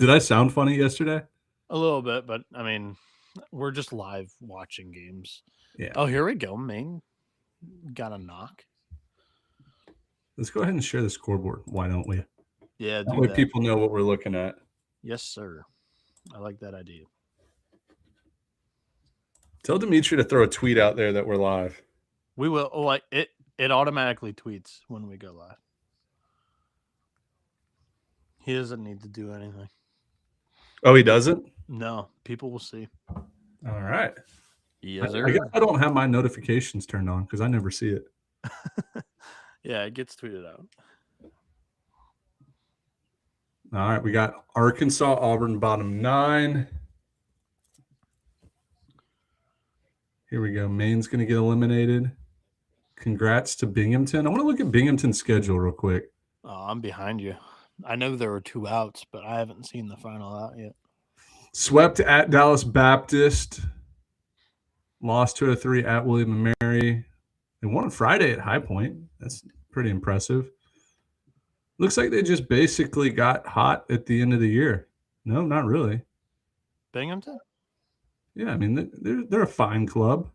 Did I sound funny yesterday? A little bit, but I mean, we're just live watching games. Yeah. Oh, here we go. Maine got a knock. Let's go ahead and share the scoreboard. Why don't we? Yeah, That do way that. people know what we're looking at. Yes, sir. I like that idea. Tell Dimitri to throw a tweet out there that we're live. We will. Oh, like it automatically tweets when we go live. He doesn't need to do anything. Oh, he doesn't? No, people will see. All right. Yes, I sir. guess I don't have my notifications turned on because I never see it. Yeah, it gets tweeted out. All right. We got Arkansas, Auburn, bottom 9. Here we go. Maine's going to get eliminated. Congrats to Binghamton. I want to look at Binghamton's schedule real quick. Oh, I'm behind you. I know there were 2 outs, but I haven't seen the final out yet. Swept at Dallas Baptist. Lost 2-3 at William and Mary. They won on Friday at High Point. That's pretty impressive. Looks like they just basically got hot at the end of the year. No, not really. Binghamton? Yeah, I mean they're a fine club.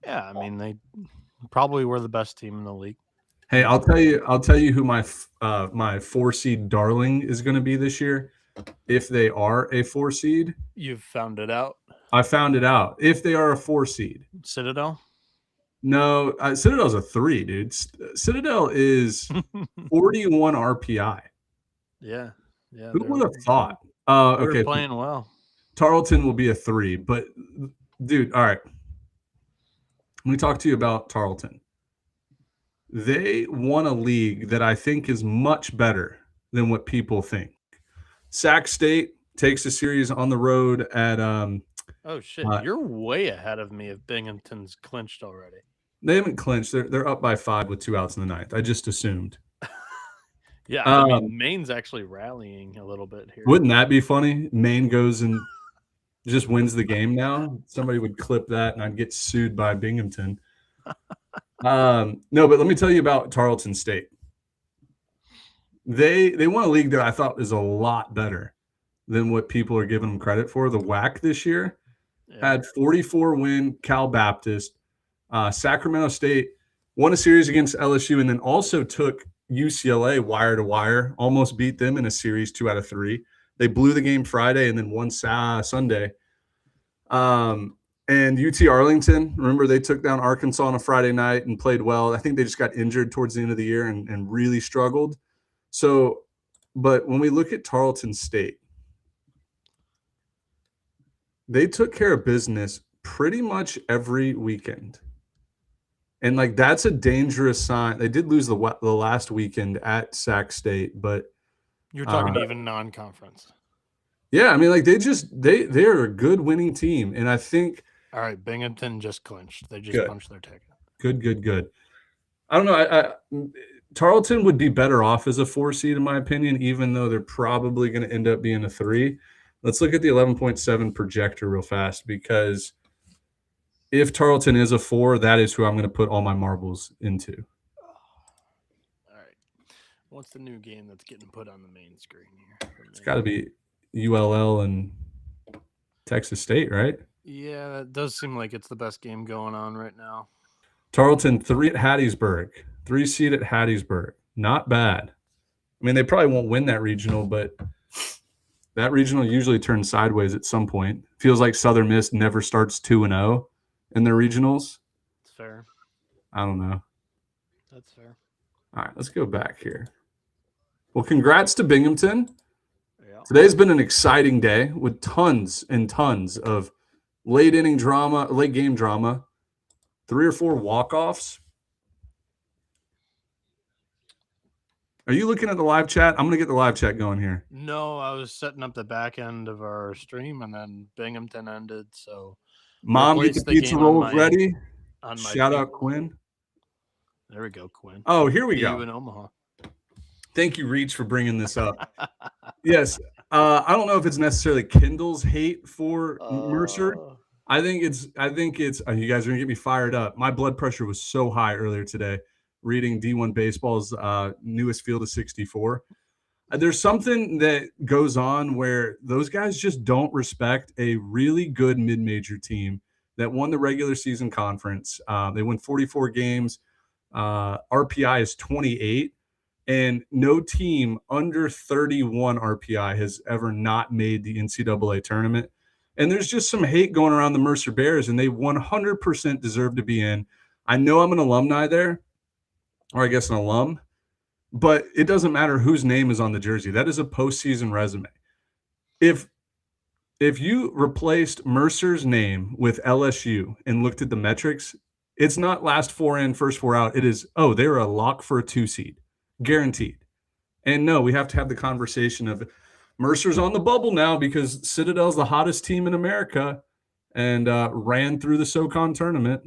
Yeah, I mean they probably were the best team in the league. Hey, I'll tell you who my 4 seed darling is going to be this year. If they are a 4 seed, You've found it out. I found it out. If they are a 4 seed, Citadel? no, Citadel's a 3, dude. Citadel is 41 RPI. Yeah. Who would have thought? They're Okay, playing well. Tarleton will be a 3, but dude, all right. Let me talk to you about Tarleton. They won a league that I think is much better than what people think. Sac State takes a series on the road at Oh shit, you're way ahead of me if Binghamton's clinched already. They haven't clinched. They're up by 5 with 2 outs in the 9th. I just assumed. Yeah, I mean Maine's actually rallying a little bit here. Wouldn't that be funny? Maine goes and just wins the game now. Somebody would clip that, and I'd get sued by Binghamton. No, but let me tell you about Tarleton State. They won a league that I thought is a lot better than what people are giving them credit for. The WAC this year had 44-win Cal Baptist. Sacramento State won a series against LSU and then also took UCLA wire to wire, almost beat them in a series 2 out of 3. They blew the game Friday and then won Sunday. And UT Arlington, remember they took down Arkansas on a Friday night and played well. I think they just got injured towards the end of the year and really struggled. So, but when we look at Tarleton State, they took care of business pretty much every weekend. And, like, that's a dangerous sign. They did lose the last weekend at Sac State, but you're talking even non-conference. Yeah, I mean, like, they're a good winning team, and I think – all right, Binghamton just clinched. They just punched their ticket. Good. I don't know. Tarleton would be better off as a 4 seed, in my opinion, even though they're probably going to end up being a 3. Let's look at the 11.7 projector real fast, because if Tarleton is a 4, that is who I'm going to put all my marbles into. All right. What's the new game that's getting put on the main screen here? It's got to be ULL and Texas State, right? Yeah, that does seem like it's the best game going on right now. Tarleton 3 at Hattiesburg, 3 seed at Hattiesburg. Not bad. I mean, they probably won't win that regional, but that regional usually turns sideways at some point. Feels like Southern Miss never starts 2-0 in their regionals. It's fair. I don't know. That's fair. All right, let's go back here. Well, congrats to Binghamton. Yeah. Today's been an exciting day with tons and tons of late game drama, 3 or 4 walk-offs. Are you looking at the live chat? I'm going to get the live chat going here. No, I was setting up the back end of our stream, and then Binghamton ended. So, Mom, get the pizza rolls ready. Shout out Quinn. There we go, Quinn. Oh, here we go. In Omaha. Thank you, Reach, for bringing this up. Yes, I don't know if it's necessarily Kendall's hate for Mercer. I think it's. You guys are gonna get me fired up. My blood pressure was so high earlier today, reading D1 Baseball's newest Field of 64. There's something that goes on where those guys just don't respect a really good mid-major team that won the regular season conference. They won 44 games. RPI is 28, and no team under 31 RPI has ever not made the NCAA tournament. And there's just some hate going around the Mercer Bears, and they 100% deserve to be in. I know I'm an alumni there, or I guess an alum, but it doesn't matter whose name is on the jersey. That is a postseason resume. If you replaced Mercer's name with LSU and looked at the metrics, it's not last four in, first four out. It is, oh, they're a lock for a 2 seed, guaranteed. And no, we have to have the conversation of Mercer's on the bubble now because Citadel's the hottest team in America and ran through the SoCon tournament.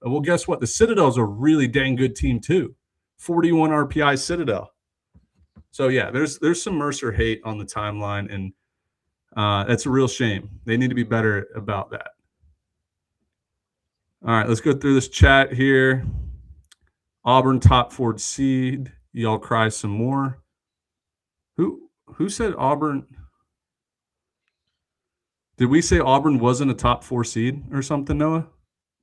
Well, guess what? The Citadel's a really dang good team too. 41 RPI Citadel. So yeah, there's some Mercer hate on the timeline, and that's a real shame. They need to be better about that. All right, let's go through this chat here. Auburn top 4 seed. Y'all cry some more. Who said Auburn? Did we say Auburn wasn't a top 4 seed or something, Noah?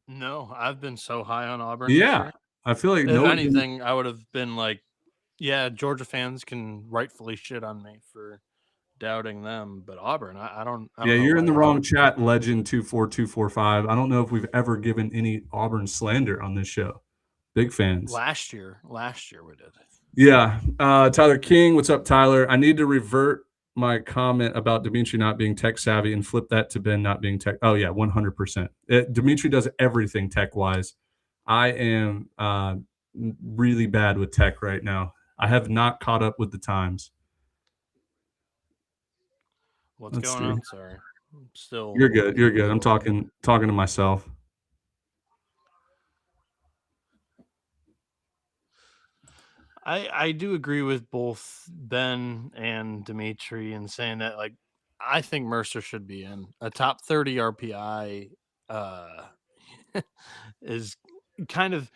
No, I've been so high on Auburn. Yeah, I feel like if anything, I would have been like, yeah, Georgia fans can rightfully shit on me for doubting them, but Auburn, I don't. Yeah, you're in the wrong chat, Legend 24245. I don't know if we've ever given any Auburn slander on this show. Big fans. Last year we did. Yeah, Tyler King, what's up, Tyler? I need to revert my comment about Dimitri not being tech savvy and flip that to Ben not being tech. Oh yeah, 100%. Dimitri does everything tech wise. I am really bad with tech right now. I have not caught up with the times. What's going on? Sorry, still. You're good. You're good. I'm talking to myself. I do agree with both Ben and Dimitri in saying that, like, I think Mercer should be in a top 30 RPI. Is kind of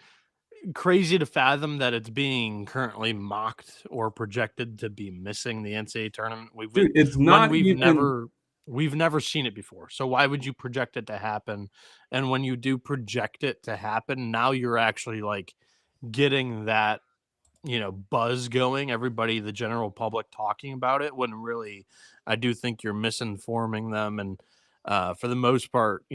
crazy to fathom that it's being currently mocked or projected to be missing the NCAA tournament. We've never seen it before. So why would you project it to happen? And when you do project it to happen, now you're actually like getting that, buzz going, everybody, the general public talking about it, when really I do think you're misinforming them. And for the most part,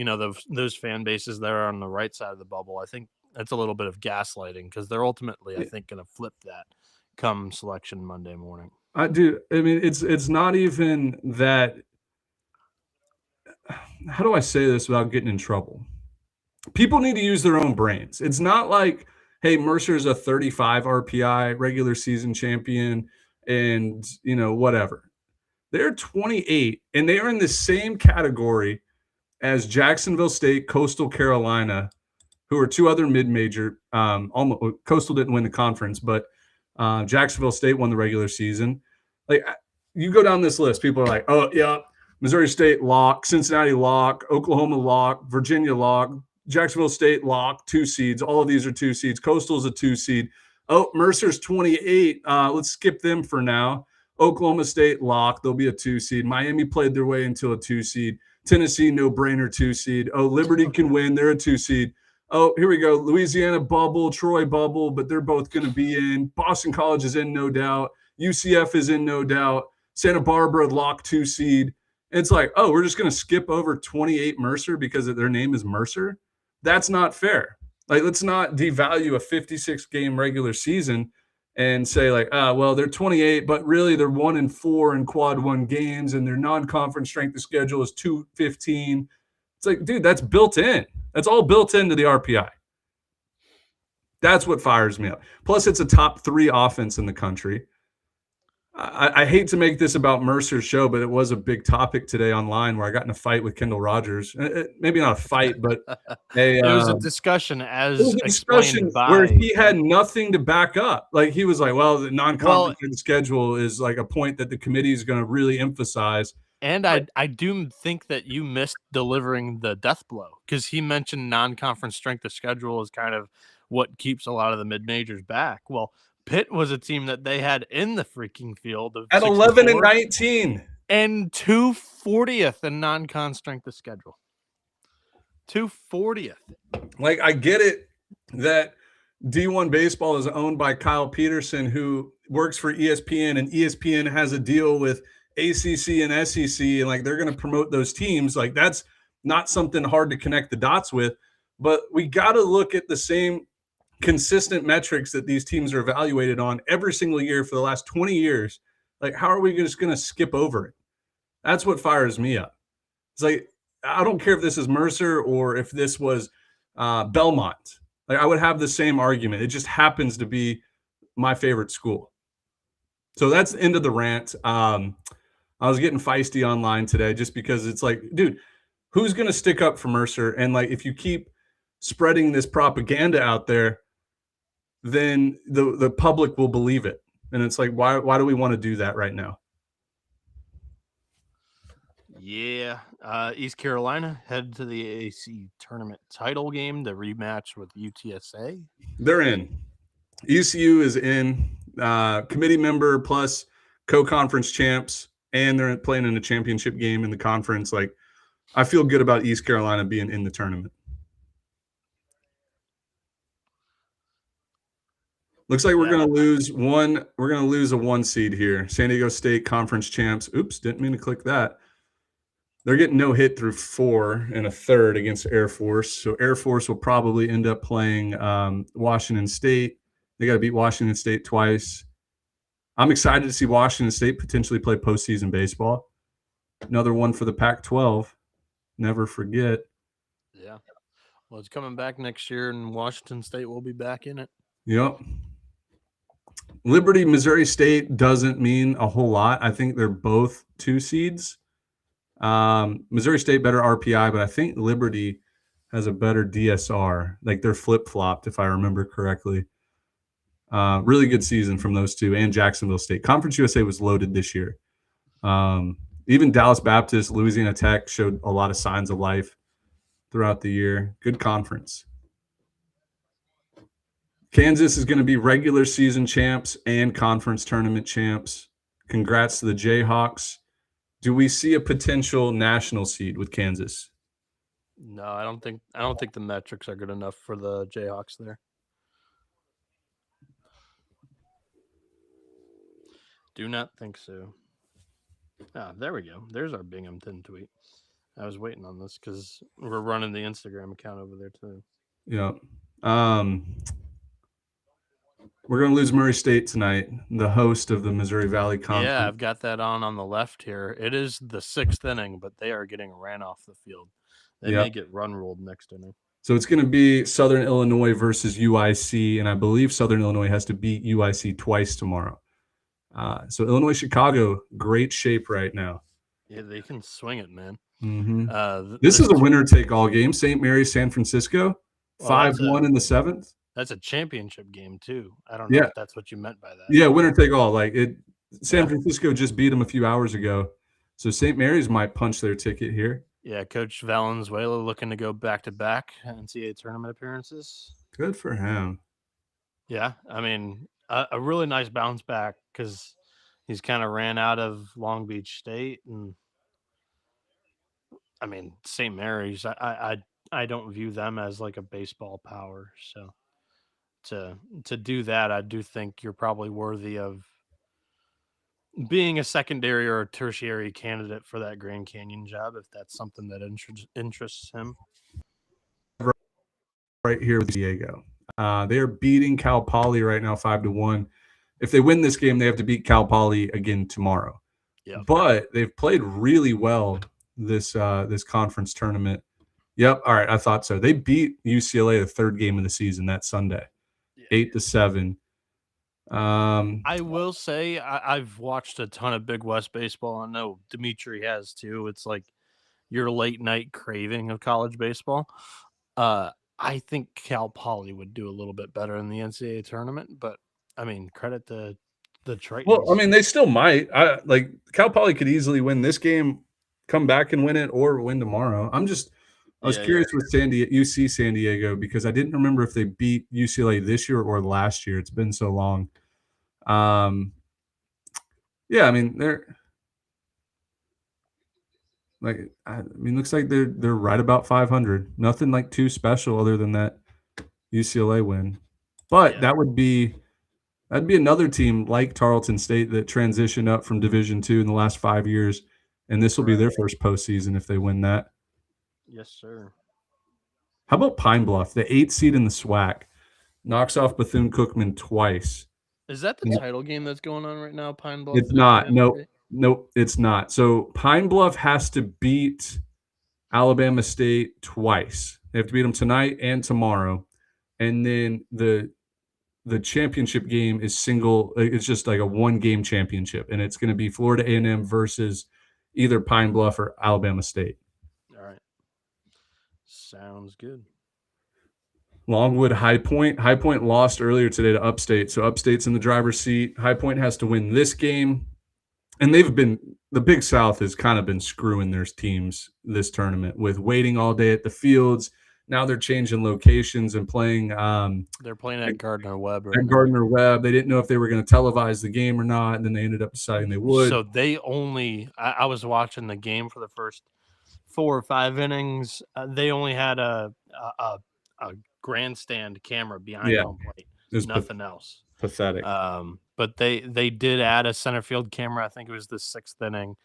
those fan bases that are on the right side of the bubble, I think that's a little bit of gaslighting because they're ultimately, I think, going to flip that come selection Monday morning. I mean, it's not even that. How do I say this without getting in trouble? People need to use their own brains. It's not like, hey, Mercer's a 35 RPI regular season champion and, whatever. They're 28, and they are in the same category as Jacksonville State, Coastal Carolina, who are two other mid-major. Almost Coastal didn't win the conference, but Jacksonville State won the regular season. Like, you go down this list, people are like, oh, yeah, Missouri State lock, Cincinnati lock, Oklahoma lock, Virginia lock, Jacksonville State lock, 2 seeds. All of these are 2 seeds. Coastal's a 2 seed. Oh, Mercer's 28. Let's skip them for now. Oklahoma State lock. They'll be a 2 seed. Miami played their way into a 2 seed. Tennessee, no brainer 2 seed. Oh, Liberty can win. They're a 2 seed. Oh, here we go. Louisiana bubble, Troy bubble, but they're both going to be in. Boston College is in, no doubt. UCF is in, no doubt. Santa Barbara lock 2 seed. It's like, oh, we're just going to skip over 28 Mercer because their name is Mercer. That's not fair. Like, let's not devalue a 56-game regular season and say, like, well, they're 28, but really they're 1-4 in quad 1 games, and their non-conference strength of schedule is 215. It's like, dude, that's built in. That's all built into the RPI. That's what fires me up. Plus, it's a top 3 offense in the country. I hate to make this about Mercer's show, but it was a big topic today online where I got in a fight with Kendall Rogers. Maybe not a fight, but it was a discussion where he had nothing to back up. Like, he was like, well, the non-conference schedule is like a point that the committee is going to really emphasize. And I do think that you missed delivering the death blow, because he mentioned non-conference strength of schedule is kind of what keeps a lot of the mid-majors back. Well, Pitt was a team that they had in the freaking field of at 11 and 19 and 240th in non-con strength of schedule. 240th. Like, I get it that D1 baseball is owned by Kyle Peterson, who works for ESPN, and ESPN has a deal with ACC and SEC, and like they're going to promote those teams. Like, that's not something hard to connect the dots with, but we got to look at the same consistent metrics that these teams are evaluated on every single year for the last 20 years. Like, how are we just going to skip over it? That's what fires me up. It's like, I don't care if this is Mercer or if this was Belmont. Like, I would have the same argument. It just happens to be my favorite school. So that's the end of the rant. I was getting feisty online today just because it's like, dude, who's going to stick up for Mercer? And like, if you keep spreading this propaganda out there, then the public will believe it. And it's like, why do we want to do that right now? Yeah. East Carolina head to the AAC tournament title game, the rematch with UTSA. They're in. ECU is in. Committee member plus co-conference champs, and they're playing in a championship game in the conference. Like, I feel good about East Carolina being in the tournament. Looks like we're going to lose one. We're going to lose a 1 seed here. San Diego State conference champs. Oops, didn't mean to click that. They're getting no hit through 4 and a third against Air Force. So Air Force will probably end up playing Washington State. They got to beat Washington State twice. I'm excited to see Washington State potentially play postseason baseball. Another one for the Pac-12. Never forget. Yeah. Well, it's coming back next year, and Washington State will be back in it. Yep. Liberty, Missouri State doesn't mean a whole lot. I think they're both 2 seeds. Missouri State better RPI, but I think Liberty has a better DSR. Like, they're flip-flopped, if I remember correctly. Really good season from those two, and Jacksonville State. Conference USA was loaded this year. Even Dallas Baptist, Louisiana Tech showed a lot of signs of life throughout the year. Good conference. Kansas is going to be regular season champs and conference tournament champs. Congrats to the Jayhawks. Do we see a potential national seed with Kansas? No, I don't think the metrics are good enough for the Jayhawks there. Do not think so. There we go. There's our Binghamton tweet. I was waiting on this because we're running the Instagram account over there too. Yeah. We're going to lose Murray State tonight, the host of the Missouri Valley Conference. Yeah, I've got that on the left here. It is the 6th inning, but they are getting ran off the field. They may get run ruled next inning. So it's going to be Southern Illinois versus UIC, and I believe Southern Illinois has to beat UIC twice tomorrow. So Illinois-Chicago, great shape right now. Yeah, they can swing it, man. Mm-hmm. This is a winner-take-all game. St. Mary's, San Francisco, 5-1 in the 7th. That's a championship game too. I don't know if that's what you meant by that. Yeah, winner-take-all. Like, San Francisco just beat them a few hours ago, so St. Mary's might punch their ticket here. Yeah, Coach Valenzuela looking to go back-to-back NCAA tournament appearances. Good for him. Yeah, I mean, a really nice bounce back because he's kind of ran out of Long Beach State, and I mean, St. Mary's. I don't view them as like a baseball power, so to do that, I do think you're probably worthy of being a secondary or a tertiary candidate for that Grand Canyon job if that's something that interests him. Right here with Diego. They are beating Cal Poly right now 5-1. If they win this game, they have to beat Cal Poly again tomorrow. Yep. But they've played really well this conference tournament. Yep. All right. I thought so. They beat UCLA the 3rd game of the season that Sunday, 8-7. I will say I've watched a ton of Big West baseball. I know Dimitri has too. It's like your late night craving of college baseball. I think Cal Poly would do a little bit better in the NCAA tournament, but I mean, credit to the Tritons. Well, I mean, they still might. Like, Cal Poly could easily win this game, come back and win it, or win tomorrow. I was curious with UC San Diego because I didn't remember if they beat UCLA this year or last year. It's been so long. Yeah, I mean they're looks like they're right about 500. Nothing like too special other than that UCLA win. But Yeah. that'd be another team like Tarleton State that transitioned up from Division II in the last 5 years, and this will be Right. their first postseason if they win that. Yes, sir. How about Pine Bluff, the 8th seed in the SWAC, knocks off Bethune-Cookman twice. Is that the Yep. title game that's going on right now? Pine Bluff It's and not. Alabama Nope. State? Nope, it's not. So Pine Bluff has to beat Alabama State twice. They have to beat them tonight and tomorrow. And then the championship game is single. It's just like a one game championship, and it's going to be Florida A&M versus either Pine Bluff or Alabama State. All right. Sounds good. Longwood High Point. High Point lost earlier today to Upstate, so Upstate's in the driver's seat. High Point has to win this game, and the Big South has kind of been screwing their teams this tournament with waiting all day at the fields. Now they're changing locations and playing. They're playing at Gardner Webb right At now. Gardner Webb. They didn't know if they were going to televise the game or not, and then they ended up deciding they would. So they only I was watching the game for the first 4 or 5 innings. They only had a grandstand camera behind Yeah, home plate. it was Nothing else. pathetic. But they did add a center field camera. I think it was the 6th inning.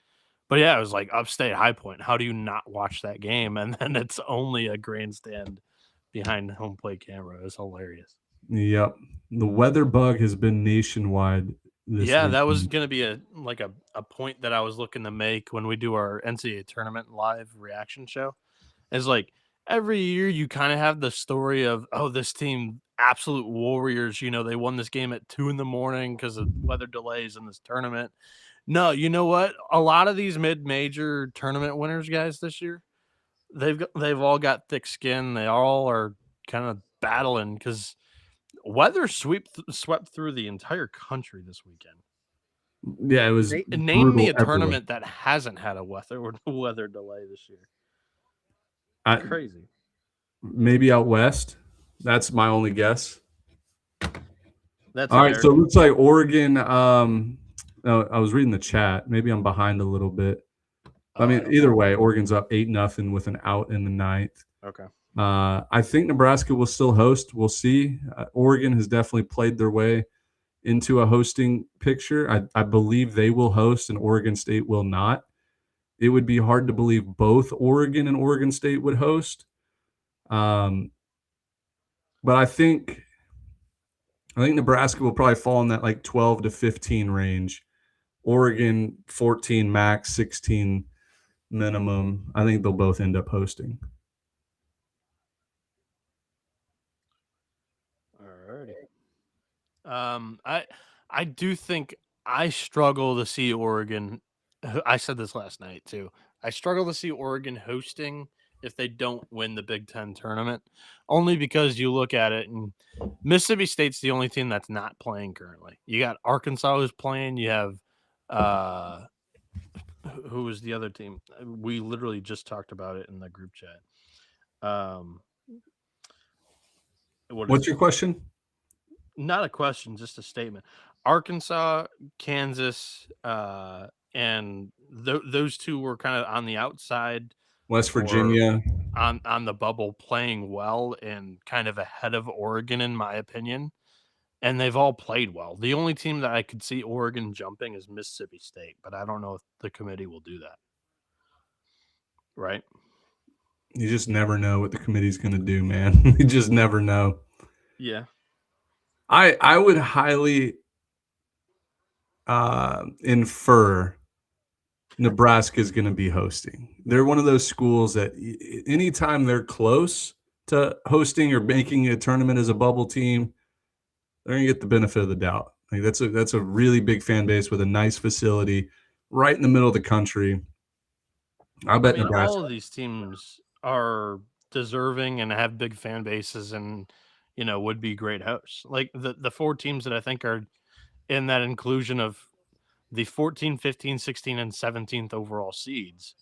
But yeah, it was like Upstate High Point. How do you not watch that game? And then it's only a grandstand behind home plate camera. It was hilarious. Yep. The weather bug has been nationwide this Yeah, that was weekend. gonna be a point that I was looking to make when we do our NCAA tournament live reaction show. Is like every year you kind of have the story of, oh, this team, absolute warriors, they won this game at 2 in the morning because of weather delays in this tournament. No, you know what? A lot of these mid-major tournament winners, guys, this year, they've all got thick skin. They all are kind of battling because weather swept through the entire country this weekend. Yeah, it was Name me brutal a everywhere. tournament that hasn't had a weather delay this year. I, Crazy. maybe out west. That's my only guess. That's All right, fair. so it looks like Oregon. I was reading the chat. Maybe I'm behind a little bit. I mean, either way, Oregon's up 8-0 with an out in the ninth. Okay. I think Nebraska will still host. We'll see. Oregon has definitely played their way into a hosting picture. I believe they will host and Oregon State will not. It would be hard to believe both Oregon and Oregon State would host. But I think Nebraska will probably fall in that like 12 to 15 range. Oregon 14 max, 16 minimum. I think they'll both end up hosting. Alrighty. I do think I struggle to see Oregon. I said this last night too. I struggle to see Oregon hosting if they don't win the Big Ten tournament, only because you look at it and Mississippi State's the only team that's not playing currently. You got Arkansas who's playing. You have who was the other team? We literally just talked about it in the group chat. What's your question? Not a question, just a statement. Arkansas, Kansas, and those two were kind of on the outside. West Virginia on the bubble, playing well and kind of ahead of Oregon, in my opinion. And they've all played well. The only team that I could see Oregon jumping is Mississippi State, but I don't know if the committee will do that. Right? You just never know what the committee's going to do, man. You just never know. Yeah. I would highly infer Nebraska is going to be hosting. They're one of those schools that anytime they're close to hosting or making a tournament as a bubble team, they're going to get the benefit of the doubt. Like that's a really big fan base with a nice facility right in the middle of the country. I bet Nebraska. All of these teams are deserving and have big fan bases and would be great hosts. Like the 4 teams that I think are in that inclusion of the 14, 15, 16, and 17th overall seeds.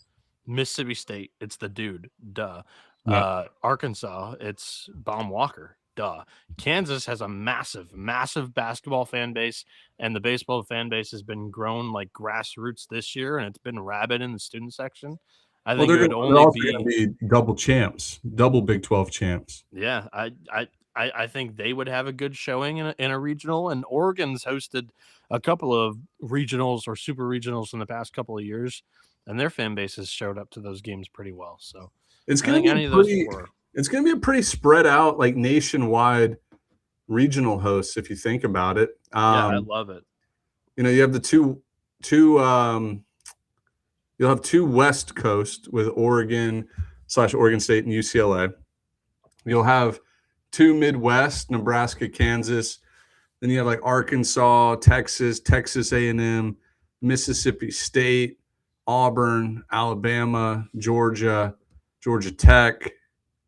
Mississippi State, it's the dude, duh. Yeah. Arkansas, it's Baum Walker. duh. Kansas has a massive, massive basketball fan base, and the baseball fan base has been grown like grassroots this year, and it's been rabid in the student section. I Well, think it would they're only also going be to be double champs, double Big 12 champs. yeah. I think they would have a good showing in a regional, and Oregon's hosted a couple of regionals or super regionals in the past couple of years, and their fan base has showed up to those games pretty well. So It's I going think to be any of those four. it's going to be a pretty spread out, like nationwide regional hosts if you think about it. Yeah, I love it. You have the two you'll have two West Coast with Oregon / Oregon State and UCLA. You'll have two Midwest, Nebraska, Kansas. Then you have like Arkansas, Texas A&M, Mississippi State, Auburn, Alabama, Georgia Tech,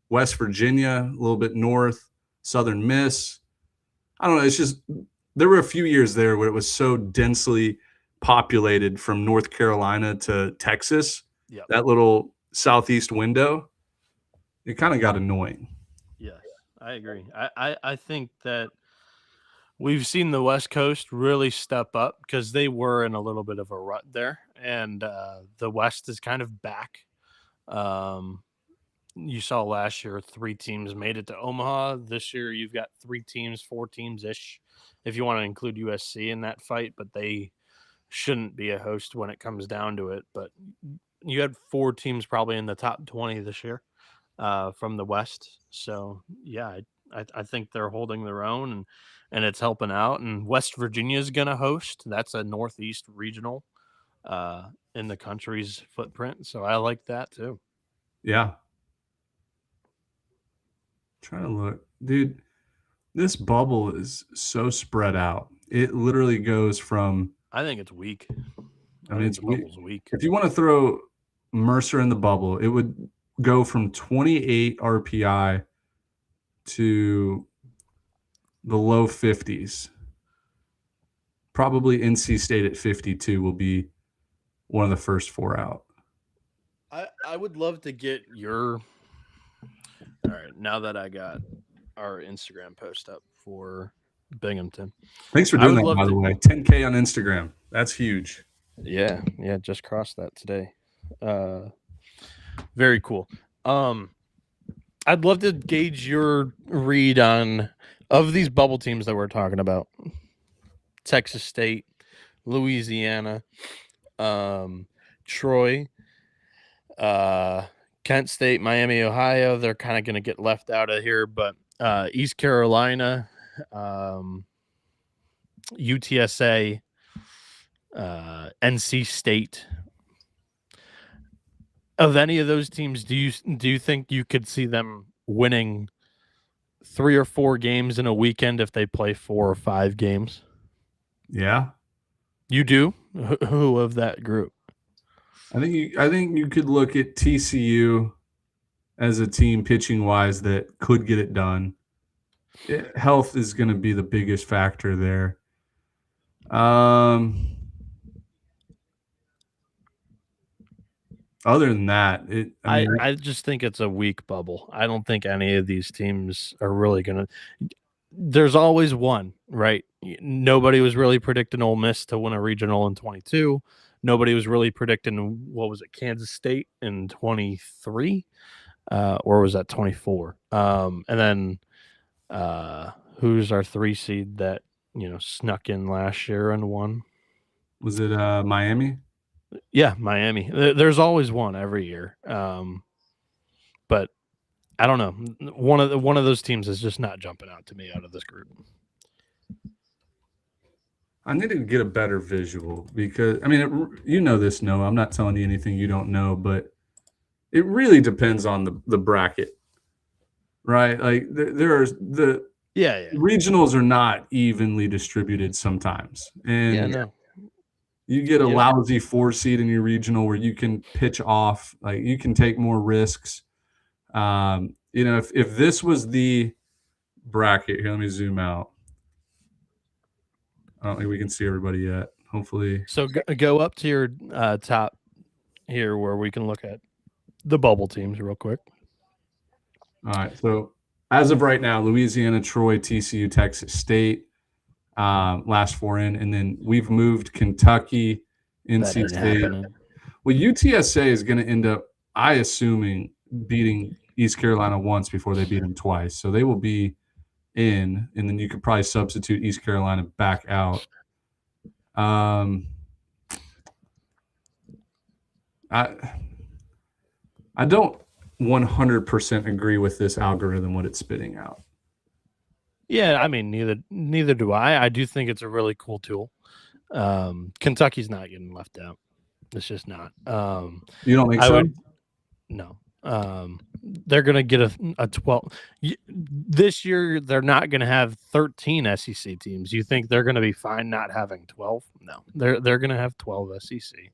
West Virginia, a little bit north, Southern Miss. I don't know. It's just there were a few years there where it was so densely populated from North Carolina to Texas. Yep. That little southeast window, it kind of got annoying. Yes, I agree. I think that we've seen the West Coast really step up because they were in a little bit of a rut there, and the West is kind of back. Um, you saw last year 3 teams made it to Omaha. This year you've got 3 teams, 4 teams ish, if you want to include USC in that fight, but they shouldn't be a host when it comes down to it. But you had 4 teams probably in the top 20 this year from the West. So yeah, I think they're holding their own, and it's helping out. And West Virginia is going to host. That's a Northeast regional in the country's footprint. So I like that too. Yeah. Trying to look, dude. This bubble is so spread out. It literally goes from. I think it's weak. I mean, think it's the bubble's weak. If you want to throw Mercer in the bubble, it would go from 28 RPI to the low 50s. Probably NC State at 52 will be one of the first 4 out. I would love to get your. All right, now that I got our Instagram post up for Binghamton. Thanks for doing that, by the way. 10K on Instagram. That's huge. Yeah, just crossed that today. Very cool. I'd love to gauge your read on of these bubble teams that we're talking about. Texas State, Louisiana, Troy, Kent State, Miami, Ohio. They're kind of going to get left out of here, but East Carolina, UTSA, NC State. Of any of those teams, do you think you could see them winning 3 or 4 games in a weekend if they play 4 or 5 games? Yeah, you do. Who of that group? I think you could look at TCU as a team pitching wise that could get it done. Health is going to be the biggest factor there. Other than that, I just think it's a weak bubble. I don't think any of these teams are really going to. There's always one, right? Nobody was really predicting Ole Miss to win a regional in 22. Nobody was really predicting, what was it, Kansas State in 23? Or was that 24? And then who's our 3 seed that, snuck in last year and won? Was it Miami? Yeah, Miami. There's always one every year. But I don't know. One of those teams is just not jumping out to me out of this group. I need to get a better visual because, this, Noah. I'm not telling you anything you don't know, but it really depends on the bracket, right? Like there's the regionals are not evenly distributed sometimes, and you get a lousy 4 seed in your regional where you can pitch off, like you can take more risks. If this was the bracket here, let me zoom out. I don't think we can see everybody yet. Hopefully. So go up to your top here where we can look at the bubble teams real quick. All right. So as of right now, Louisiana, Troy, TCU, Texas State, last 4 in, and then we've moved Kentucky, That NC ain't State. happening. Well, UTSA is going to end up, I assuming, beating East Carolina once before they beat them twice. So they will be in, and then you could probably substitute East Carolina back out. I don't 100% agree with this algorithm, what it's spitting out. Yeah, I mean, neither do I. I do think it's a really cool tool. Kentucky's not getting left out. It's just not. You don't think so? No. They're going to get a 12. This year, they're not going to have 13 SEC teams. You think they're going to be fine not having 12? No, they're going to have 12 SEC.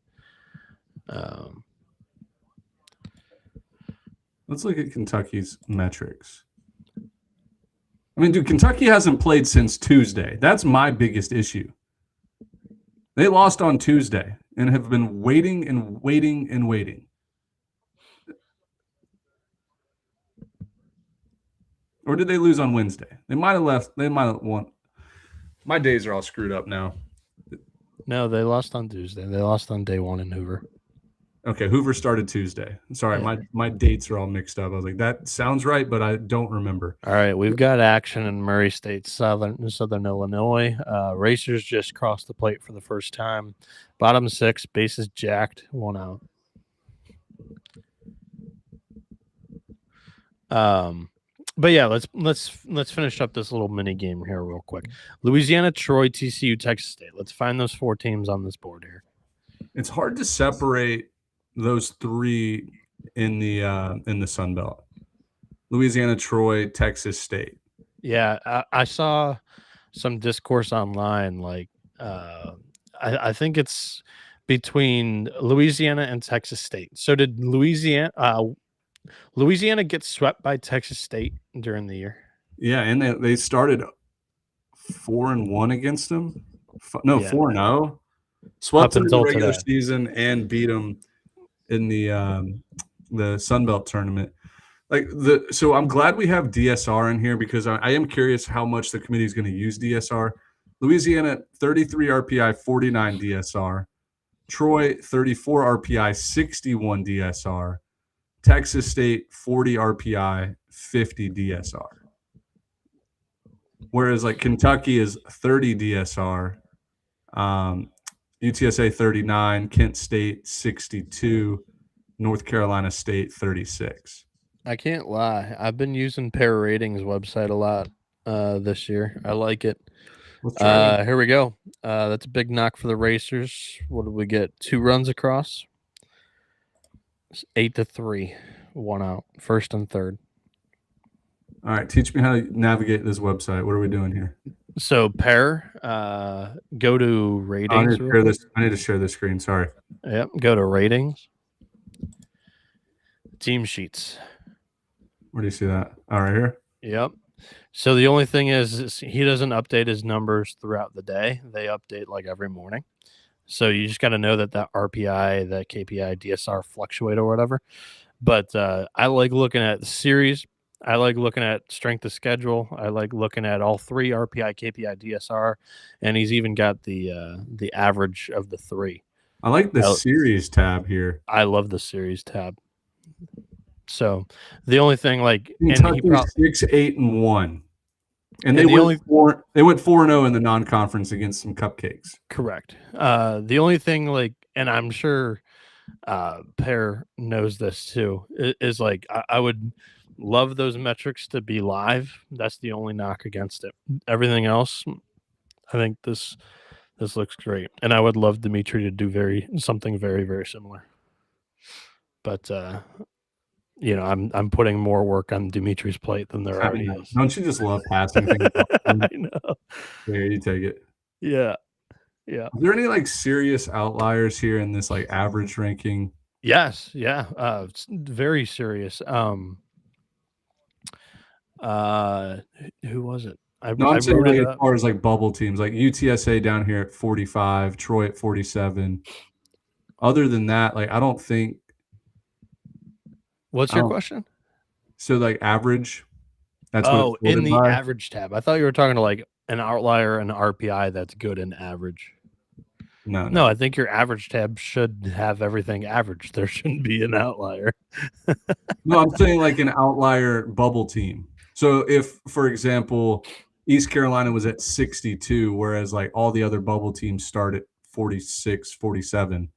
Let's look at Kentucky's metrics. I mean, dude, Kentucky hasn't played since Tuesday. That's my biggest issue. They lost on Tuesday and have been waiting and waiting and waiting. Or did they lose on Wednesday? They might have left. They might have won. My days are all screwed up now. No, they lost on Tuesday. They lost on day 1 in Hoover. Okay, Hoover started Tuesday. Sorry, Yeah. my dates are all mixed up. I was like, that sounds right, but I don't remember. All right, we've got action in Murray State, Southern Illinois. Racers just crossed the plate for the first time. Bottom 6, bases jacked, 1 out. But yeah, let's finish up this little mini game here real quick. Louisiana, Troy, TCU, Texas State. Let's find those 4 teams on this board here. It's hard to separate those 3 in the Sun Belt. Louisiana, Troy, Texas State. Yeah, I saw some discourse online. Like, I think it's between Louisiana and Texas State. So did Louisiana get swept by Texas State during the year? Yeah, and they started 4-1 against them. No, 4-0. Swept them in the regular season and beat them in the Sun Belt tournament. So I'm glad we have DSR in here because I am curious how much the committee is going to use DSR. Louisiana 33 RPI, 49 DSR. Troy 34 RPI, 61 DSR. Texas State 40 RPI, 50 DSR. Whereas like Kentucky is 30 DSR, UTSA 39, Kent State 62, North Carolina State 36. I can't lie. I've been using Pair Ratings website a lot this year. I like it. Let's try here we go. That's a big knock for the Racers. What did we get? 2 runs across. 8-3, 1 out. First and third. All right, teach me how to navigate this website. What are we doing here? So Pair, go to ratings. I need to share this screen. Sorry. Yep. Go to ratings. Team sheets. Where do you see that? Oh, right here. Yep. So the only thing is he doesn't update his numbers throughout the day. They update like every morning. So you just got to know that RPI, that KPI, DSR fluctuate or whatever. But I like looking at the series. I like looking at strength of schedule. I like looking at all 3 RPI, KPI, DSR, and he's even got the average of the 3. I like the series tab here. I love the series tab. So the only thing, like, Kentucky 6-8-1, and they went 4-0 in the non-conference against some cupcakes. Correct. The only thing, like, and I'm sure Pear knows this too, is like I would love those metrics to be live. That's the only knock against it. Everything else, I think this looks great, and I would love Dimitri to do something very, very similar. But I'm putting more work on Dimitri's plate than there already is. Don't you just love passing things? I know. Here, you take it. Yeah. Yeah. Are there any like serious outliers here in this like average ranking? Yes. Yeah. It's very serious. Who was it? I'm saying like as far as like bubble teams, like UTSA down here at 45, Troy at 47. Other than that, like I don't think. What's your question? So like average That's what it's in voted the by. average tab. I thought you were talking to like an outlier and RPI that's good in average. No, I think your average tab should have everything average. There shouldn't be an outlier. No, I'm saying like an outlier bubble team. So if, for example, East Carolina was at 62, whereas like all the other bubble teams start at 46, 47.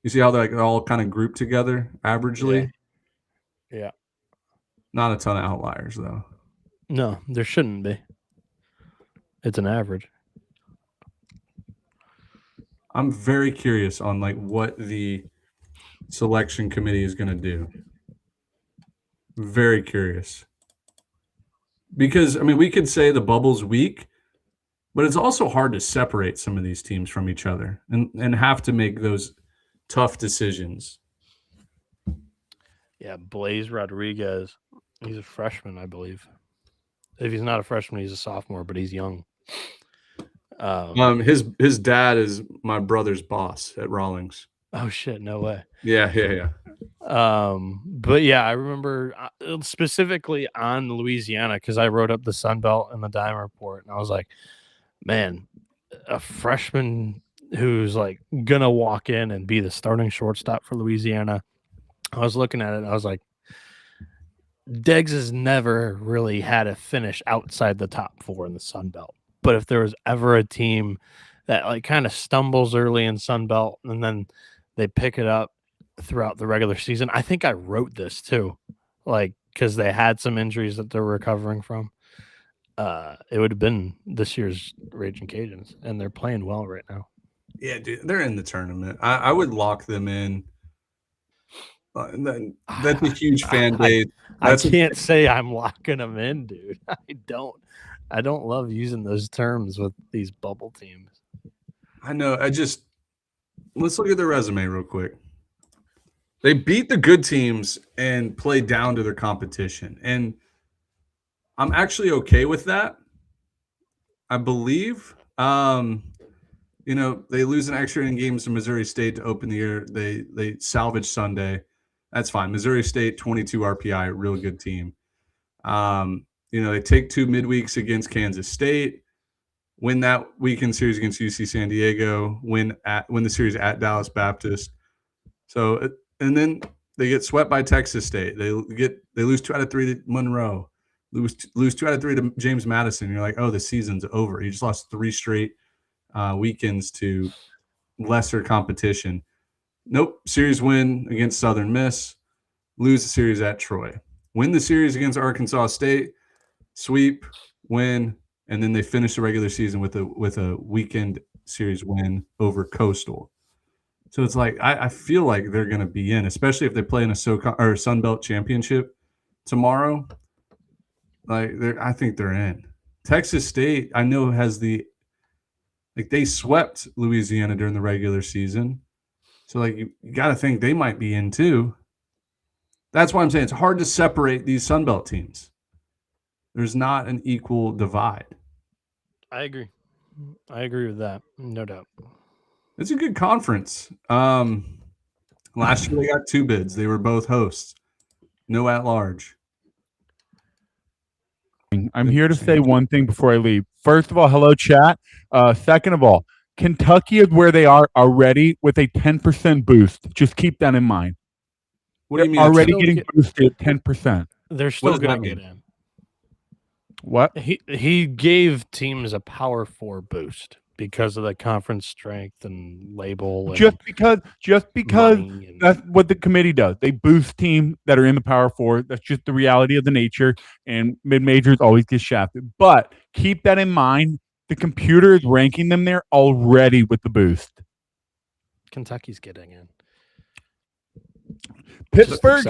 You see how they're all kind of grouped together averagely? Yeah. Not a ton of outliers though. No, there shouldn't be. It's an average. I'm very curious on like what the selection committee is going to do. Very curious. Because I mean, we could say the bubble's weak, but it's also hard to separate some of these teams from each other and have to make those tough decisions. Yeah, Blaze Rodriguez. He's a freshman, I believe. If he's not a freshman, he's a sophomore, but he's young. His dad is my brother's boss at Rawlings. Oh shit, no way. Yeah. But yeah, I remember specifically on Louisiana because I wrote up the Sun Belt and the Diamond Report, and I was like, man, a freshman who's like gonna walk in and be the starting shortstop for Louisiana. I was looking at it, and I was like, Deggs has never really had a finish outside the top 4 in the Sun Belt. But if there was ever a team that like kind of stumbles early in Sun Belt and then they pick it up throughout the regular season, I think I wrote this too, like because they had some injuries that they're recovering from. It would have been this year's Raging Cajuns, and they're playing well right now. Yeah, dude, they're in the tournament. I would lock them in. That's a huge fan base. I can't say I'm locking them in, dude. I don't love using those terms with these bubble teams. I know. Let's look at their resume real quick. They beat the good teams and play down to their competition. And I'm actually okay with that. I believe. They lose an extra inning games to Missouri State to open the year. They salvage Sunday. That's fine. Missouri State, 22 RPI, real good team. They take 2 midweeks against Kansas State, win that weekend series against UC San Diego, win the series at Dallas Baptist. So, and then they get swept by Texas State. They lose 2 out of 3 to Monroe, lose 2 out of 3 to James Madison. You're like, oh, the season's over. You just lost 3 straight weekends to lesser competition. Nope. Series win against Southern Miss, lose the series at Troy, win the series against Arkansas State, sweep, win, and then they finish the regular season with a weekend series win over Coastal. So it's like I feel like they're going to be in, especially if they play in a Sun Belt championship tomorrow. I think they're in. Texas State, I know, has they swept Louisiana during the regular season. So you got to think they might be in too. That's why I'm saying it's hard to separate these Sun Belt teams. There's not an equal divide. I agree with that. No doubt. It's a good conference. Last year they got 2 bids. They were both hosts. No at-large. I'm here to say one thing before I leave. First of all, hello, chat. Second of all, Kentucky is where they are already with a 10% boost. Just keep that in mind. What do you mean? Already getting boosted 10%. They're still going to get in. What? He gave teams a Power 4 boost because of the conference strength and label. Just because that's what the committee does. They boost teams that are in the Power 4. That's just the reality of the nature, and mid-majors always get shafted. But keep that in mind. The computer is ranking them there already with the boost. Kentucky's getting in. Pittsburgh,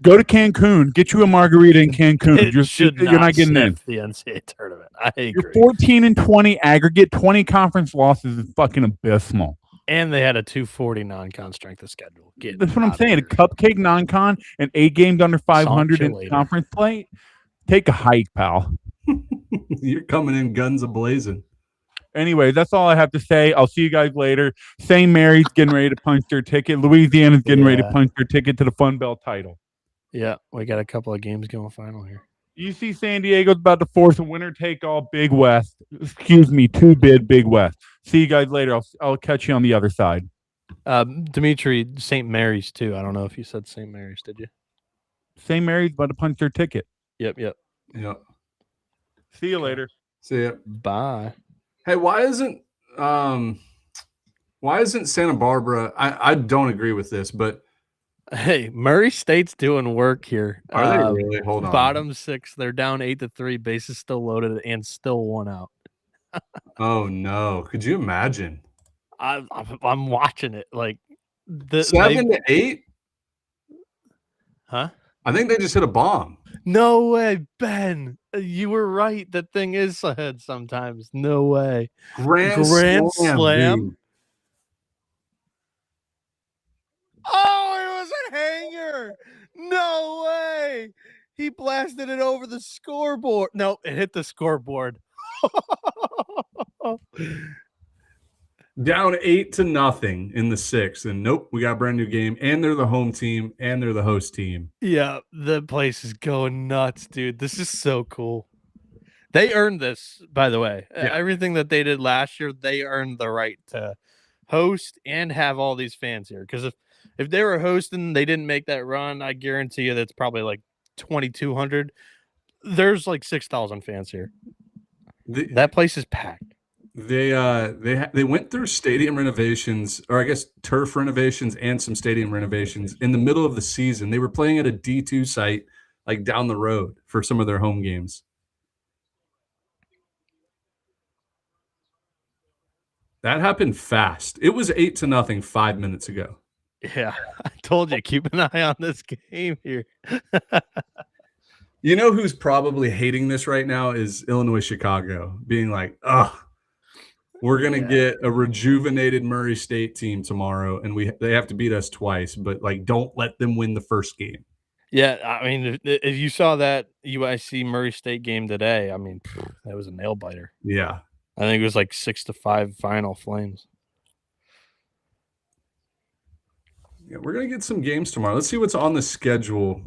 go to Cancun. Get you a margarita in Cancun. You're not getting in the NCAA tournament. I agree. You're 14-20 aggregate. 20 conference losses is fucking abysmal. And they had a 240 non-con strength of schedule. That's what I'm saying. A cupcake non-con and 8 games under 500 in conference play. Take a hike, pal. You're coming in guns a-blazing. Anyway, that's all I have to say. I'll see you guys later. St. Mary's getting ready to punch their ticket. Louisiana's getting ready to punch their ticket to the Fun Belt title. Yeah, we got a couple of games going final here. UC San Diego's about to force a winner-take-all Big West. Excuse me, two-bid Big West. See you guys later. I'll catch you on the other side. Dimitri, St. Mary's too. I don't know if you said St. Mary's, did you? St. Mary's about to punch their ticket. Yep. See you later. See ya. Bye. Hey, why isn't Santa Barbara? I don't agree with this, but hey, Murray State's doing work here. Are they really? Hold on. Bottom 6, they're down 8-3. Bases still loaded and still 1 out. Oh no! Could you imagine? I'm watching it like 7-8. Huh? I think they just hit a bomb. No way, Ben. You were right. That thing is ahead sometimes. No way. Grand slam. Dude. Oh, it was a hanger. No way. He blasted it over the scoreboard. No, it hit the scoreboard. Down 8-0 in the 6th, and nope, we got a brand new game, and they're the home team, and they're the host team. Yeah, the place is going nuts, dude. This is so cool. They earned this, by the way. Yeah. Everything that they did last year, they earned the right to host and have all these fans here. Because if they were hosting, they didn't make that run, I guarantee you that's probably like 2,200. There's like 6,000 fans here. That place is packed. They went through stadium renovations, or I guess turf renovations and some stadium renovations in the middle of the season. They were playing at a D2 site like down the road for some of their home games. That happened fast. It was 8-0 5 minutes ago. Yeah, I told you, keep an eye on this game here. You know who's probably hating this right now is Illinois Chicago, being like, ugh. We're going to get a rejuvenated Murray State team tomorrow, and they have to beat us twice, but, like, don't let them win the first game. Yeah, I mean, if you saw that UIC Murray State game today, I mean, that was a nail-biter. Yeah. I think it was like 6-5 final Flames. Yeah, we're going to get some games tomorrow. Let's see what's on the schedule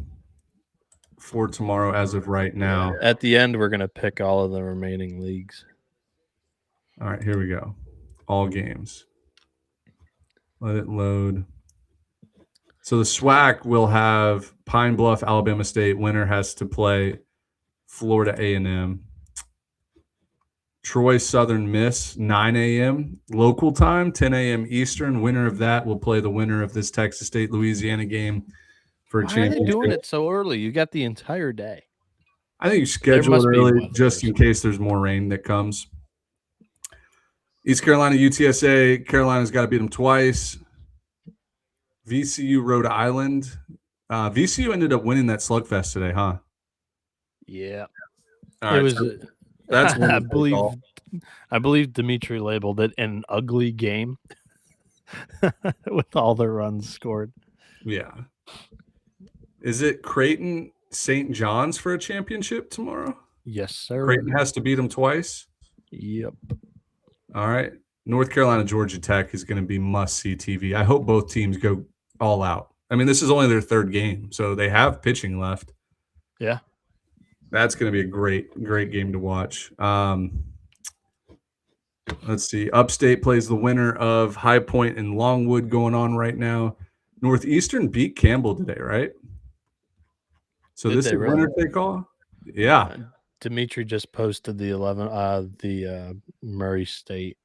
for tomorrow as of right now. At the end, we're going to pick all of the remaining leagues. All right, here we go. All games. Let it load. So the SWAC will have Pine Bluff, Alabama State. Winner has to play Florida A&M. Troy Southern Miss, 9 a.m. local time, 10 a.m. Eastern. Winner of that will play the winner of this Texas State Louisiana game for a championship. Why are they doing it so early? You got the entire day. I think you schedule it early just in case there's more rain that comes. East Carolina, UTSA. Carolina's got to beat them twice. VCU, Rhode Island. VCU ended up winning that slugfest today, huh? Yeah. All right, it was. So that's I believe Dimitri labeled it an ugly game with all the runs scored. Yeah. Is it Creighton St. John's for a championship tomorrow? Yes, sir. Creighton has to beat them twice? Yep. All right. North Carolina, Georgia Tech is going to be must-see TV. I hope both teams go all out. I mean, this is only their third game, so they have pitching left. Yeah. That's going to be a great, great game to watch. Let's see. Upstate plays the winner of High Point and Longwood going on right now. Northeastern beat Campbell today, right? So this is winner take all? Yeah. Dimitri just posted the Murray State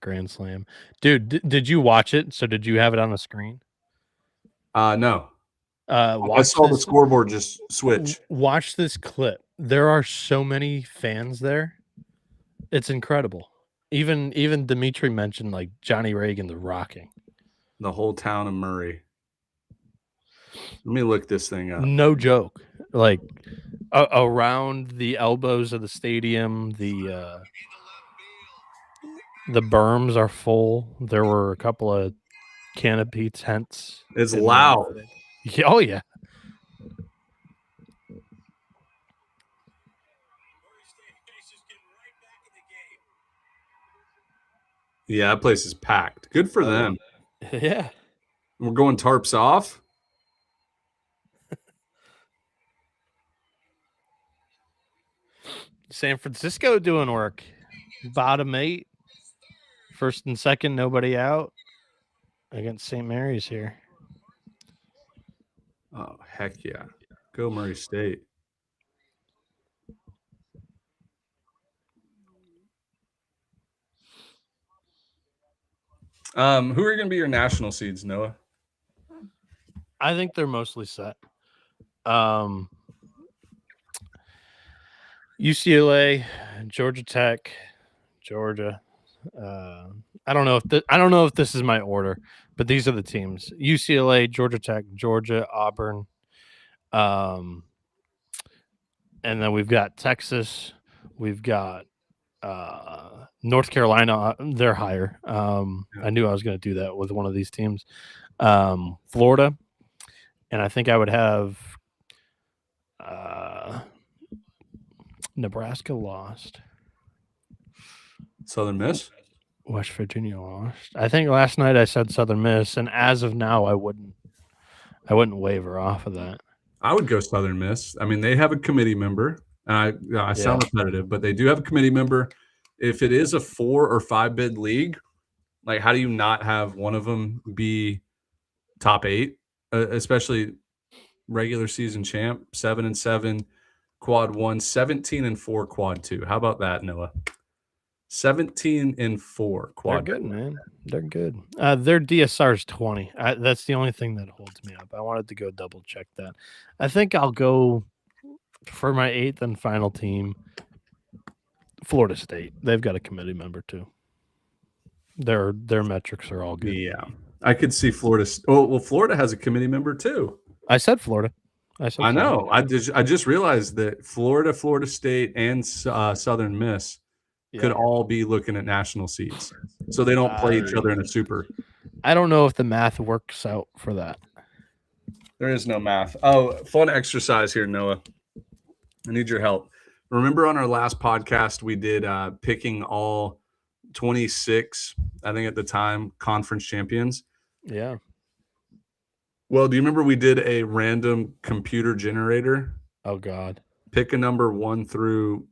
Grand Slam. Dude, did you watch it? So did you have it on the screen? No. I saw the scoreboard just switch. Watch this clip. There are so many fans there. It's incredible. Even Dimitri mentioned like Johnny Reagan's rocking. The whole town of Murray. Let me look this thing up. No joke. Like around the elbows of the stadium, the berms are full. There were a couple of canopy tents. It's loud. Oh yeah. Yeah, that place is packed. Good for them. Yeah. We're going tarps off. San Francisco doing work. Bottom 8. First and second, nobody out against St. Mary's here. Oh, heck yeah. Go Murray State. Who are going to be your national seeds, Noah? I think they're mostly set. UCLA, Georgia Tech, Georgia. I don't know if this is my order, but these are the teams: UCLA, Georgia Tech, Georgia, Auburn. And then we've got Texas. We've got North Carolina. They're higher. I knew I was going to do that with one of these teams. Florida, and I think I would have Nebraska lost. Southern Miss? West Virginia lost. I think last night I said Southern Miss, and as of now, I wouldn't waver off of that. I would go Southern Miss. I mean, they have a committee member. And I sound repetitive, but they do have a committee member. If it is a 4 or 5 bid league, like how do you not have one of them be top 8, especially regular season champ, 7-7, quad 1, 17-4, quad 2. How about that, Noah? 17-4 quad. They're good, man. They're good. Their DSR is 20. That's the only thing that holds me up. I wanted to go double check that. I think I'll go for my 8th and final team. Florida State. They've got a committee member too. Their metrics are all good. Yeah, I could see Florida. Oh, well, Florida has a committee member too. I said Florida. I know. I just realized that Florida State, and Southern Miss could all be looking at national seeds, so they don't play each other in a super. I don't know if the math works out for that. There is no math. Oh, fun exercise here, Noah. I need your help. Remember on our last podcast, we did picking all 26, I think at the time, conference champions. Yeah. Well, do you remember we did a random computer generator? Oh, God. Pick a number 1 through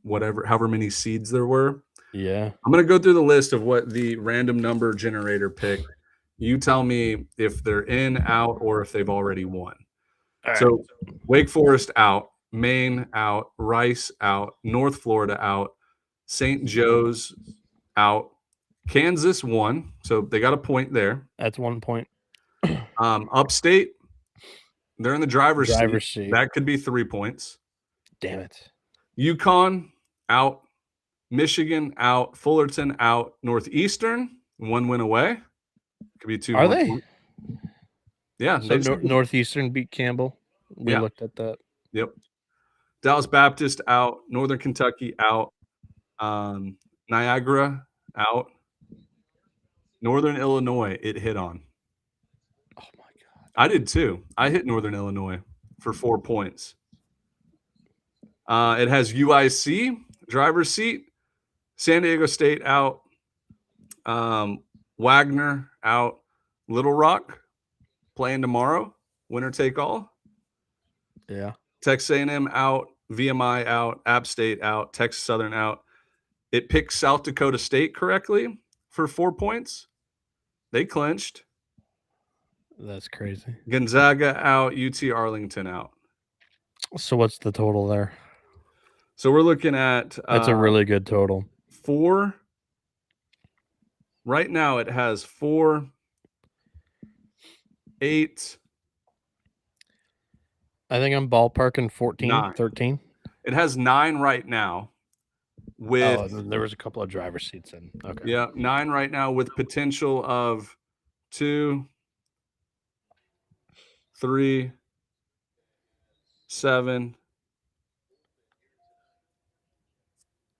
however many seeds there were. Yeah. I'm going to go through the list of what the random number generator picked. You tell me if they're in, out, or if they've already won. So Wake Forest out, Maine out, Rice out, North Florida out, St. Joe's out, Kansas won, so they got a point there. That's 1 point. Upstate, they're in the driver's seat. That could be 3 points. Damn it. UConn out, Michigan out, Fullerton out, Northeastern 1 win away. Could be 2. Are they? Points. Yeah. So Northeastern beat Campbell. We looked at that. Yep. Dallas Baptist out, Northern Kentucky out, Niagara out, Northern Illinois it hit on. Oh my God. I did too. I hit Northern Illinois for 4 points. It has UIC, driver's seat, San Diego State out, Wagner out, Little Rock playing tomorrow, winner take all. Yeah. Texas A&M out, VMI out, App State out, Texas Southern out. It picked South Dakota State correctly for 4 points. They clinched. That's crazy. Gonzaga out, UT Arlington out. So what's the total there? So we're looking at that's a really good total. 4. Right now it has 4, 8. I think I'm ballparking 14, 9. 13. It has 9 right now. There was a couple of driver's seats in. Okay. Yeah, 9 right now with potential of 2, 3, 7,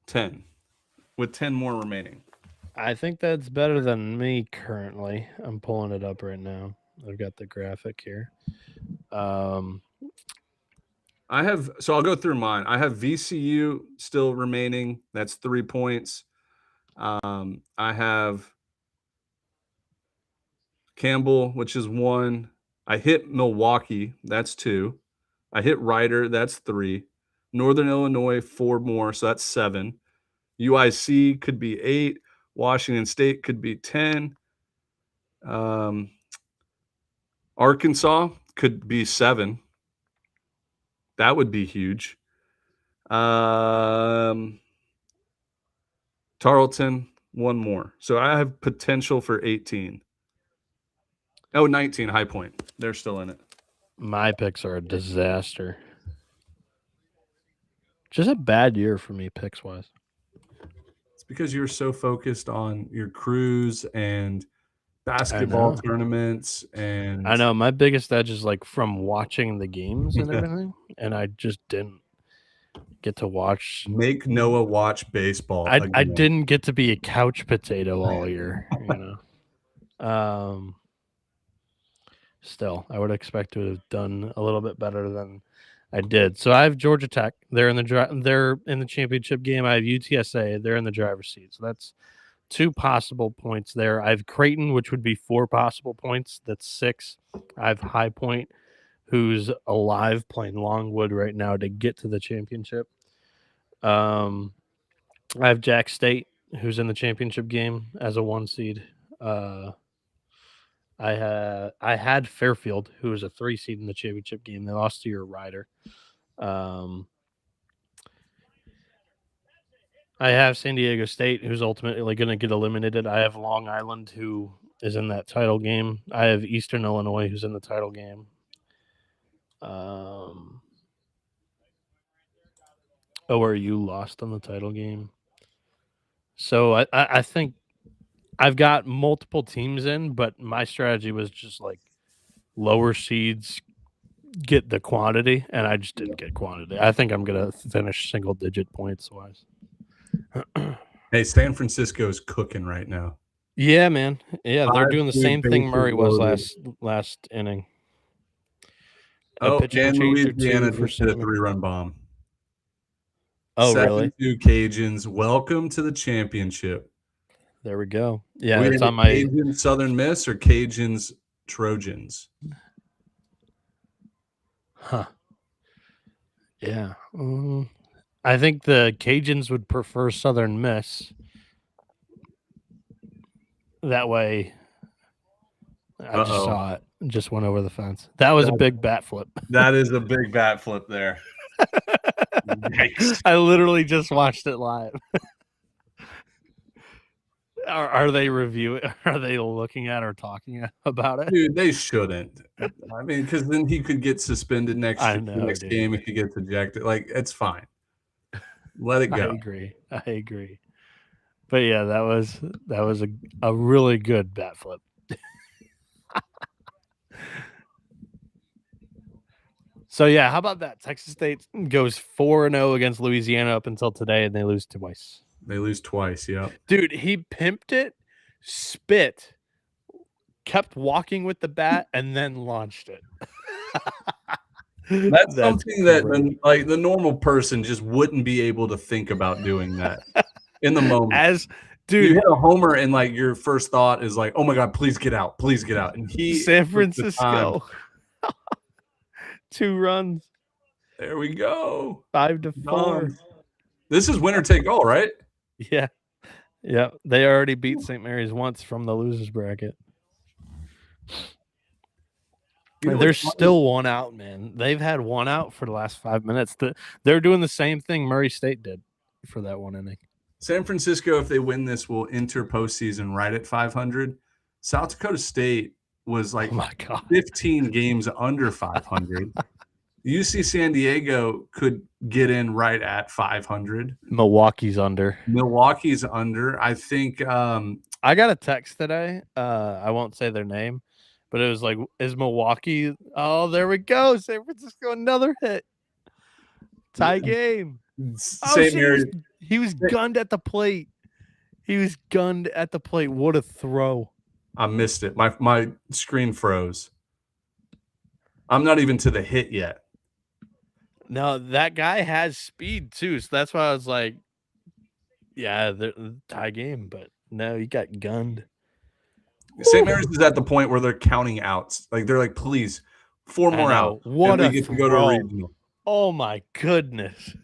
10, with 10 more remaining. I think that's better than me currently. I'm pulling it up right now. I've got the graphic here. So I'll go through mine. I have VCU still remaining. That's 3 points. I have Campbell, which is 1. I hit Milwaukee. That's 2. I hit Ryder. That's 3. Northern Illinois 4 more, so that's 7. UIC could be 8. Washington State could be 10. Arkansas could be 7. That would be huge. Tarleton, 1 more. So I have potential for 18. Oh, 19, High Point. They're still in it. My picks are a disaster. Just a bad year for me, picks-wise. It's because you're so focused on your cruise and basketball tournaments. And I know my biggest edge is like from watching the games and everything, and I just didn't get to watch. Make Noah watch baseball. I didn't get to be a couch potato all year, you know. Still, I would expect to have done a little bit better than I did. So I have Georgia Tech. They're in the championship game. I have UTSA. They're in the driver's seat. So that's 2 possible points there. I have Creighton, which would be 4 possible points. That's 6. I have High Point, who's alive playing Longwood right now to get to the championship. I have Jack State, who's in the championship game as a 1 seed. I had Fairfield, who was a 3 seed in the championship game. They lost to your Rider. I have San Diego State, who's ultimately going to get eliminated. I have Long Island, who is in that title game. I have Eastern Illinois, who's in the title game. ORU lost on the title game. So I think I've got multiple teams in, but my strategy was just like lower seeds get the quantity, and I just didn't get quantity. I think I'm going to finish single-digit points-wise. Hey, San Francisco's cooking right now. Yeah, man. Yeah, they're doing the same thing Murray was last inning. And Louisiana just hit a 3-run bomb. Oh, really? 7-2 Cajuns. Welcome to the championship. There we go. Yeah, it's on my Cajuns Southern Miss or Cajuns Trojans. Huh. Yeah. I think the Cajuns would prefer Southern Miss. That way, I just saw it. Just went over the fence. That was a big bat flip. That is a big bat flip there. I literally just watched it live. Are they reviewing? Are they looking at or talking about it? Dude, they shouldn't. I mean, because then he could get suspended next game if he gets ejected. Like, it's fine. Let it go. I agree. But yeah, that was a really good bat flip. So yeah, how about that? Texas State goes 4-0 against Louisiana up until today, and they lose twice. They lose twice, yeah. Dude, he pimped it, spit, kept walking with the bat, and then launched it. That's something that the normal person just wouldn't be able to think about doing that in the moment. Dude, you hit a homer and like your first thought is like, "Oh my God, please get out, please get out!" And San Francisco, 2 runs. There we go. 5-4. This is winner take all, right? Yeah. Yeah. They already beat St. Mary's once from the losers bracket. There's still 1 out, man. They've had 1 out for the last 5 minutes. They're doing the same thing Murray State did for that 1 inning. San Francisco, if they win this, will enter postseason right at 500. South Dakota State was like 15 games under 500. UC San Diego could get in right at 500. Milwaukee's under. I think I got a text today. I won't say their name, but it was like, is Milwaukee? Oh, there we go. San Francisco, another hit. Tie game. He was gunned at the plate. What a throw. I missed it. My screen froze. I'm not even to the hit yet. No, that guy has speed too. So that's why I was like, yeah, tie game. But no, he got gunned. St. Mary's is at the point where they're counting outs. Like they're like, please, 4 more out. What and we get to go to a regional. Oh my goodness.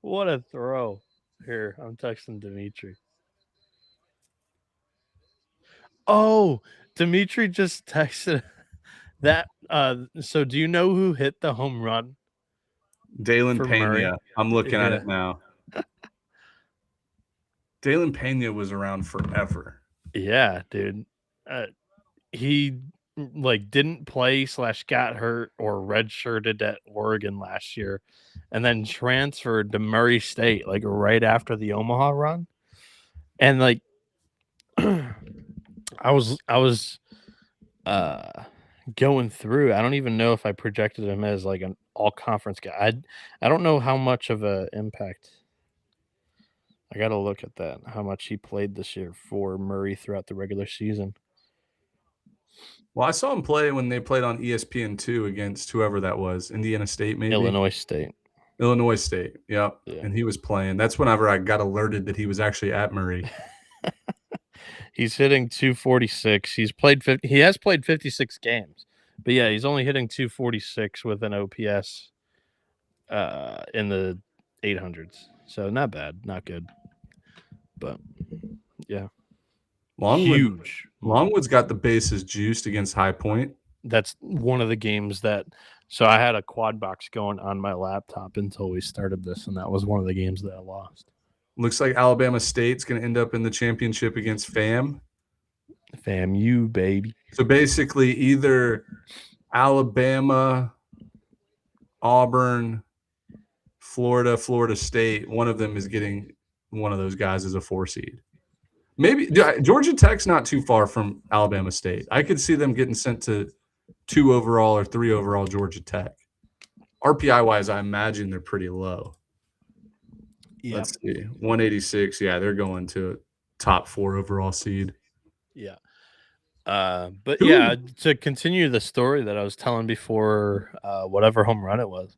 What a throw. Here, I'm texting Dimitri. Oh, Dimitri just texted that. So do you know who hit the home run? Dalen for Pena. Murray? I'm looking at Yeah. it now. Dalen Pena was around forever. Yeah, dude. He didn't play / got hurt or redshirted at Oregon last year, and then transferred to Murray State right after the Omaha run. And I was going through. I don't even know if I projected him as an all conference guy. I don't know how much of a impact. I got to look at that. How much he played this year for Murray throughout the regular season. Well, I saw him play when they played on ESPN2 against whoever that was, Indiana State, maybe Illinois State. Illinois State. Yep. Yeah. And he was playing. That's whenever I got alerted that he was actually at Murray. He's hitting 246. He has played 56 games. But yeah, he's only hitting 246 with an OPS in the 800s. So not bad, not good. But yeah. Huge. Longwood's got the bases juiced against High Point. That's one of the games so I had a quad box going on my laptop until we started this, and that was one of the games that I lost. Looks like Alabama State's going to end up in the championship against FAM. FAMU, baby. So basically either Alabama, Auburn, Florida State, one of them is getting one of those guys as a 4 seed. Maybe Georgia Tech's not too far from Alabama State. I could see them getting sent to 2 overall or 3 overall Georgia Tech. RPI-wise, I imagine they're pretty low. Yep. Let's see. 186. Yeah, they're going to top 4 overall seed. Yeah. But yeah, to continue the story that I was telling before whatever home run it was,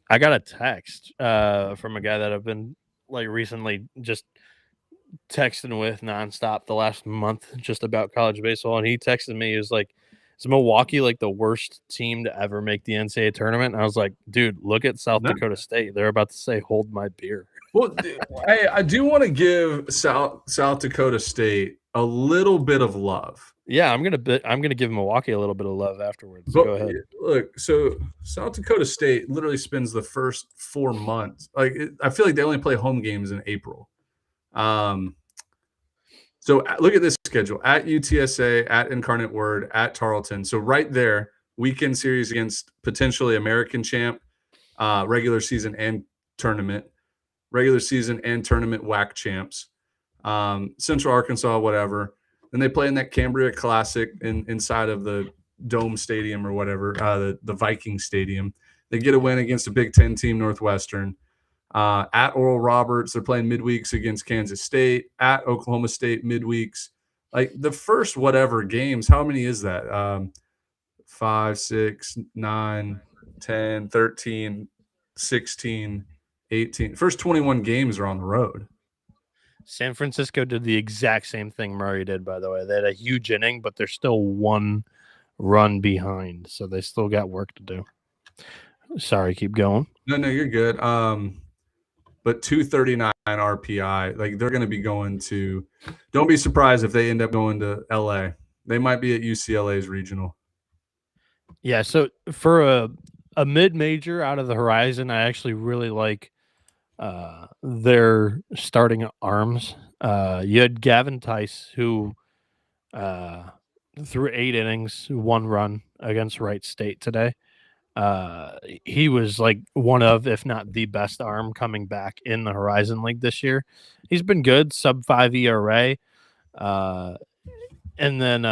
I got a text from a guy that I've been recently just texting with nonstop the last month just about college baseball, and he texted me. He was like, "Is Milwaukee the worst team to ever make the NCAA tournament?" And I was like, "Dude, look at South Dakota State. They're about to say, 'Hold my beer.'" Well, I do want to give South Dakota State a little bit of love. Yeah, I'm gonna give Milwaukee a little bit of love afterwards. But, go ahead. Look, so South Dakota State literally spends the first 4 months. I feel like they only play home games in April. So look at this schedule: at UTSA, at Incarnate Word, at Tarleton. So right there, weekend series against potentially American champ, regular season and tournament, WAC champs, Central Arkansas, whatever. Then they play in that Cambria Classic inside of the Dome Stadium or whatever, the Viking Stadium. They get a win against a Big Ten team, Northwestern. At Oral Roberts, they're playing midweeks against Kansas State. At Oklahoma State, midweeks. The first whatever games, how many is that? 5, 6, 9, 10, 13, 16, 18. First 21 games are on the road. San Francisco did the exact same thing Murray did, by the way. They had a huge inning, but they're still 1 run behind, so they still got work to do. Sorry, keep going. No, you're good. But 239 RPI, they're going to be going to – don't be surprised if they end up going to L.A. They might be at UCLA's regional. Yeah, so for a mid-major out of the Horizon, I actually really like their starting arms. You had Gavin Tice, who threw 8 innings, 1 run against Wright State today. He was one of, if not the best arm coming back in the Horizon League this year. He's been good, sub-5 ERA. And then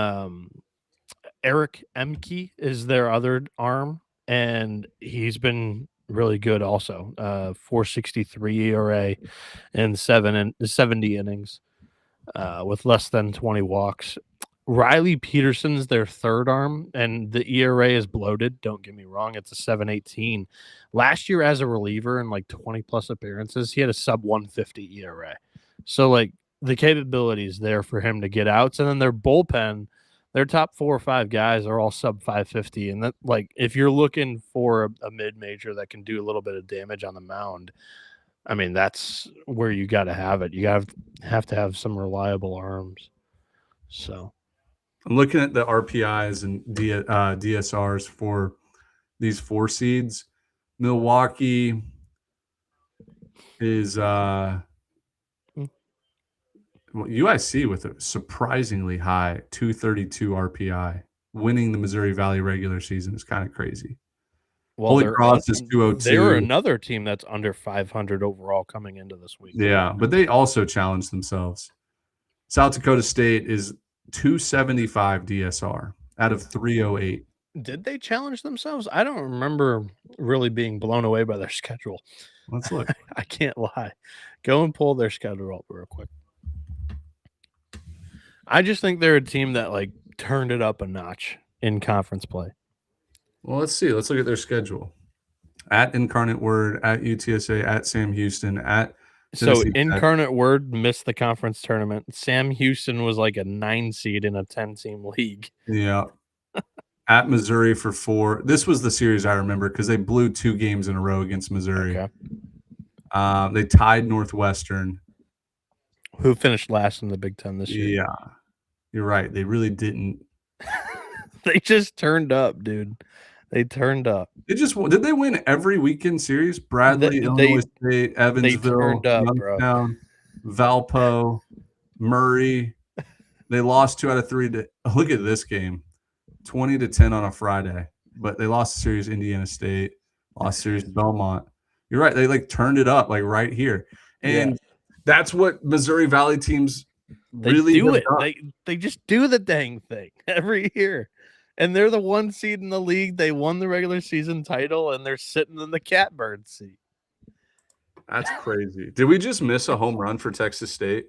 Eric Emke is their other arm, and he's been really good also. 4.63 ERA and 70 innings with less than 20 walks. Riley Peterson's their third arm, and the ERA is bloated. Don't get me wrong. It's a 7.18. Last year as a reliever in 20-plus appearances, he had a sub-150 ERA. So, the capability is there for him to get outs. And then their bullpen, their top 4 or 5 guys are all sub 550, and that, like, if you're looking for a mid-major that can do a little bit of damage on the mound, I mean, that's where you got to have it. You have to have some reliable arms. So I'm looking at the RPIs and DSRs for these 4 seeds. Milwaukee is UIC with a surprisingly high 232 RPI, winning the Missouri Valley regular season is kind of crazy. Holy Cross is 202. They were another team that's under 500 overall coming into this week. Yeah, but they also challenged themselves. South Dakota State is 275 DSR out of 308. Did they challenge themselves? I don't remember really being blown away by their schedule. Let's look. I can't lie. Go and pull their schedule up real quick. I just think they're a team that like turned it up a notch in conference play. Well, let's see. Let's look at their schedule. At Incarnate Word, at UTSA, at Sam Houston, at Tennessee Tech. Incarnate Word missed the conference tournament. Sam Houston was like a 9 seed in a 10-team league. Yeah. At Missouri for 4. This was the series I remember because they blew 2 games in a row against Missouri. Okay. They tied Northwestern. Who finished last in the Big Ten this year? Yeah. You're right. They really didn't. They just turned up, dude. They turned up. Did they win every weekend series? Bradley, Illinois State, Evansville, Youngstown, Valpo, Murray. They lost 2 out of 3. Look at this game. 20-10 on a Friday. But they lost the series to Indiana State, lost the series to Belmont. You're right. They like turned it up like right here. And that's what Missouri Valley teams really do it. They just do the dang thing every year. And they're the 1 seed in the league. They won the regular season title, and they're sitting in the catbird seat. That's crazy. Did we just miss a home run for Texas State?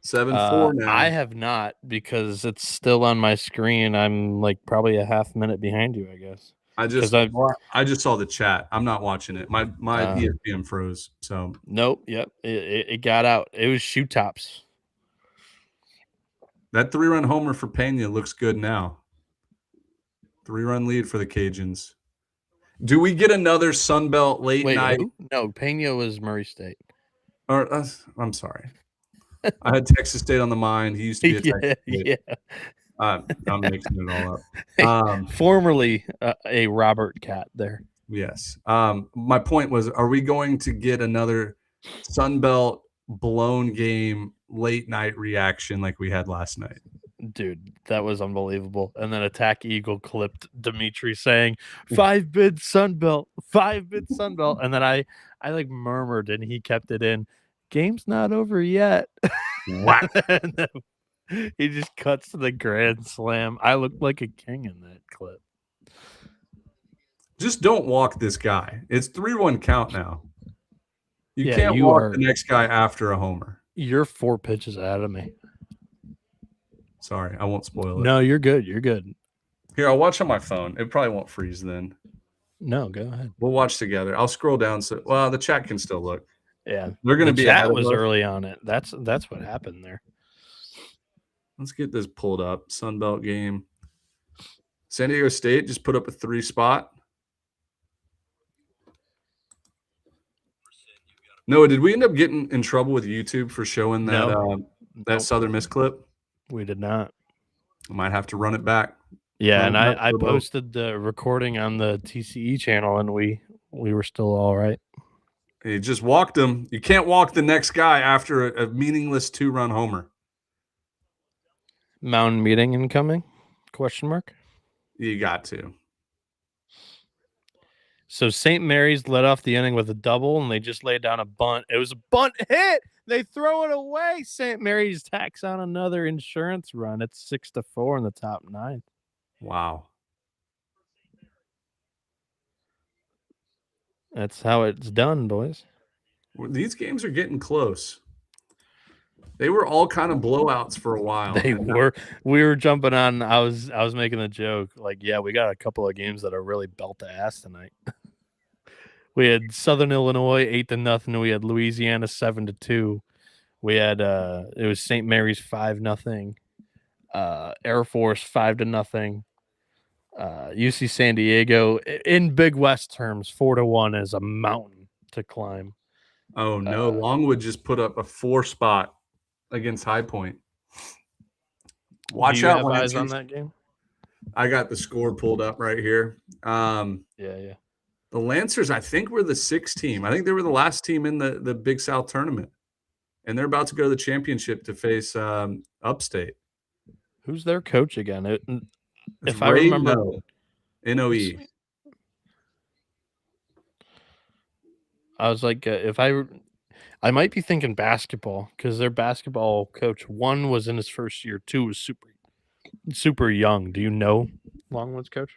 7-4 now. I have not, because it's still on my screen. I'm like probably a half minute behind you, I guess. I just saw the chat. I'm not watching it. My ESPN froze. So nope. Yep. It got out. It was shoe tops. That 3-run homer for Pena looks good now. 3-run lead for the Cajuns. Do we get another Sunbelt late night? Who? No, Pena was Murray State. I'm sorry. I had Texas State on the mind. He used to be a Texas State. Yeah. I'm mixing it all up. Formerly a Robert Cat there. Yes. My point was, are we going to get another Sunbelt blown game late night reaction like we had last night? Dude, that was unbelievable. And then Attack Eagle clipped Dimitri saying 5-bid Sunbelt, 5-bid Sunbelt. And then I like murmured and he kept it in. Game's not over yet. Wow. He just cuts to the grand slam. I looked like a king in that clip. Just don't walk this guy. It's 3-1 count now. You can't walk the next guy after a homer. You're 4 pitches out of me. Sorry, I won't spoil it. No, you're good. You're good. Here, I'll watch on my phone. It probably won't freeze then. No, go ahead. We'll watch together. I'll scroll down. The chat can still look. Yeah, they're going to be. Chat was early on it. That's what happened there. Let's get this pulled up. Sunbelt game. San Diego State just put up a 3 spot. Noah, did we end up getting in trouble with YouTube for showing that Southern Miss clip? We did not. I might have to run it back. Yeah, and I posted the recording on the TCE channel, and we were still all right. You just walked him. You can't walk the next guy after a meaningless 2-run homer. Mountain meeting incoming? Question mark. You got to. So St. Mary's led off the inning with a double, and they just laid down a bunt. It was a bunt hit. They throw it away. St. Mary's tacks on another insurance run. It's 6-4 in the top 9. Wow. That's how it's done, boys. These games are getting close. They were all kind of blowouts for a while. They were. We were jumping on. I was making the joke like, yeah, we got a couple of games that are really belt to ass tonight. We had Southern Illinois 8-0. We had Louisiana 7-2. We had it was St. Mary's 5-0. Air Force 5-0. UC San Diego, in Big West terms, 4-1 is a mountain to climb. Oh no, Longwood just put up a 4 spot against High Point. Watch Do you out have when eyes on that game? I got the score pulled up right here. Yeah. The Lancers, I think, were the 6th team. I think they were the last team in the Big South tournament, and they're about to go to the championship to face Upstate. Who's their coach again? It's I remember, Noe. I was like, I might be thinking basketball because their basketball coach, 1 was in his first year, 2 was super young. Do you know Longwood's coach?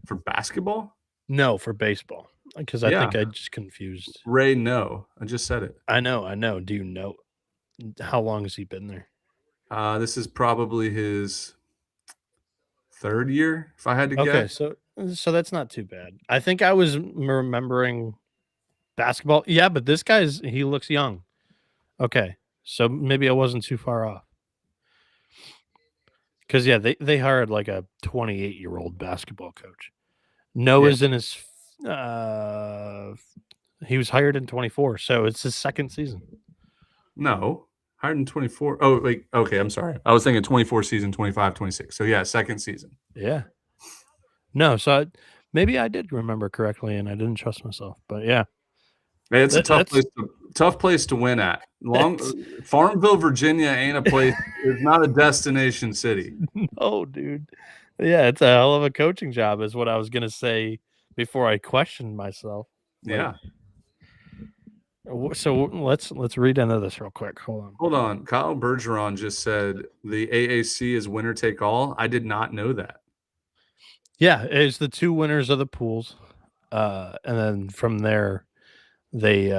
For basketball? No, for baseball. Because I think I just confused. Ray, no. I just said it. I know. Do you know how long has he been there? This is probably his 3rd year, if I had to guess. Okay, so that's not too bad. I think I was remembering basketball. Yeah, but this he looks young. Okay, so maybe I wasn't too far off. Because yeah, they hired like a 28-year-old basketball coach. Noah's in his he was hired in 24, so it's his 2nd season. No, 124. Oh, wait. Okay, I'm sorry. I was thinking 24 season, 25, 26. So yeah, 2nd season. Yeah. No, so maybe I did remember correctly, and I didn't trust myself. But yeah, Hey, it's a tough place to win at. Farmville, Virginia ain't a place. It's not a destination city. No, dude. Yeah, it's a hell of a coaching job, is what I was gonna say before I questioned myself. Yeah. So let's read into this real quick. Hold on. Kyle Bergeron just said the AAC is winner take all. I did not know that. Yeah, it's the 2 winners of the pools, and then from there, they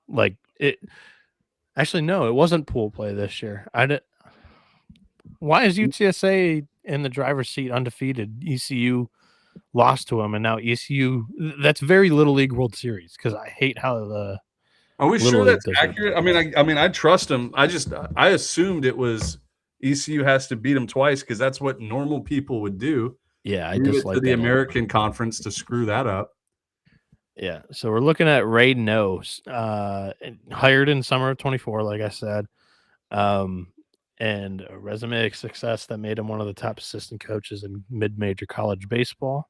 like it. Actually, no, it wasn't pool play this year. Why is UTSA in the driver's seat undefeated? ECU lost to them, and now ECU. That's very Little League World Series because I hate how the. Are we sure that's accurate? I mean, I trust them. I assumed it was ECU has to beat them twice because that's what normal people would do. Yeah, I dislike the American Conference to screw that up. Yeah, so we're looking at Ray Nose, hired in summer of 24, like I said, and a resume of success that made him one of the top assistant coaches in mid-major college baseball.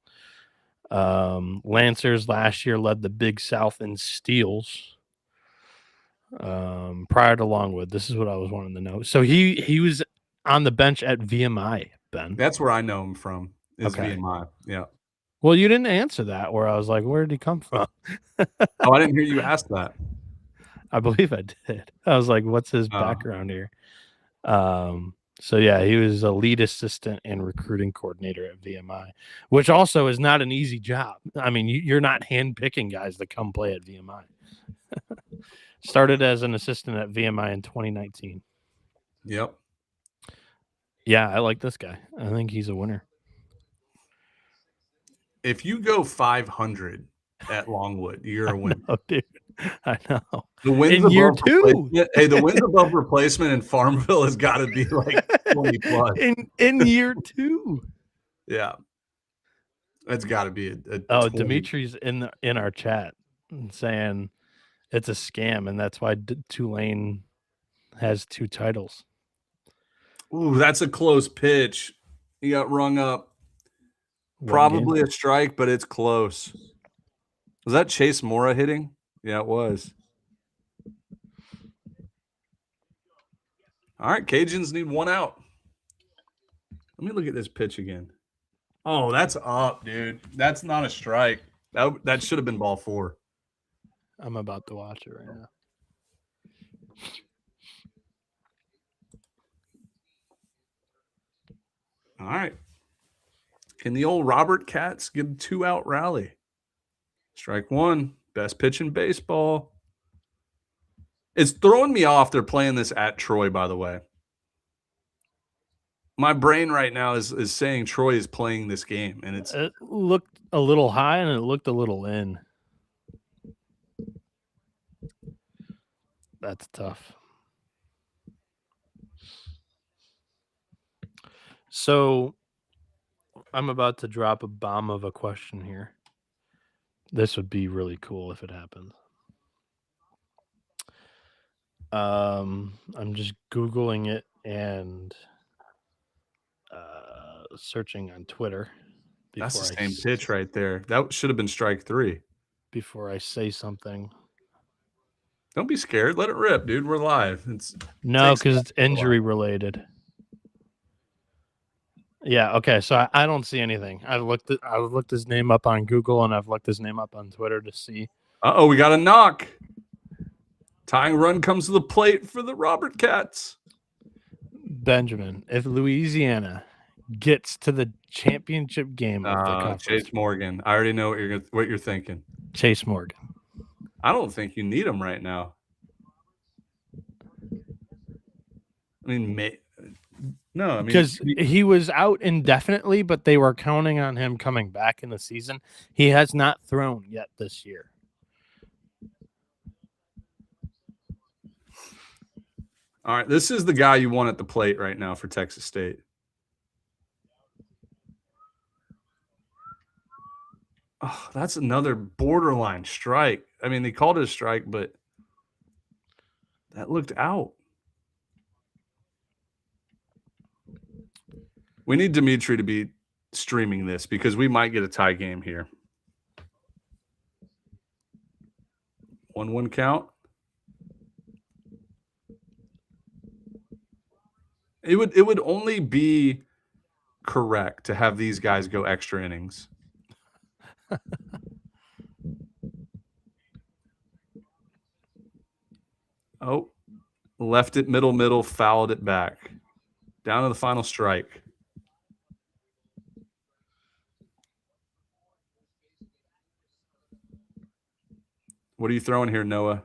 Lancers last year led the Big South in steals. Prior to Longwood, this is what I was wanting to know. So he was on the bench at VMI, Ben. That's where I know him from. Is VMI. Yeah. Well, you didn't answer that. Where I was like, "Where did he come from?" Oh, I didn't hear you ask that. I believe I did. I was like, "What's his background here?" So yeah, he was a lead assistant and recruiting coordinator at VMI, which also is not an easy job. I mean, you're not handpicking guys that come play at VMI. Started as an assistant at VMI in 2019. Yep. Yeah, I like this guy. I think he's a winner. If you go 500 at Longwood, you're a winner. Oh, dude. I know. The wins in year 2. Hey, the wins above replacement in Farmville has got to be like 20 plus. In year 2. Yeah. That's got to be a 20. Dimitri's in our chat saying it's a scam, and that's why Tulane has 2 titles. Ooh, that's a close pitch. He got rung up. Probably a strike, but it's close. Was that Chase Mora hitting? Yeah, it was. All right, Cajuns need 1 out. Let me look at this pitch again. Oh, that's up, dude. That's not a strike. That should have been ball 4. I'm about to watch it right now. All right. Can the old Robert Cats get a 2-out rally? Strike 1. Best pitch in baseball. It's throwing me off they're playing this at Troy, by the way. My brain right now is saying Troy is playing this game, and it looked a little high and it looked a little in. That's tough. So I'm about to drop a bomb of a question here. This would be really cool if it happened. I'm just Googling it and searching on Twitter. That's the same pitch right there. That should have been strike 3. Before I say something. Don't be scared. Let it rip, dude. We're live. No, because it's injury related. Yeah, okay. So I don't see anything. I've looked his name up on Google and I've looked his name up on Twitter to see. Uh-oh, we got a knock. Tying run comes to the plate for the Robert Cats. Benjamin, if Louisiana gets to the championship game of the conference, Chase Morgan. I already know what you're thinking. Chase Morgan. I don't think you need him right now. I mean, because he was out indefinitely, but they were counting on him coming back in the season. He has not thrown yet this year. All right, this is the guy you want at the plate right now for Texas State. Oh, that's another borderline strike. I mean, they called it a strike, but that looked out. We need Dimitri to be streaming this because we might get a tie game here. 1-1 count. It would only be correct to have these guys go extra innings. Oh, left it middle, fouled it back. Down to the final strike. What are you throwing here, Noah?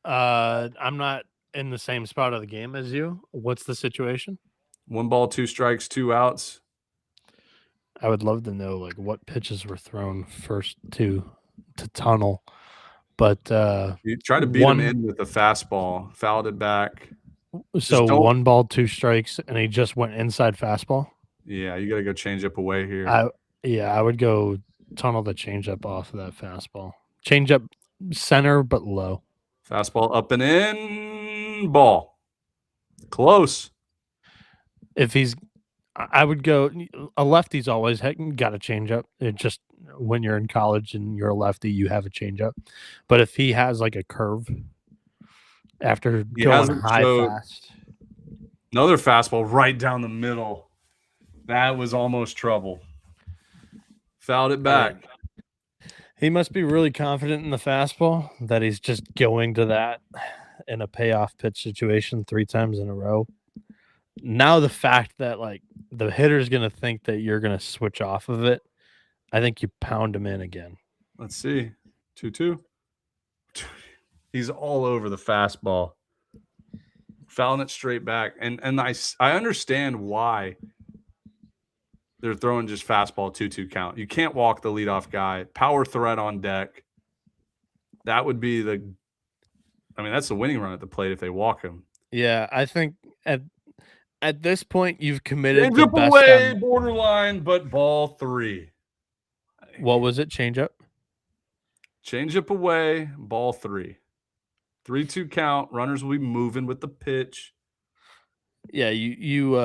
I'm not in the same spot of the game as you. What's the situation? 1 ball, 2 strikes, 2 outs. I would love to know like what pitches were thrown first to tunnel. But you try to beat him in with a fastball, fouled it back. So 1 ball, 2 strikes, and he just went inside fastball. Yeah, you got to go change up away here. I would go tunnel the changeup off of that fastball. Changeup center, but low. Fastball up and in, ball. Close. I would go a lefty's always got a changeup. It just when you're in college and you're a lefty, you have a changeup. But if he has like a curve after going high fast, another fastball right down the middle. That was almost trouble. Fouled it back. He must be really confident in the fastball that he's just going to that in a payoff pitch situation 3 times in a row. Now the fact that like the hitter's going to think that you're going to switch off of it, I think you pound him in again. Let's see. 2-2. He's all over the fastball. Fouling it straight back. And I understand why they're throwing just fastball 2-2 count. You can't walk the leadoff guy. Power threat on deck. That would be that's the winning run at the plate if they walk him. Yeah, I think at this point you've committed the best away, borderline, but ball 3. What was it? Change up? Change up away, ball 3. 3-2 count. Runners will be moving with the pitch. Yeah, you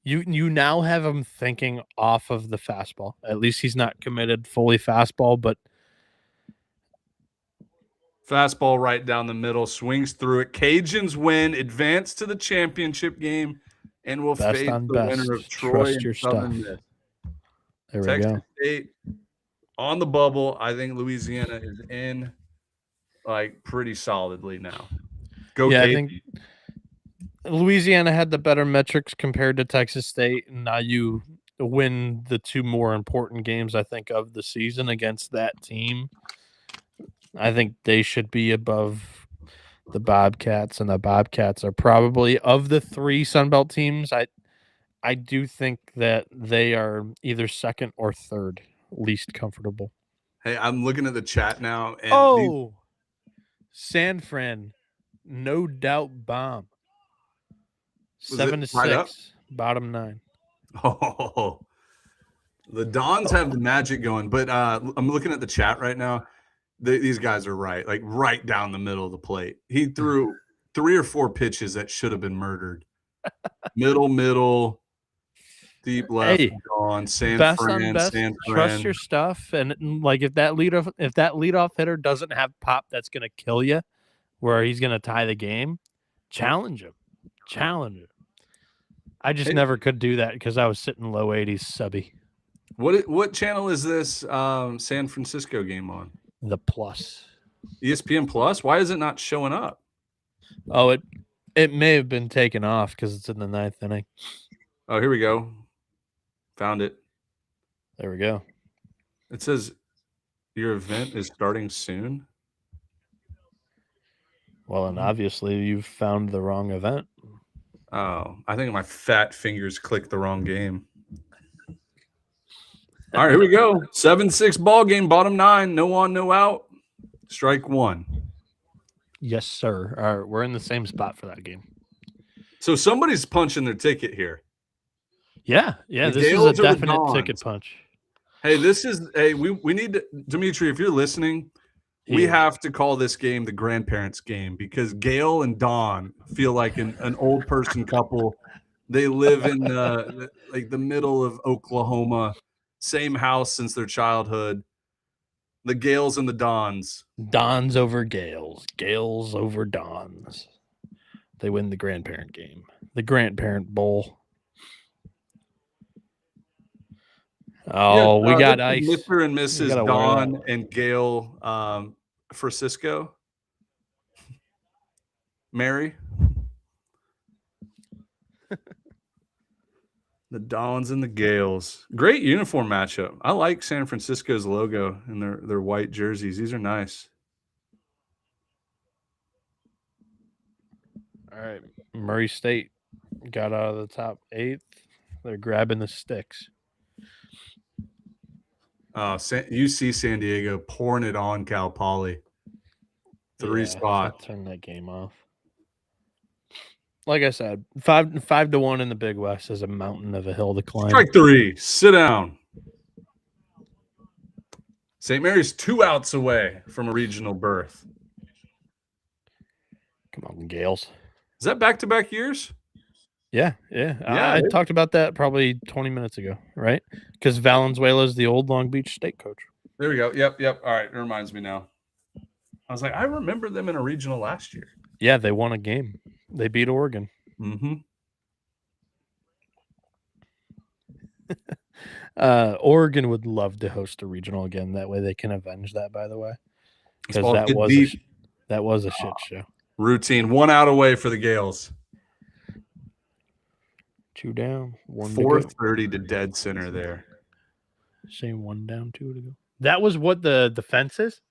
now have him thinking off of the fastball. At least he's not committed fully fastball, but fastball right down the middle, swings through it. Cajuns win, advance to the championship game, and will face the winner of Troy and Southern Miss. There we Texas go. State on the bubble. I think Louisiana is in like pretty solidly now. Go, yeah, Cajuns. I think Louisiana had the better metrics compared to Texas State, and now you win the 2 more important games, I think, of the season against that team. I think they should be above the Bobcats, and the Bobcats are probably, of the 3 Sunbelt teams, I do think that they are either second or third least comfortable. Hey, I'm looking at the chat now. And San Fran, no doubt bomb. 7-6. Bottom 9. Oh, the Dons have the magic going, but I'm looking at the chat right now. These guys are right, like right down the middle of the plate. He threw 3 or 4 pitches that should have been murdered. Middle, deep left, Hey, gone. San best Fran, on best. San Trust Fran. your stuff, and like if that leadoff hitter doesn't have pop, that's gonna kill you, where he's gonna tie the game. Challenge him. I just never could do that because I was sitting low 80s subby. What channel is this San Francisco game on? The Plus. ESPN Plus? Why is it not showing up? Oh, it may have been taken off because it's in the 9th inning. Oh, here we go. Found it. There we go. It says your event is starting soon. Well, and obviously you've found the wrong event. Oh, I think my fat fingers clicked the wrong game. All right, here we go. 7-6 ball game, bottom 9, no on, no out. Strike 1. Yes, sir. All right, we're in the same spot for that game. So somebody's punching their ticket here. Yeah. The This is a Gales or the definite Dons? ticket punch. Hey, we need to, Dimitri, if you're listening, we have to call this game the grandparents game because Gail and Don feel like an old person couple. They live in the middle of Oklahoma, same house since their childhood. The Gales and the Dons. Dons over Gales. Gales over Dons. They win the grandparent game. The grandparent bowl. Oh, we got ice. Mr. and Mrs. Don and Gail Francisco. Mary. The Dons and the Gales. Great uniform matchup. I like San Francisco's logo and their white jerseys. These are nice. All right. Murray State got out of the top 8th. They're grabbing the sticks. UC San Diego pouring it on Cal Poly. 3 spot. So turn that game off. Like I said, 5-1 in the Big West is a mountain of a hill to climb. Strike 3. Sit down. St. Mary's 2 outs away from a regional berth. Come on, Gales. Is that back-to-back years? Yeah. I talked about that probably 20 minutes ago, right? Because Valenzuela is the old Long Beach State coach. There we go. Yep. All right, it reminds me now. I was like, I remember them in a regional last year. Yeah, they won a game. They beat Oregon. Mm-hmm. Oregon would love to host a regional again. That way they can avenge that, by the way. Because that was a shit show. Routine. 1 out away for the Gales. 2 down. 430 to dead center there. Same 1 down, 2 to go. That was what the defense is?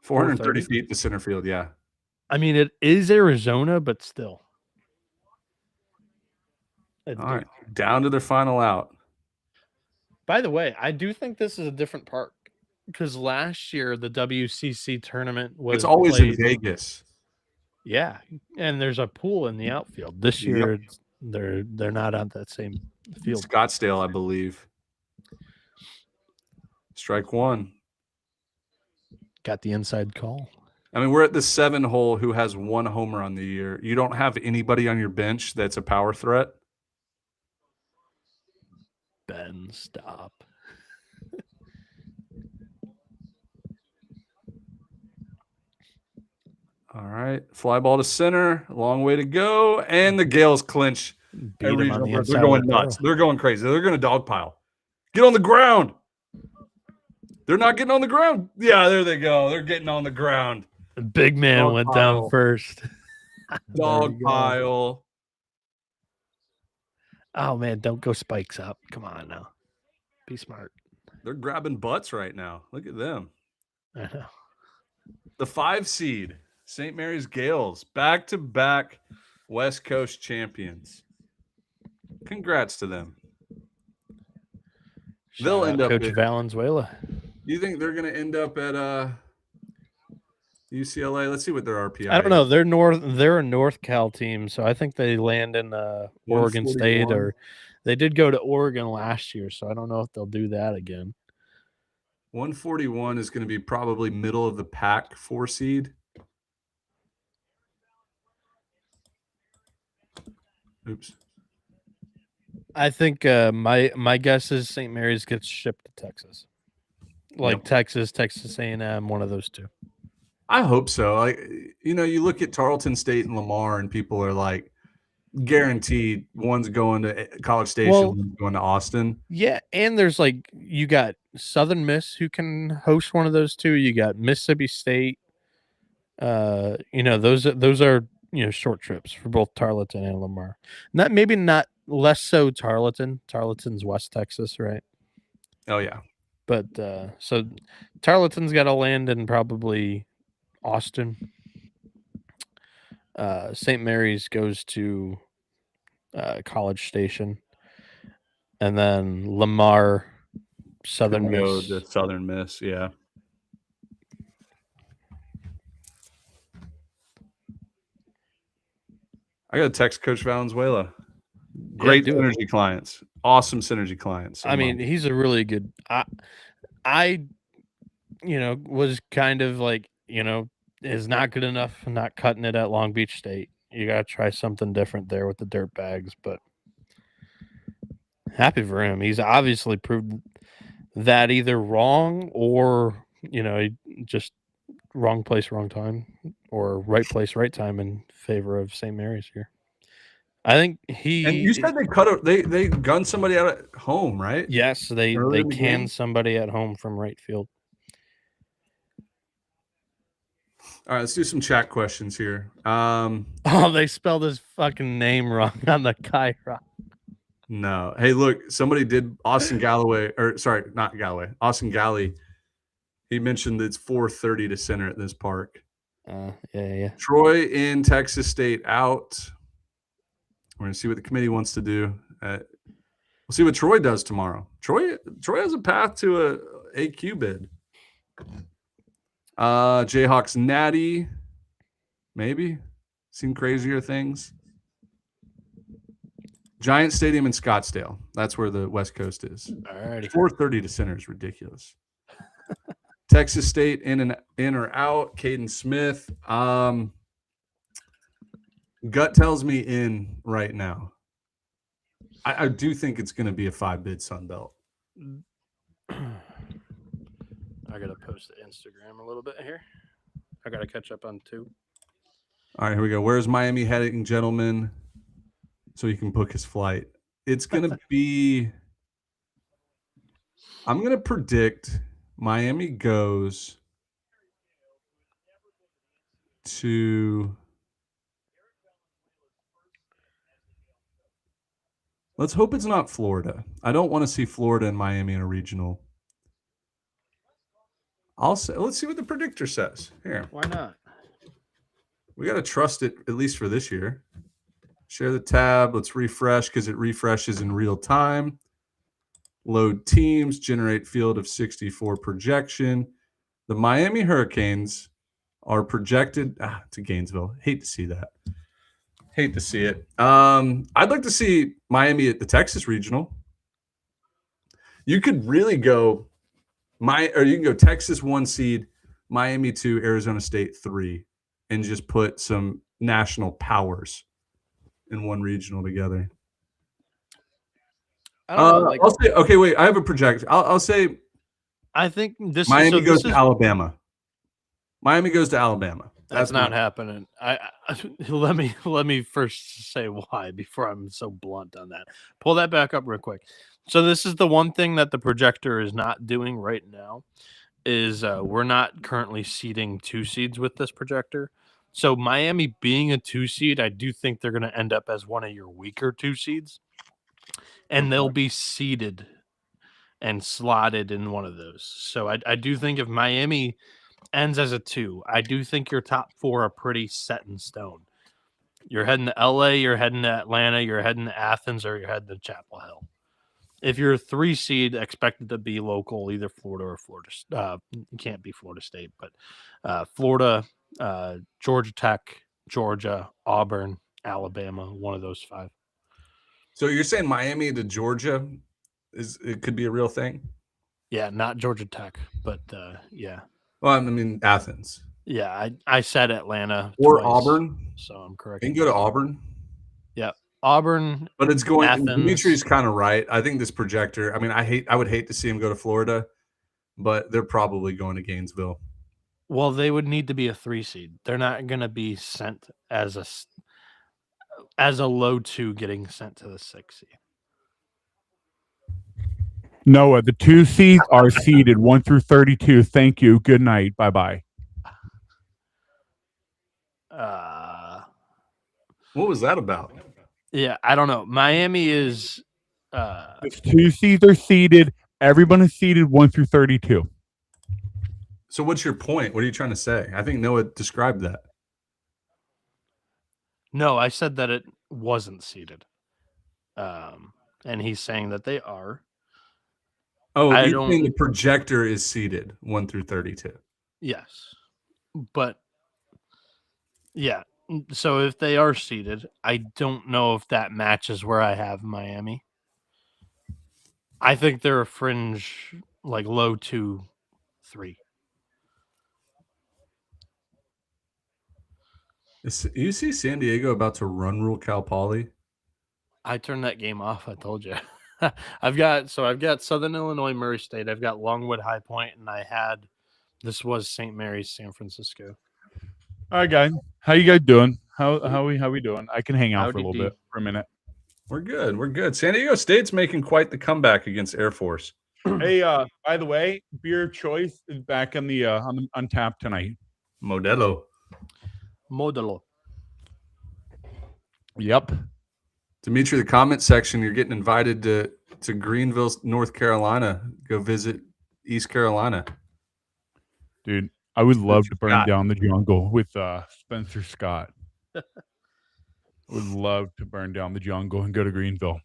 430 feet to center field, yeah. I mean, it is Arizona, but still. All right, down to their final out. By the way, I do think this is a different park because last year the WCC tournament was. It's always in Vegas. Yeah, and there's a pool in the outfield. This year, they're not on that same field. Scottsdale, I believe. Strike 1. Got the inside call. I mean, we're at the 7 hole who has 1 homer on the year. You don't have anybody on your bench that's a power threat. Ben, stop. All right. Fly ball to center. A long way to go. And the Gales clinch. They're going nuts. They're going crazy. They're going to dogpile. Get on the ground. They're not getting on the ground. Yeah, there they go. They're getting on the ground. The big man went down first. Dog pile. Oh, man, don't go spikes up. Come on now. Be smart. They're grabbing butts right now. Look at them. I know. The 5 seed, St. Mary's Gales, back-to-back West Coast champions. Congrats to them. They'll end up Coach Valenzuela. Do you think they're going to end up at UCLA. Let's see what their RPI. I don't know. They're a North Cal team, so I think they land in Oregon State, or they did go to Oregon last year, so I don't know if they'll do that again. 141 is going to be probably middle of the pack 4 seed. Oops. I think my guess is St. Mary's gets shipped to Texas, like Texas A&M, one of those two. I hope so. Like, you know, you look at Tarleton State and Lamar, and people are like, guaranteed one's going to College Station, one's going to Austin. Yeah, and there's like you got Southern Miss who can host one of those two. You got Mississippi State. You know, those are short trips for both Tarleton and Lamar. Maybe not less so Tarleton. Tarleton's West Texas, right? Oh yeah. But so Tarleton's got to land in probably Austin. St. Mary's goes to College Station, and then Lamar, Southern Miss. Go to Southern Miss, yeah. I got to text Coach Valenzuela. Great synergy clients. Awesome synergy clients. I mean, he's a really good. I was kind of like, is not good enough, not cutting it at Long Beach State. You got to try something different there with the dirt bags, but happy for him. He's obviously proved that either wrong or, just wrong place, wrong time, or right place, right time in favor of St. Mary's here. I think And you said they gunned somebody out at home, right? Yes, they canned somebody at home from right field. All right, let's do some chat questions here. They spelled his fucking name wrong on the Kyra. No. Hey, look, somebody did Austin Galloway, or sorry, not Galloway, Austin Galley. He mentioned that it's 4:30 to center at this park. Yeah. Troy in Texas State out. We're going to see what the committee wants to do. We'll see what Troy does tomorrow. Troy has a path to a AQ bid. Jayhawks Natty, maybe. Seen crazier things. Giant Stadium in Scottsdale. That's where the West Coast is. Alrighty. 4:30 to center is ridiculous. Texas State in or out. Caden Smith. Gut tells me in right now. I do think it's going to be a 5-bid Sun Belt. I got to post the Instagram a little bit here. I got to catch up on 2. All right, here we go. Where's Miami heading, gentlemen? So he can book his flight. It's going to be – I'm going to predict Miami goes to – let's hope it's not Florida. I don't want to see Florida and Miami in a regional. Let's see what the predictor says. Here. Why not? We got to trust it, at least for this year. Share the tab. Let's refresh because it refreshes in real time. Load teams. Generate field of 64 projection. The Miami Hurricanes are projected to Gainesville. Hate to see that. Hate to see it. I'd like to see Miami at the Texas Regional. You could really go you can go Texas 1 seed, Miami 2, Arizona State 3, and just put some national powers in one regional together. I don't know, I'll say, okay, wait, I have a projection. I'll say I think Miami goes to Alabama. Miami goes to Alabama. That's not happening. Let me first say why before I'm so blunt on that. Pull that back up real quick. So this is the one thing that the projector is not doing right now is we're not currently seeding 2 seeds with this projector. So Miami being a 2 seed, I do think they're going to end up as one of your weaker 2 seeds. And they'll be seeded and slotted in one of those. So I do think if Miami ends as a 2, I do think your top 4 are pretty set in stone. You're heading to LA, you're heading to Atlanta, you're heading to Athens, or you're heading to Chapel Hill. If you're a 3 seed, expected to be local, either Florida or Florida. You can't be Florida State, but Florida, Georgia Tech, Georgia, Auburn, Alabama, one of those 5. So you're saying Miami to Georgia it could be a real thing? Yeah, not Georgia Tech, but yeah. Well, I mean Athens. Yeah, I said Atlanta or twice, Auburn. so I'm correct. They can go to Auburn. Yeah, Auburn. But it's going. Athens. Dimitri's kind of right. I think this projector. I mean, I would hate to see him go to Florida, but they're probably going to Gainesville. Well, they would need to be a 3 seed. They're not going to be sent as a low 2 getting sent to the 6 seed. Noah, the 2 seeds are seeded 1 through 32. Thank you. Good night. Bye bye. What was that about? Yeah, I don't know. Miami is. The 2 seeds are seeded. Everyone is seeded 1 through 32. So what's your point? What are you trying to say? I think Noah described that. No, I said that it wasn't seeded. And he's saying that they are. Oh, you're saying the projector is seeded 1 through 32. Yes. But yeah. So if they are seeded, I don't know if that matches where I have Miami. I think they're a fringe, like low 2, 3. You see San Diego about to run rule Cal Poly? I turned that game off. I told you. I've got Southern Illinois, Murray State. I've got Longwood, High Point, and this was St. Mary's, San Francisco. All right, guys. How you guys doing? How we doing? I can hang out for a little bit for a minute. We're good. San Diego State's making quite the comeback against Air Force. Hey, by the way, beer choice is back on the on tap tonight. Modelo. Yep. Dimitri, the comment section, you're getting invited to Greenville, North Carolina. Go visit East Carolina. Dude, I would love to burn down the jungle with Spencer Scott. Would love to burn down the jungle and go to Greenville.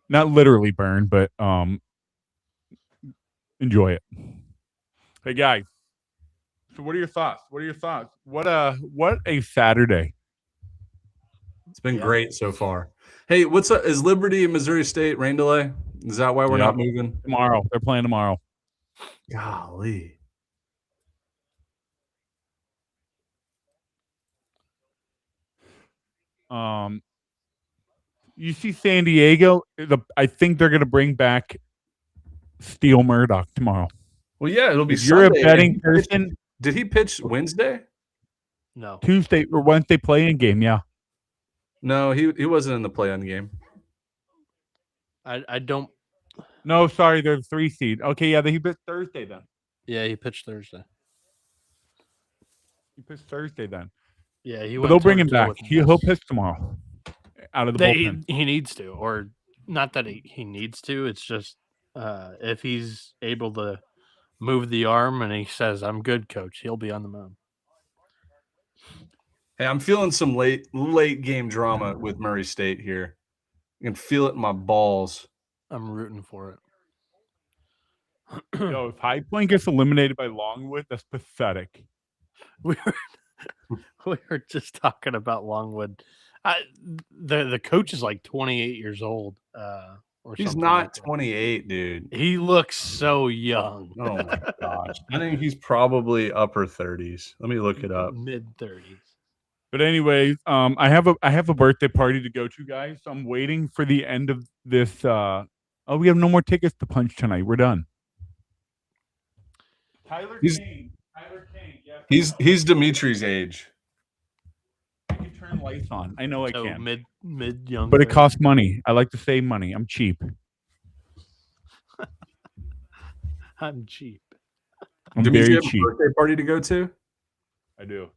Not literally burn, but enjoy it. Hey guys. So what are your thoughts? What a Saturday. It's been great so far. Hey, what's up? Is Liberty and Missouri State rain delay? Is that why we're not moving? Tomorrow. They're playing tomorrow. Golly. You see San Diego, I think they're going to bring back Steel Murdoch tomorrow. Well, yeah, it'll be if you're Sunday. A betting person. Did he pitch Wednesday? No. Tuesday or Wednesday play-in game, yeah. No, he wasn't in the play-in game. I don't. No, sorry, they're the 3 seed. Okay, yeah, he pitched Thursday then. Yeah, he pitched Thursday. Yeah, he. But they'll bring him back. He'll pitch tomorrow. Out of the bullpen. He needs to, or not that he needs to. It's just if he's able to move the arm and he says, "I'm good, coach," he'll be on the mound. Hey, I'm feeling some late game drama with Murray State here. You can feel it in my balls. I'm rooting for it. Yo, if High Point gets eliminated by Longwood, that's pathetic. We were just talking about Longwood. The coach is like 28 years old. He's not 28, dude. He looks so young. Oh my gosh. I think he's probably upper 30s. Let me look it up. Mid 30s. But anyways, I have a birthday party to go to, guys. So I'm waiting for the end of this. We have no more tickets to punch tonight. We're done. Tyler King. Yes. He's Dimitri's age. I can turn lights on. I know I can. Mid young. But it costs money. I like to save money. I'm cheap. I'm cheap. I'm Dimitri, very cheap. A birthday party to go to? I do.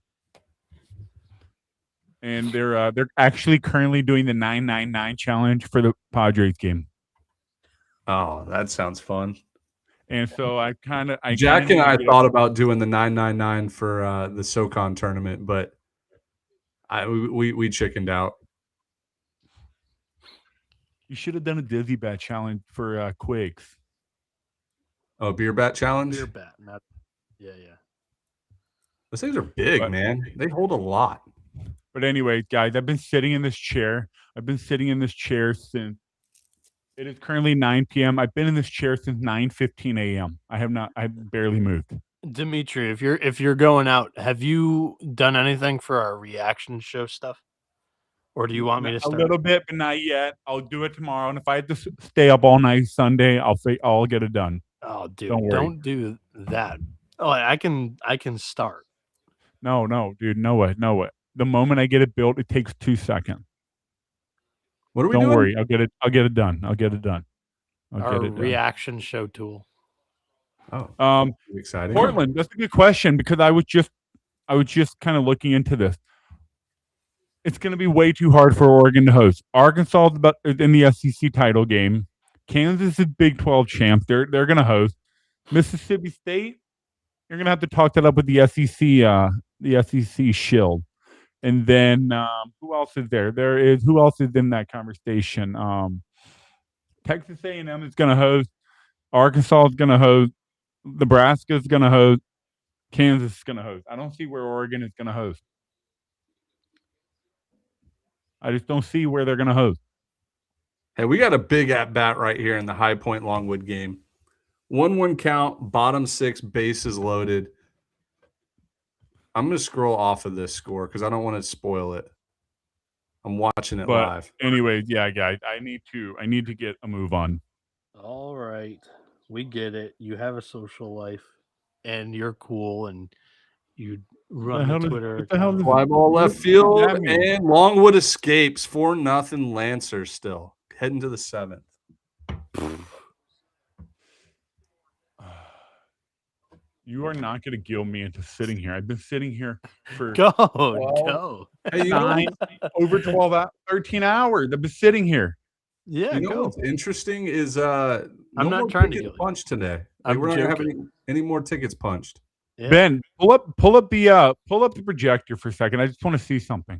And they're actually currently doing the 999 challenge for the Padres game. Oh, that sounds fun. And so Jack and I thought about doing the 999 for the SoCon tournament, but we chickened out. You should have done a Dizzy Bat challenge for Quigs. Oh, beer bat challenge? Beer bat, not yeah. Those things are big, man. They hold a lot. But anyway, guys, I've been sitting in this chair. Since it is currently 9 p.m. I've been in this chair since 9:15 a.m. I've barely moved. Dimitri, if you're going out, have you done anything for our reaction show stuff? Or do you want me to start? A little bit, but not yet. I'll do it tomorrow. And if I have to stay up all night Sunday, I'll get it done. Oh, dude, Don't worry. don't do that. Oh, I can start. No, dude, no way. The moment I get it built, it takes 2 seconds. What are we doing? Don't worry, I'll get it done. Our reaction show tool. Oh, exciting. Portland, that's a good question because I was just kind of looking into this. It's going to be way too hard for Oregon to host. Arkansas is in the SEC title game. Kansas is Big 12 champ. They're going to host. Mississippi State, you're going to have to talk that up with the SEC shield. And then who else is there? Who else is in that conversation? Texas A&M is going to host. Arkansas is going to host. Nebraska is going to host. Kansas is going to host. I don't see where Oregon is going to host. I just don't see where they're going to host. Hey, we got a big at-bat right here in the High Point Longwood game. 1-1 count, bottom 6, bases loaded. I'm going to scroll off of this score because I don't want to spoil it. I'm watching it live. Anyway, yeah, guys, I need to get a move on. All right. We get it. You have a social life and you're cool and you run the Twitter. Fly ball left field and Longwood escapes 4-0 Lancers still. Heading to the 7th. You are not going to guilt me into sitting here. I've been sitting here for go. Hey, over 12 hours, 13 hours. I've been sitting here. Yeah, you know what's interesting is I'm not trying to get punched today. We're not gonna have any more tickets punched. Yeah. Ben, pull up the projector for a second. I just want to see something.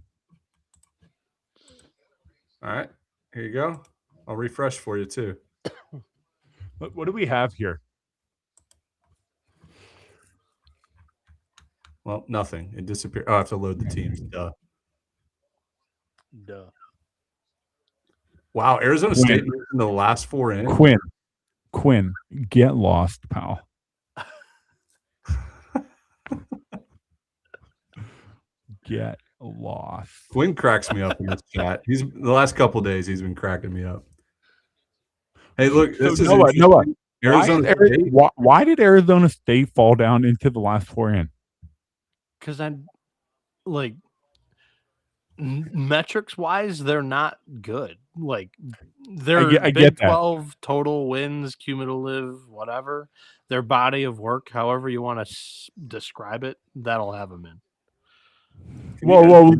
All right, here you go. I'll refresh for you too. What do we have here? Well, nothing. It disappeared. Oh, I have to load the teams. Duh. Wow, Arizona State in the last 4 in. Quinn, get lost, pal. Get lost. Quinn cracks me up in this chat. The last couple of days he's been cracking me up. Hey, look, this is Noah. Why did Arizona State fall down into the last 4 in? Because metrics wise, they're not good. Like their Big 12 total wins, cumulative, whatever, their body of work, however you want to describe it, that'll have them in. Whoa,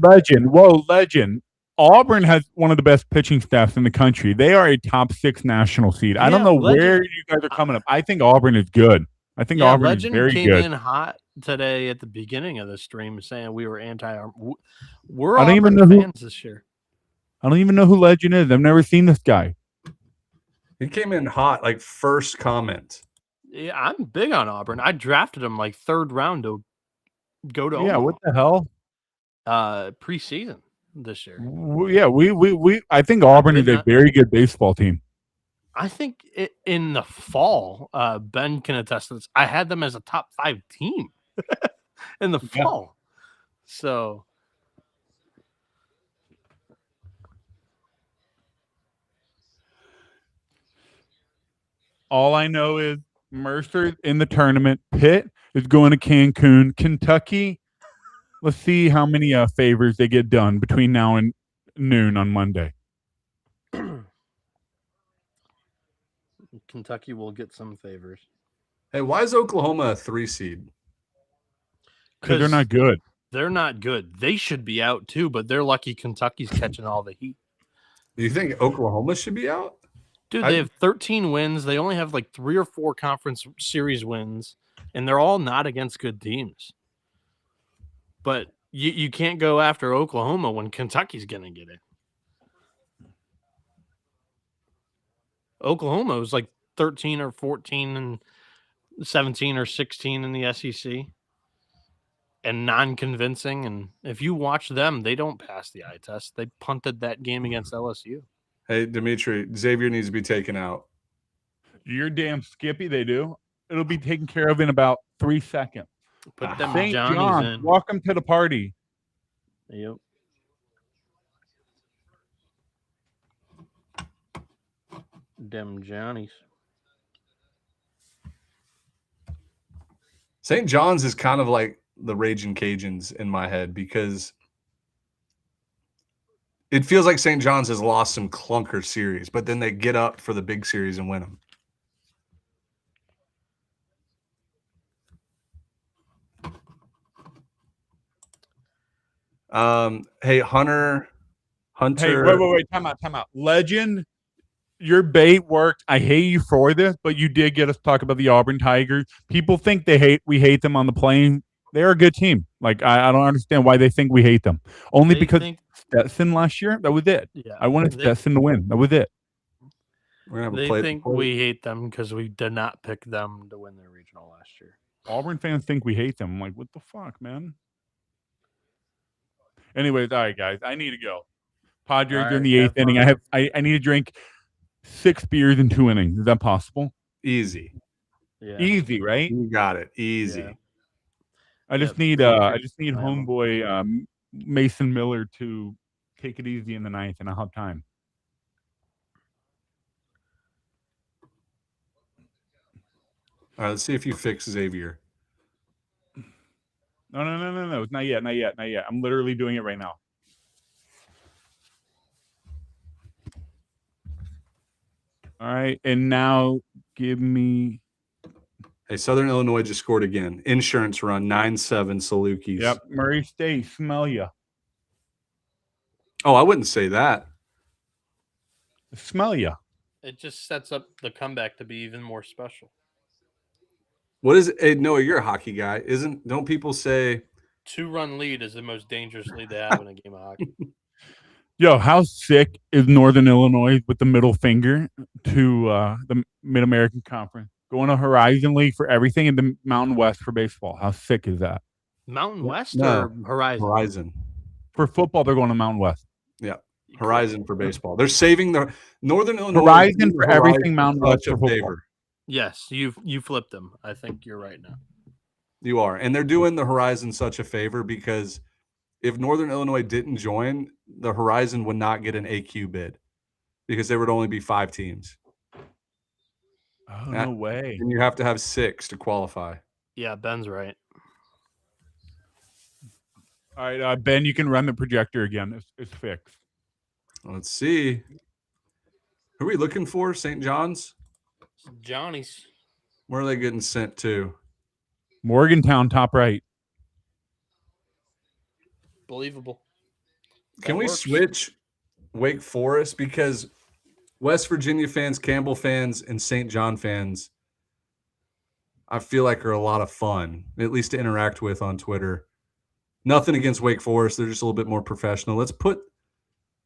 legend. Auburn has one of the best pitching staffs in the country. They are a top 6 national seed. I don't know where you guys are coming up. I think Auburn is good. I think Auburn is very good. Legend came in hot today at the beginning of the stream saying we were anti-Auburn. We're I don't Auburn even know fans this year. I don't even know who Legend is. I've never seen this guy. He came in hot, like first comment. Yeah, I'm big on Auburn. I drafted him like 3rd round to go to Omaha. Yeah, what the hell? Preseason this year. Yeah, I think Auburn is a very good baseball team. I think in the fall, Ben can attest to this. I had them as a top 5 team in the fall. So all I know is Mercer in the tournament. Pitt is going to Cancun. Kentucky, let's see how many favors they get done between now and noon on Monday. Kentucky will get some favors. Hey, why is Oklahoma a 3 seed? Because they're not good. They're not good. They should be out too, but they're lucky Kentucky's catching all the heat. Do you think Oklahoma should be out? Dude, they have 13 wins. They only have like 3 or 4 conference series wins, and they're all not against good teams. But you can't go after Oklahoma when Kentucky's going to get it. Oklahoma was like 13 or 14 and 17 or 16 in the SEC. and non-convincing. And if you watch them, they don't pass the eye test. They punted that game against LSU. Hey, Dimitri, Xavier needs to be taken out. You're damn Skippy. They do. It'll be taken care of in about 3 seconds. Put them St. Johnnies John, in. welcome to the party. Yep. Them Johnnies. St. John's is kind of like the Raging Cajuns in my head because it feels like St. John's has lost some clunker series, but then they get up for the big series and win them. Hey, Hunter. Hey, wait. Time out. Legend, your bait worked. I hate you for this, but you did get us to talk about the Auburn Tigers. People think we hate them on the plane. They're a good team. Like, I don't understand why they think we hate them. Only because Stetson last year, that was it. Yeah, I wanted Stetson to win. That was it. They think we hate them because we did not pick them to win their regional last year. Auburn fans think we hate them. I'm like, what the fuck, man? Anyways, all right, guys, I need to go. Padres are in the 8th inning. I need to drink 6 beers in 2 innings. Is that possible? Easy. Yeah. Easy, right? You got it. Easy. Yeah. I just need homeboy Mason Miller to take it easy in the 9th, and I'll have time. All right, let's see if you fix Xavier. No. Not yet. I'm literally doing it right now. All right, and now give me. Hey, Southern Illinois just scored again. Insurance run 9-7 Salukis. Yep, Murray State, smell ya. Oh, I wouldn't say that. Smell ya. It just sets up the comeback to be even more special. What is it? Hey, Noah, you're a hockey guy. Don't people say 2-run lead is the most dangerous lead they have in a game of hockey? Yo, how sick is Northern Illinois with the middle finger to the Mid-American Conference? Going to Horizon League for everything and the Mountain West for baseball. How sick is that? Mountain West or Horizon? Horizon. For football, they're going to Mountain West. Yeah. Horizon for baseball. They're saving the Northern Illinois. Horizon for everything, Mountain West for football. Favor. Yes, you flipped them. I think you're right now. You are. And they're doing the Horizon such a favor because if Northern Illinois didn't join, the Horizon would not get an AQ bid because there would only be 5 teams. Oh, no way. And you have to have 6 to qualify. Yeah, Ben's right. All right, Ben, you can run the projector again. It's fixed. Let's see. Who are we looking for? St. John's? Johnny's. Where are they getting sent to? Morgantown, top right. Believable. Can we switch Wake Forest? Because West Virginia fans, Campbell fans, and St. John fans, I feel like are a lot of fun, at least to interact with on Twitter. Nothing against Wake Forest. They're just a little bit more professional. Let's put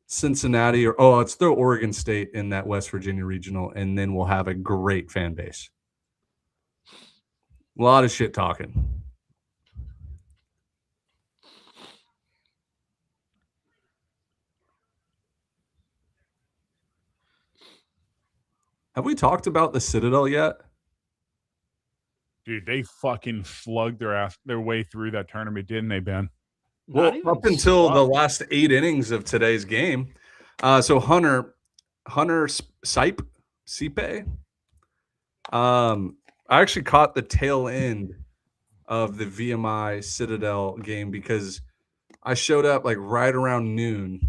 Cincinnati let's throw Oregon State in that West Virginia regional, and then we'll have a great fan base. A lot of shit talking. Have we talked about the Citadel yet? Dude, they fucking slugged their way through that tournament, didn't they, Ben? Well, up until the last 8 innings of today's game. So Hunter Sipe. I actually caught the tail end of the VMI Citadel game because I showed up like right around noon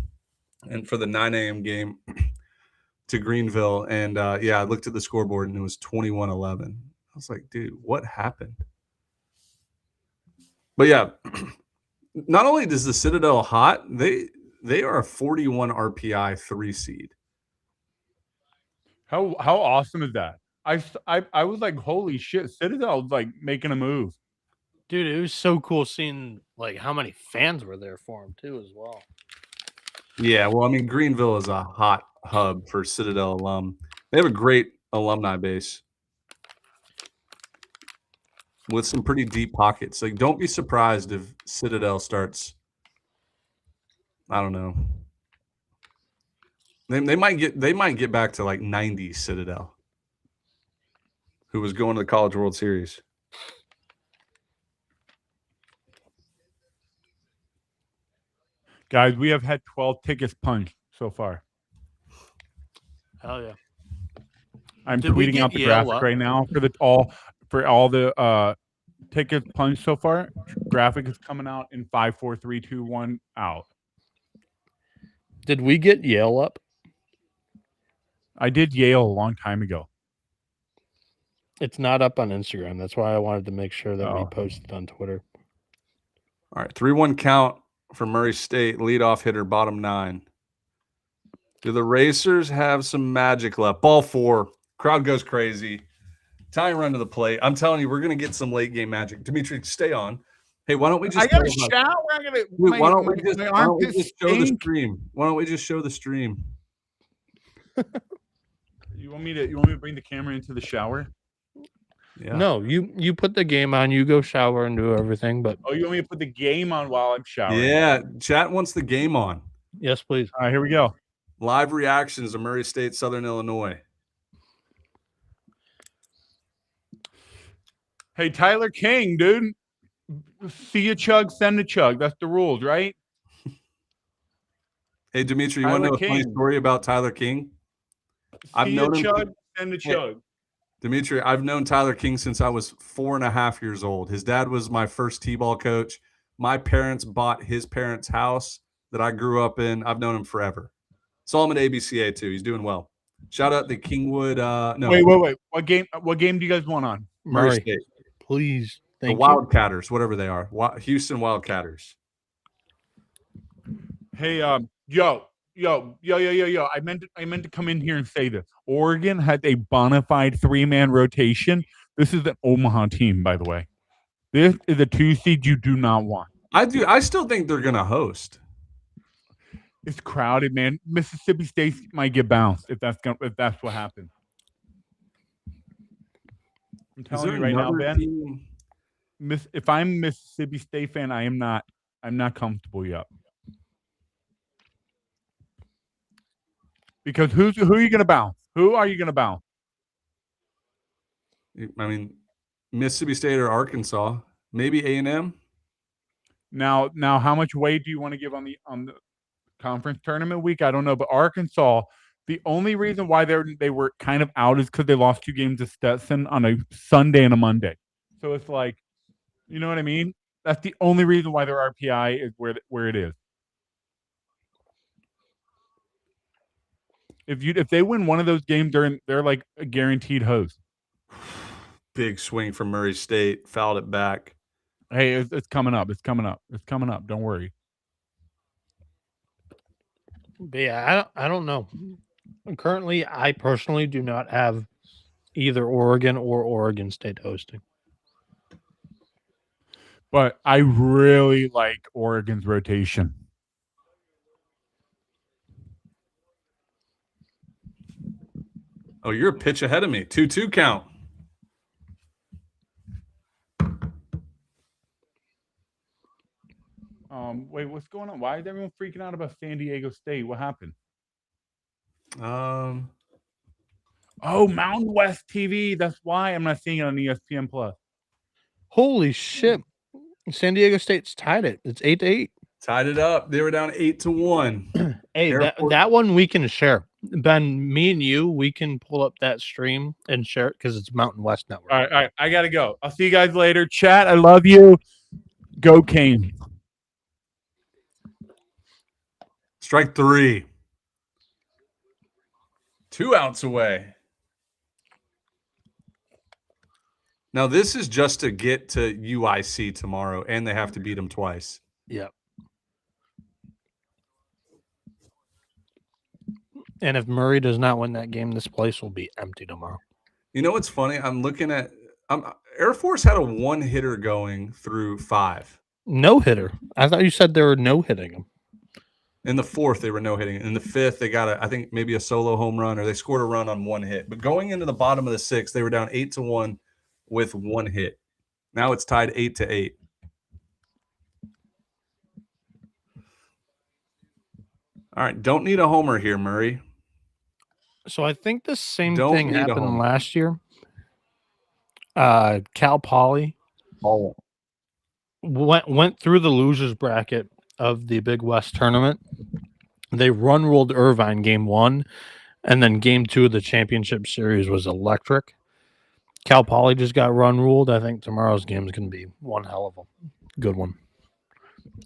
and for the 9 a.m. game to Greenville. And I looked at the scoreboard and it was 21-11. I was like, dude, what happened? But yeah, not only does the Citadel hot, they are a 41 RPI 3 seed. How awesome is that? I was like, holy shit, Citadel's like making a move. Dude, it was so cool seeing like how many fans were there for him too as well. Yeah, well, I mean, Greenville is a hot hub for Citadel alum. They have a great alumni base. with some pretty deep pockets. Like, don't be surprised if Citadel starts. I don't know. They might get back to like 90 Citadel, who was going to the College World Series. Guys, we have had 12 tickets punched so far. Hell yeah! I'm tweeting out the graphic right now for all the tickets punched so far. Graphic is coming out in 5, 4, 3, 2, 1 out. Did we get Yale up? I did Yale a long time ago. It's not up on Instagram. That's why I wanted to make sure that we posted on Twitter. All right, 3-1 count for Murray State. Leadoff hitter, bottom 9. Do the Racers have some magic left? Ball 4. Crowd goes crazy. Tying run to the plate. I'm telling you, we're going to get some late game magic. Dimitri, stay on. Hey, why don't we just? I got a shower. Why don't we just show the stream? Why don't we just show the stream? You want me to bring the camera into the shower? Yeah. No, you put the game on. You go shower and do everything. But you want me to put the game on while I'm showering? Yeah, chat wants the game on. Yes, please. All right, here we go. Live reactions to Murray State, Southern Illinois. Hey, Tyler King, dude. See a chug, send a chug. That's the rules, right? Hey, Dimitri, you want to know a funny story about Tyler King? I've known him. Send a chug. Dimitri, I've known Tyler King since I was 4.5 years old. His dad was my first T-ball coach. My parents bought his parents' house that I grew up in. I've known him forever. Saw him at ABCA too. He's doing well. Shout out to Kingwood. No. Wait. What game do you guys want on? Murray State. Please. The Wildcatters, whatever they are. Houston Wildcatters. Hey, yo. I meant to come in here and say this. Oregon had a bona fide 3-man rotation. This is an Omaha team, by the way. This is a 2 seed you do not want. I still think they're gonna host. It's crowded, man. Mississippi State might get bounced if that's what happens. I'm telling you right now, Ben. If I'm a Mississippi State fan, I'm not comfortable yet. Because who are you going to bounce? Who are you going to bounce? I mean, Mississippi State or Arkansas, maybe A&M. Now, how much weight do you want to give on the conference tournament week? I don't know, but Arkansas, the only reason why they were kind of out is because they lost 2 games to Stetson on a Sunday and a Monday. So it's like, you know what I mean? That's the only reason why their RPI is where it is. If they win one of those games, they're like a guaranteed host. Big swing from Murray State, fouled it back. Hey, it's coming up. It's coming up. Don't worry. But yeah, I don't know. Currently, I personally do not have either Oregon or Oregon State hosting. But I really like Oregon's rotation. Oh, you're a pitch ahead of me. 2-2 count. Wait, what's going on? Why is everyone freaking out about San Diego State? What happened? Oh, Mountain West TV. That's why I'm not seeing it on ESPN Plus. Holy shit. San Diego State's tied it. It's 8-8. Tied it up. They were down 8-1. Hey, that one we can share. Ben, me and you, we can pull up that stream and share it because it's Mountain West Network. All right. I got to go. I'll see you guys later. Chat, I love you. Go Canes. Strike 3. 2 outs away. Now, this is just to get to UIC tomorrow, and they have to beat them twice. Yep. And if Murray does not win that game, this place will be empty tomorrow. You know what's funny? I'm looking at Air Force had a 1-hitter going through 5. No hitter. I thought you said they were no hitting them. In the 4th, they were no hitting. In the 5th, they got I think maybe a solo home run, or they scored a run on 1 hit. But going into the bottom of the 6th, they were down 8-1 with 1 hit. Now it's tied 8-8. All right, don't need a homer here, Murray. So I think the same thing happened last year. Cal Poly went through the losers bracket of the Big West tournament. They run-ruled Irvine game 1, and then game 2 of the championship series was electric. Cal Poly just got run-ruled. I think tomorrow's game is going to be one hell of a good one.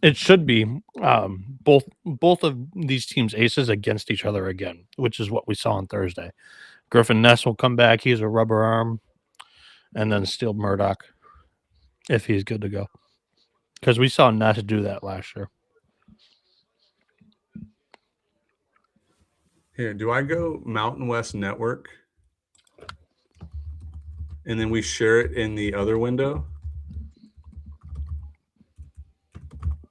It should be both of these teams' aces against each other again, which is what we saw on Thursday. Griffin Ness will come back. He's a rubber arm. And then Steele Murdoch, if he's good to go. Because we saw Ness do that last year. Here, do I go Mountain West Network? And then we share it in the other window?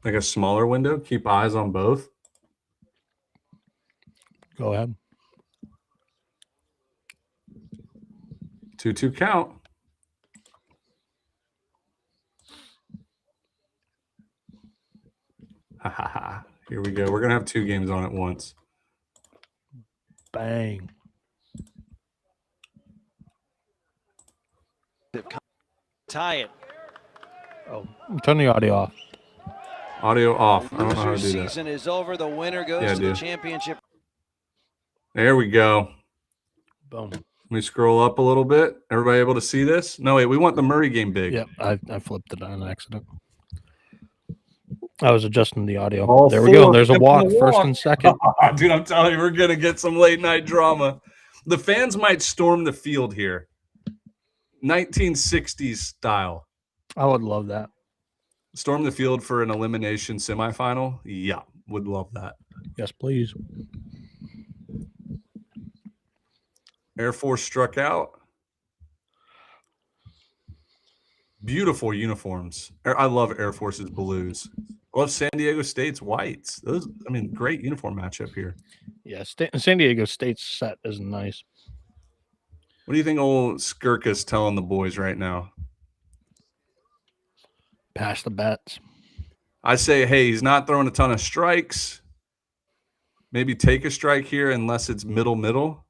Like a smaller window? Keep eyes on both? Go ahead. 2-2 count. Ha ha ha. Here we go. We're going to have 2 games on at once. Bang. Tie it. Oh, turn the audio off. Audio off. I don't know how to do that. Season is over. The winner goes to the championship. There we go. Boom. Let me scroll up a little bit. Everybody able to see this? No, wait. We want the Murray game big. Yep, I flipped it on accident. I was adjusting the audio. All there we go. There's a walk, first and second. Dude, I'm telling you, we're going to get some late night drama. The fans might storm the field here. 1960s style. I would love that. Storm the field for an elimination semifinal? Yeah, would love that. Yes, please. Air Force struck out. Beautiful uniforms. I love Air Force's blues. I love San Diego State's whites. Those, I mean, great uniform matchup here. Yeah, San Diego State's set is nice. What do you think old Skirka's telling the boys right now? Pass the bets. I say, hey, he's not throwing a ton of strikes. Maybe take a strike here unless it's middle.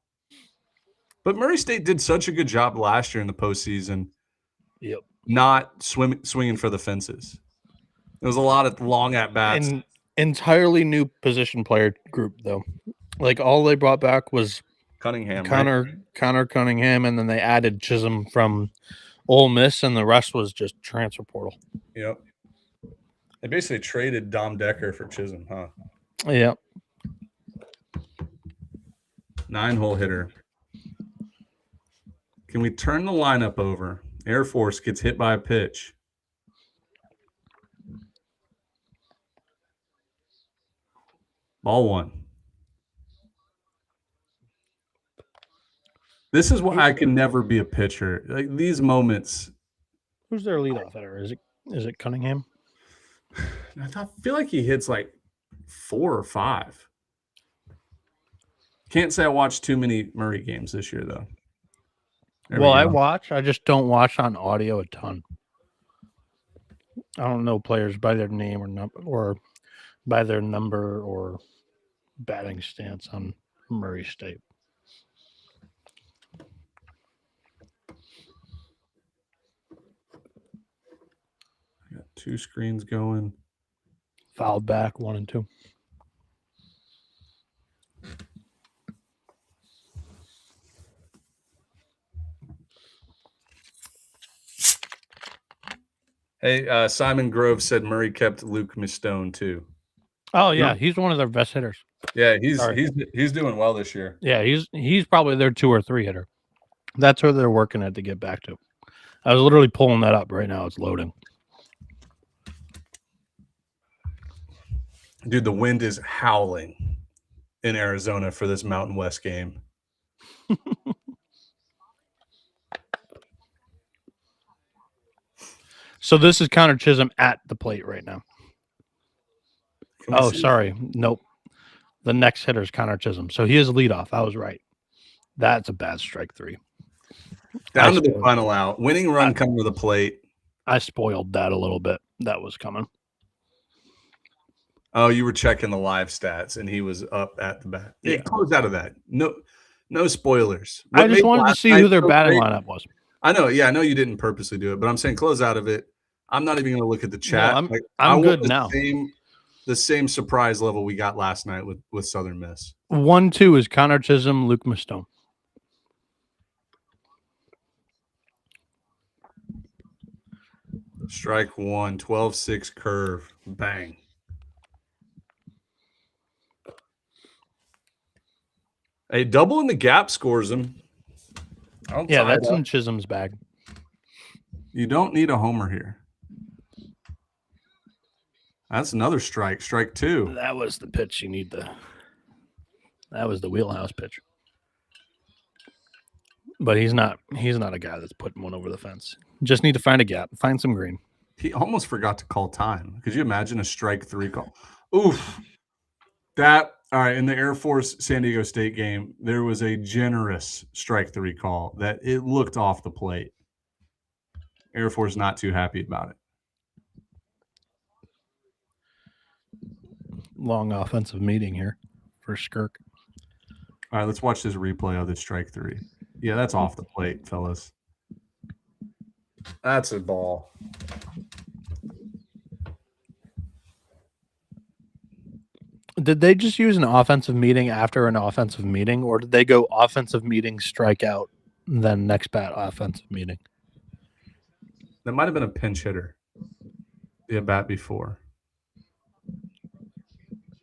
But Murray State did such a good job last year in the postseason. Yep. Not swinging for the fences. There was a lot of long at-bats. An entirely new position player group, though. Like, all they brought back was Cunningham. Connor Cunningham, and then they added Chisholm from Ole Miss, and the rest was just transfer portal. Yep. They basically traded Dom Decker for Chisholm, huh? Yep. 9-hole hitter. Can we turn the lineup over? Air Force gets hit by a pitch. Ball 1. This is why I can never be a pitcher. Like these moments. Who's their leadoff hitter? Is it Cunningham? I feel like he hits like 4 or 5. Can't say I watched too many Murray games this year though. Well, I watch. I just don't watch on audio a ton. I don't know players by their name or by their number or batting stance on Murray State. Got 2 screens going. Fouled back 1 and 2. Hey, Simon Grove said Murray kept Luke Mistone too. Oh yeah, he's one of their best hitters. Yeah, he's doing well this year. Yeah, he's probably their 2 or 3 hitter. That's where they're working at to get back to. I was literally pulling that up right now. It's loading. Dude, the wind is howling in Arizona for this Mountain West game. So this is Connor Chisholm at the plate right now. Oh, sorry. Nope. The next hitter is Connor Chisholm. So he is leadoff. I was right. That's a bad strike 3. Down to the final out. Winning run coming to the plate. I spoiled that a little bit. That was coming. Oh, you were checking the live stats, and he was up at the bat. Yeah, close out of that. No spoilers. I just wanted to see who their batting lineup was. I know. Yeah, I know you didn't purposely do it, but I'm saying close out of it. I'm not even going to look at the chat. No, I'm good now. The same surprise level we got last night with Southern Miss. 1-2 is Connor Chisholm, Luke Mastone. Strike one, 12-6 curve. Bang. A double in the gap scores him. Yeah, that's in Chisholm's bag. You don't need a homer here. That's another strike. Strike two. That was the pitch you need to. That was the wheelhouse pitch. But he's not a guy that's putting one over the fence. Just need to find a gap, find some green. He almost forgot to call time. Could you imagine a strike three call? Oof. All right, in the Air Force San Diego State game, there was a generous strike three call that it looked off the plate. Air Force not too happy about it. Long offensive meeting here for Skirk. All right, let's watch this replay of the strike three. Yeah, that's off the plate, fellas. That's a ball. Did they just use an offensive meeting after an offensive meeting, or did they go offensive meeting, strike out, then next bat offensive meeting? That might have been a pinch hitter. The bat before.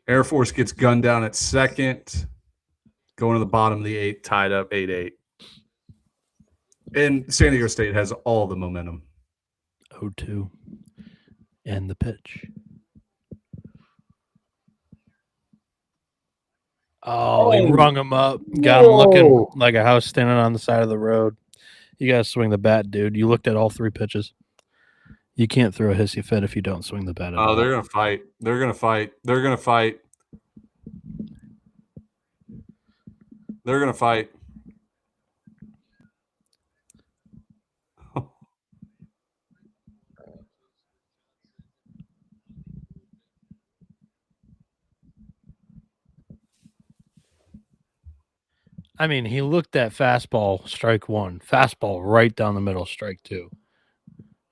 Air Force gets gunned down at second. Going to the bottom of the eighth, tied up 8-8. And San Diego State has all the momentum. 0-2. And the pitch. Oh, he rung him up. Got him looking like a house standing on the side of the road. You got to swing the bat, dude. You looked at all three pitches. You can't throw a hissy fit if you don't swing the bat at all. They're going to fight. They're going to fight. They're going to fight. They're going to fight. I mean, he looked at fastball, strike one. Fastball right down the middle, strike two.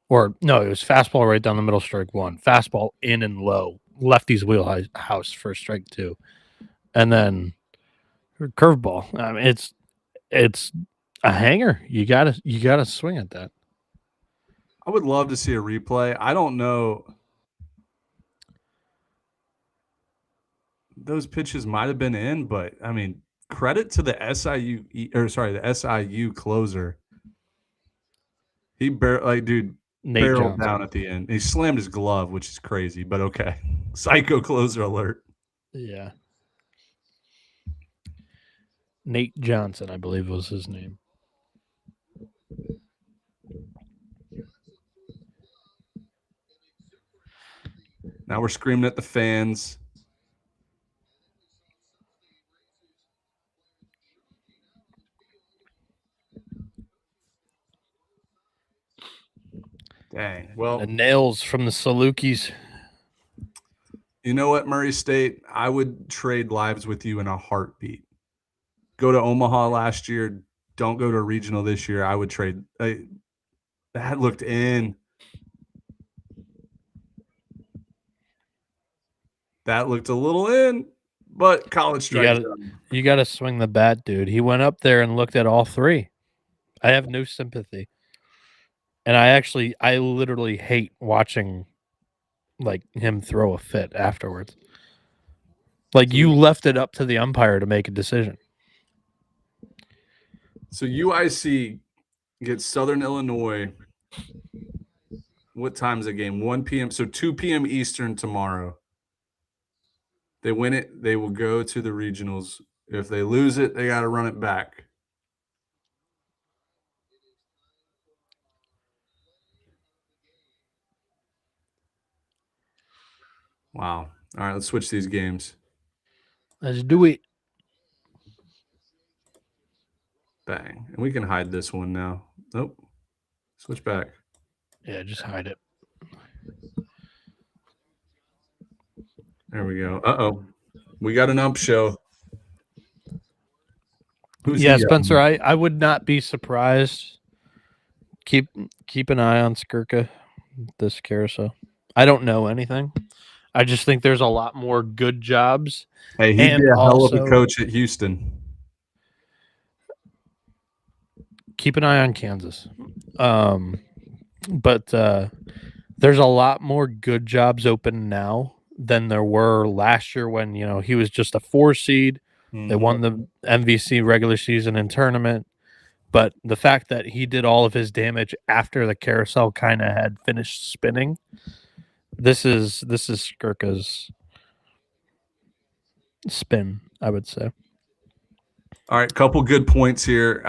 Or, no, it was fastball right down the middle, strike one. Fastball in and low. Lefty's wheelhouse for strike two. And then curveball. I mean, it's a hanger. You gotta swing at that. I would love to see a replay. I don't know. Those pitches might have been in, but I mean, credit to the SIU closer. He barreled down at the end. He slammed his glove, which is crazy, but okay. Psycho closer alert. Yeah. Nate Johnson, I believe was his name. Now we're screaming at the fans. Dang. Well, the nails from the Salukis. You know what, Murray State? I would trade lives with you in a heartbeat. Go to Omaha last year. Don't go to a regional this year. I would trade. That looked in. That looked a little in, but college strike. You got to swing the bat, dude. He went up there and looked at all three. I have no sympathy. And I literally hate watching like him throw a fit afterwards. Like you left it up to the umpire to make a decision. So UIC gets Southern Illinois. What time is the game? 1 p.m. So 2 p.m. Eastern tomorrow. They win it, they will go to the regionals. If they lose it, they got to run it back. Wow. All right, let's switch these games. Let's do it. Bang. And we can hide this one now. Nope. Switch back. Yeah, just hide it. There we go. Uh-oh. We got an ump show. Who's Spencer, I would not be surprised. Keep an eye on Skirka this carousel. I don't know anything. I just think there's a lot more good jobs. Hey, he'd be a hell of a coach at Houston. Keep an eye on Kansas. But there's a lot more good jobs open now than there were last year when, he was just a 4 seed. Mm-hmm. They won the MVC regular season and tournament. But the fact that he did all of his damage after the carousel kind of had finished spinning, this is Skirka's spin, I would say. All right, couple good points here.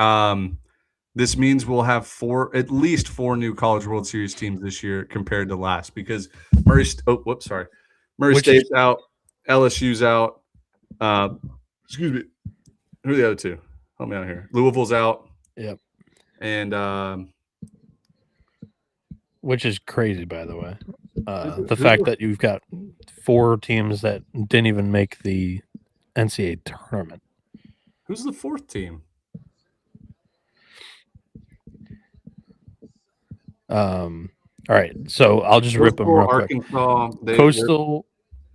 This means we'll have at least four new College World Series teams this year compared to last, because Murray State's out, LSU's out. Excuse me. Who are the other two? Help me out here. Louisville's out. Yep. And which is crazy, by the way. The fact that you've got 4 teams that didn't even make the NCAA tournament. Who's the 4th team? All right, so I'll just rip them real quick. Arkansas, Coastal,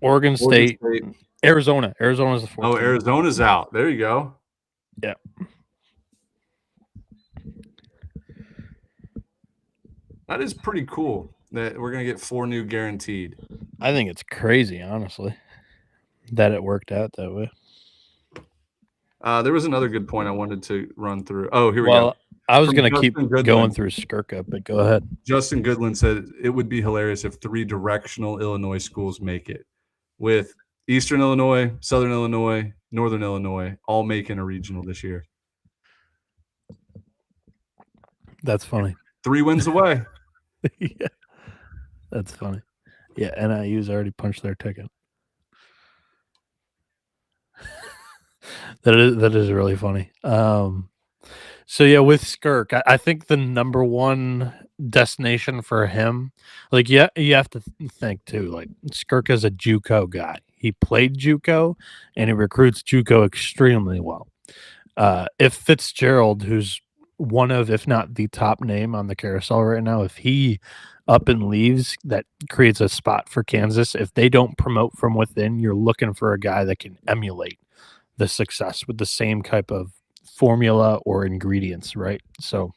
Oregon State, Arizona. Arizona's the 4th. Oh, team. Arizona's out. There you go. Yeah. That is pretty cool that we're going to get 4 new guaranteed. I think it's crazy, honestly, that it worked out that way. There was another good point I wanted to run through. Oh, here we go. I was going to keep going through Skirka, but go ahead. Justin Goodland said it would be hilarious if 3 directional Illinois schools make it, with Eastern Illinois, Southern Illinois, Northern Illinois all making a regional this year. That's funny. 3 wins away. Yeah, that's funny. Yeah, NIU's already punched their ticket. That is really funny. So yeah, with Skirk, I think the number one destination for him, like, you have to think too, like, Skirk is a JUCO guy. He played JUCO and he recruits JUCO extremely well. If Fitzgerald, who's one of, if not the top name on the carousel right now, if he up and leaves, that creates a spot for Kansas. If they don't promote from within, you're looking for a guy that can emulate the success with the same type of formula or ingredients, right? So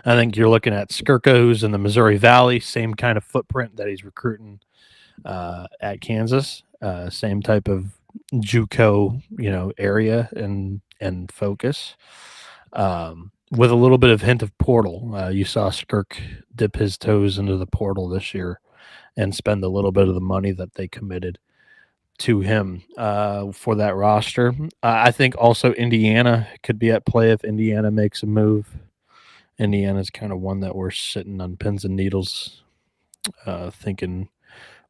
I think you're looking at Skirka, who's in the Missouri Valley, same kind of footprint that he's recruiting at Kansas, same type of JUCO, area and focus, with a little bit of hint of portal. You saw Skirk dip his toes into the portal this year and spend a little bit of the money that they committed to him for that roster. I think also Indiana could be at play if Indiana makes a move. Indiana's kind of one that we're sitting on pins and needles, thinking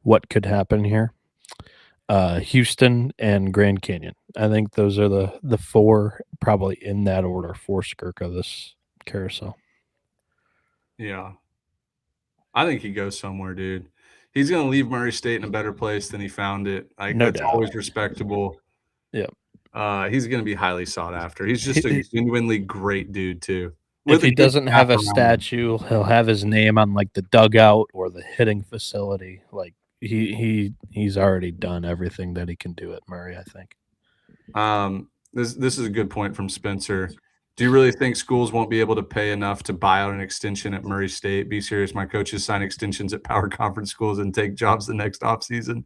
what could happen here. Houston and Grand Canyon. I think those are the 4, probably in that order, for Skirka this carousel. Yeah. I think he goes somewhere, dude. He's going to leave Murray State in a better place than he found it. That's always respectable. Yeah. He's going to be highly sought after. He's just a genuinely great dude, too. If he doesn't have a statue, he'll have his name on, like, the dugout or the hitting facility. Like, he's already done everything that he can do at Murray, I think. This is a good point from Spencer. Do you really think schools won't be able to pay enough to buy out an extension at Murray State? Be serious. My coaches sign extensions at power conference schools and take jobs the next offseason.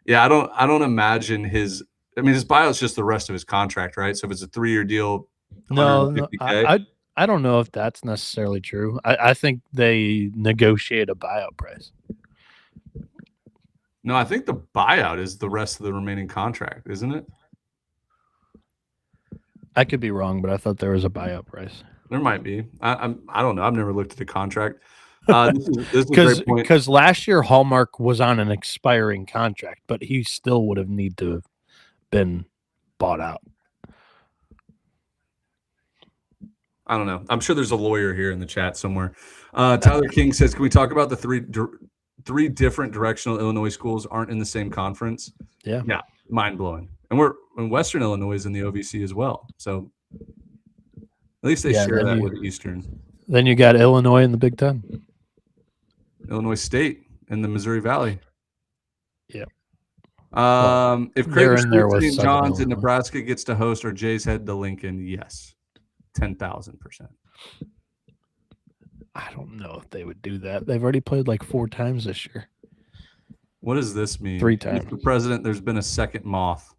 Yeah, I don't imagine his buyout's just the rest of his contract, right? So if it's a 3-year deal, no, I don't know if that's necessarily true. I think they negotiate a buyout price. No, I think the buyout is the rest of the remaining contract, isn't it? I could be wrong, but I thought there was a buyout price. There might be. I don't know. I've never looked at the contract. This is a great point. Because last year Hallmark was on an expiring contract, but he still would have need to have been bought out. I don't know. I'm sure there's a lawyer here in the chat somewhere. Tyler King says, can we talk about the three different directional Illinois schools aren't in the same conference? Yeah. Yeah, mind-blowing. And we're in Western Illinois is in the OVC as well. So at least they share that with Eastern. Then you got Illinois in the Big Ten. Illinois State in the Missouri Valley. Yeah. If Creighton State St. John's in Nebraska gets to host or Jay's head to Lincoln, yes. 10,000%. I don't know if they would do that. They've already played like 4 times this year. What does this mean? 3 times. Mr. President, there's been a second moth.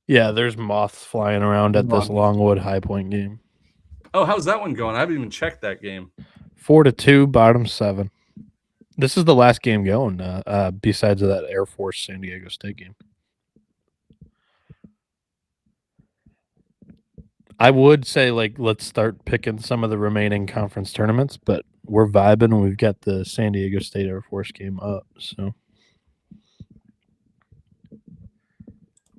Yeah, there's moths flying around at this Longwood High Point game. Oh, how's that one going? I haven't even checked that game. 4-2, bottom 7. This is the last game going, besides that Air Force San Diego State game. I would say, like, let's start picking some of the remaining conference tournaments, but we're vibing and we've got the San Diego State Air Force game up. So,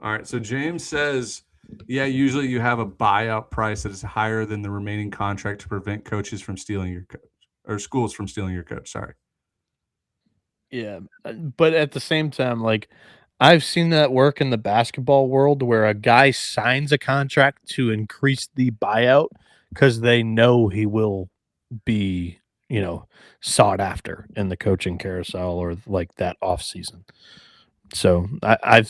all right. So James says, yeah, usually you have a buyout price that is higher than the remaining contract to prevent coaches from stealing your coach or schools from stealing your coach. Sorry. Yeah, but at the same time, like, I've seen that work in the basketball world where a guy signs a contract to increase the buyout because they know he will be, sought after in the coaching carousel or like that off season. So I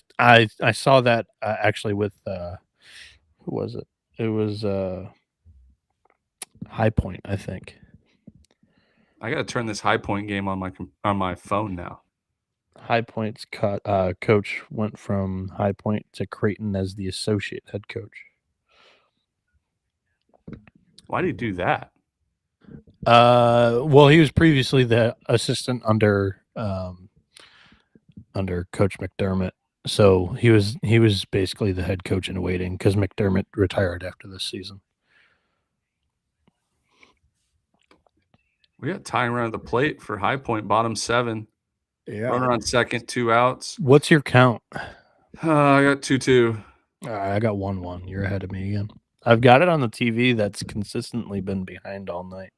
saw that actually with who was it? It was High Point, I think. I got to turn this High Point game on my phone now. High Point's coach went from High Point to Creighton as the associate head coach. Why did he do that? Well, he was previously the assistant under Coach McDermott, so he was basically the head coach in waiting because McDermott retired after this season. We got tying around the plate for High Point, bottom 7. Yeah. Runner on second, 2 outs. What's your count? I got 2-2. I got 1-1. You're ahead of me again. I've got it on the TV that's consistently been behind all night.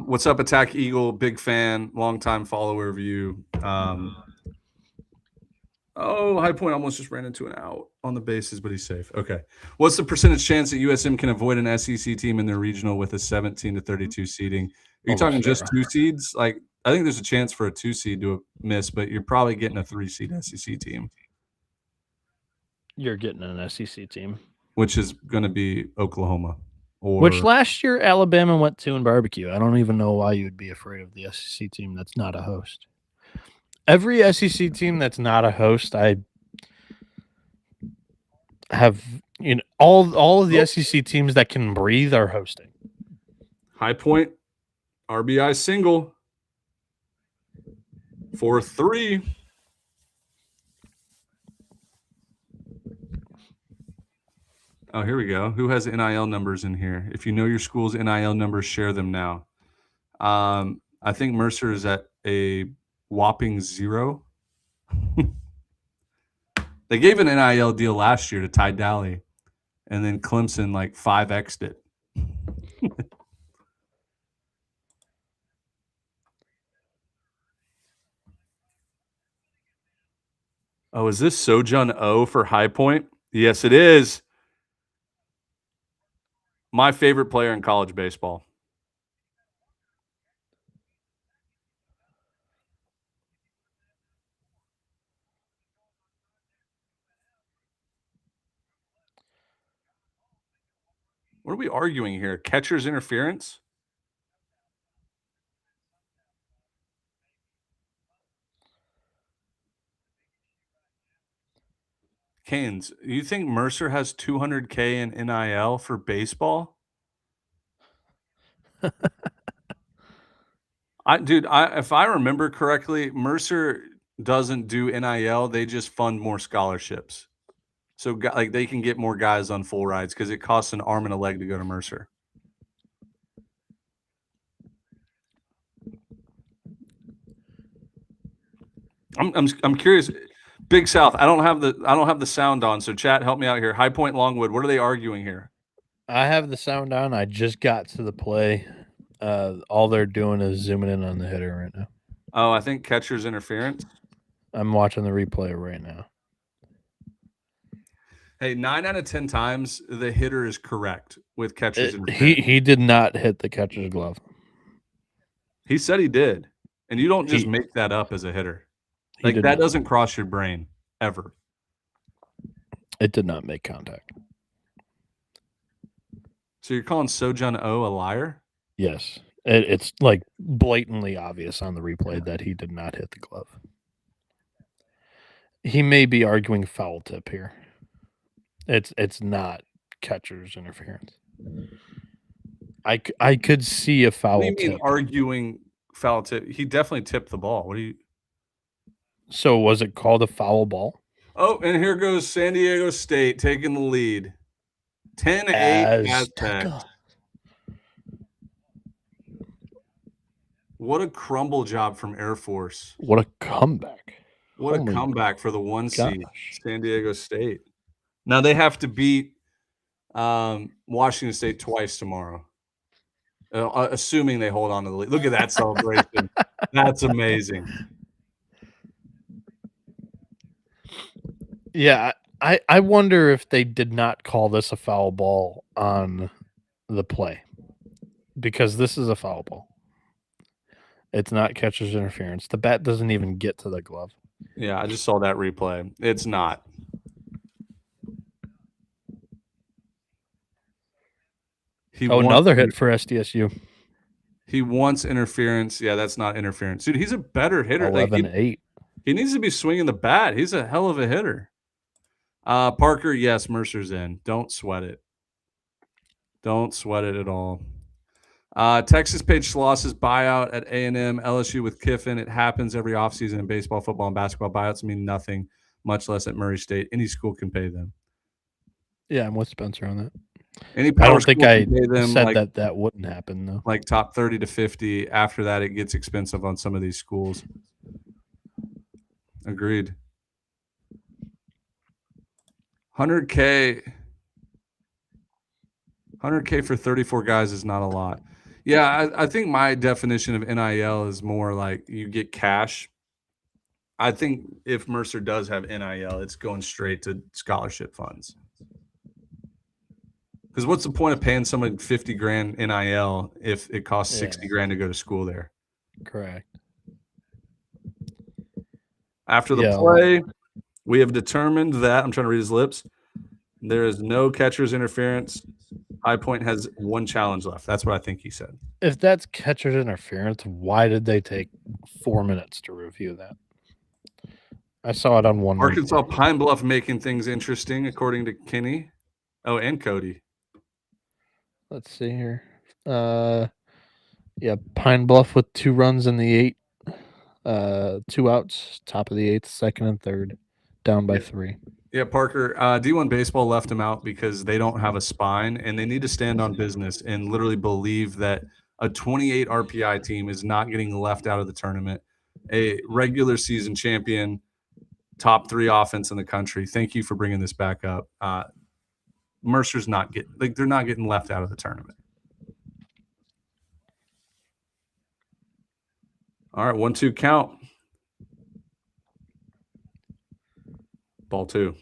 What's up, Attack Eagle? Big fan, longtime follower of you. High Point almost just ran into an out on the bases, but he's safe. Okay. What's the percentage chance that USM can avoid an SEC team in their regional with a 17-32 seeding? Are you talking just 2 seeds? Like, I think there's a chance for a 2 seed to miss, but you're probably getting a 3 seed SEC team. You're getting an SEC team, which is going to be Oklahoma. Which last year Alabama went to in barbecue. I don't even know why you would be afraid of the SEC team that's not a host. Every SEC team that's not a host, I have all of the SEC teams that can breathe are hosting. High Point, RBI single. 4-3. Oh, here we go. Who has NIL numbers in here? If you know your school's NIL numbers, share them now. I think Mercer is at a whopping 0. They gave an NIL deal last year to Ty Daly, and then Clemson 5x'd it. Oh, is this Sojun O for High Point? Yes, it is. My favorite player in college baseball. What are we arguing here? Catcher's interference? Canes, you think Mercer has $200K in NIL for baseball? If I remember correctly, Mercer doesn't do NIL. They just fund more scholarships. So they can get more guys on full rides because it costs an arm and a leg to go to Mercer. I'm curious. Big South. I don't have the sound on, so chat, help me out here. High Point Longwood. What are they arguing here? I have the sound on. I just got to the play. All they're doing is zooming in on the hitter right now. Oh, I think catcher's interference. I'm watching the replay right now. Hey, 9 out of 10 times the hitter is correct with catcher's interference. He did not hit the catcher's glove. He said he did. And you don't just make that up as a hitter. Like, that doesn't cross your brain ever. It did not make contact. So you're calling Sojun Oh a liar? Yes. It's like blatantly obvious on the replay that he did not hit the glove. He may be arguing foul tip here. It's not catcher's interference. I could see a foul tip. What do you mean arguing foul tip? He definitely tipped the ball. What do you? So was it called a foul ball? Oh, and here goes San Diego State taking the lead. 10-8 Aztecs. What a crumble job from Air Force. What a comeback. What a comeback for the 1 seed, San Diego State. Now they have to beat Washington State twice tomorrow, assuming they hold on to the lead. Look at that celebration. That's amazing. Yeah, I wonder if they did not call this a foul ball on the play, because this is a foul ball. It's not catcher's interference. The bat doesn't even get to the glove. Yeah, I just saw that replay. It's not. Another hit for SDSU. He wants interference. Yeah, that's not interference. Dude, he's a better hitter. 11-8. He needs to be swinging the bat. He's a hell of a hitter. Parker, yes, Mercer's in. Don't sweat it. Don't sweat it at all. Texas paid Schloss's buyout at A&M, LSU with Kiffin. It happens every offseason in baseball, football, and basketball. Buyouts mean nothing, much less at Murray State. Any school can pay them. Yeah, I'm with Spencer on that. I don't think I said that wouldn't happen, though. Like top 30 to 50. After that, it gets expensive on some of these schools. Agreed. 100K for 34 guys is not a lot. Yeah, I think my definition of NIL is more like you get cash. I think if Mercer does have NIL, it's going straight to scholarship funds. Because what's the point of paying someone $50,000 NIL if it costs $60,000 to go to school there? Correct. After the play, we have determined that, I'm trying to read his lips, there is no catcher's interference. High Point has one challenge left. That's what I think he said. If that's catcher's interference, why did they take 4 minutes to review that? I saw it on one. Arkansas Pine Bluff making things interesting, according to Kenny. Oh, and Cody. Let's see here. Yeah, Pine Bluff with 2 runs in the 8. 2 outs, top of the 8th, second and third, down by 3. Yeah, Parker, D1 Baseball left him out because they don't have a spine, and they need to stand on business and literally believe that a 28 RPI team is not getting left out of the tournament. A regular season champion, top 3 offense in the country. Thank you for bringing this back up. Mercer's not getting – they're not getting left out of the tournament. All right, 1-2 count. Ball 2.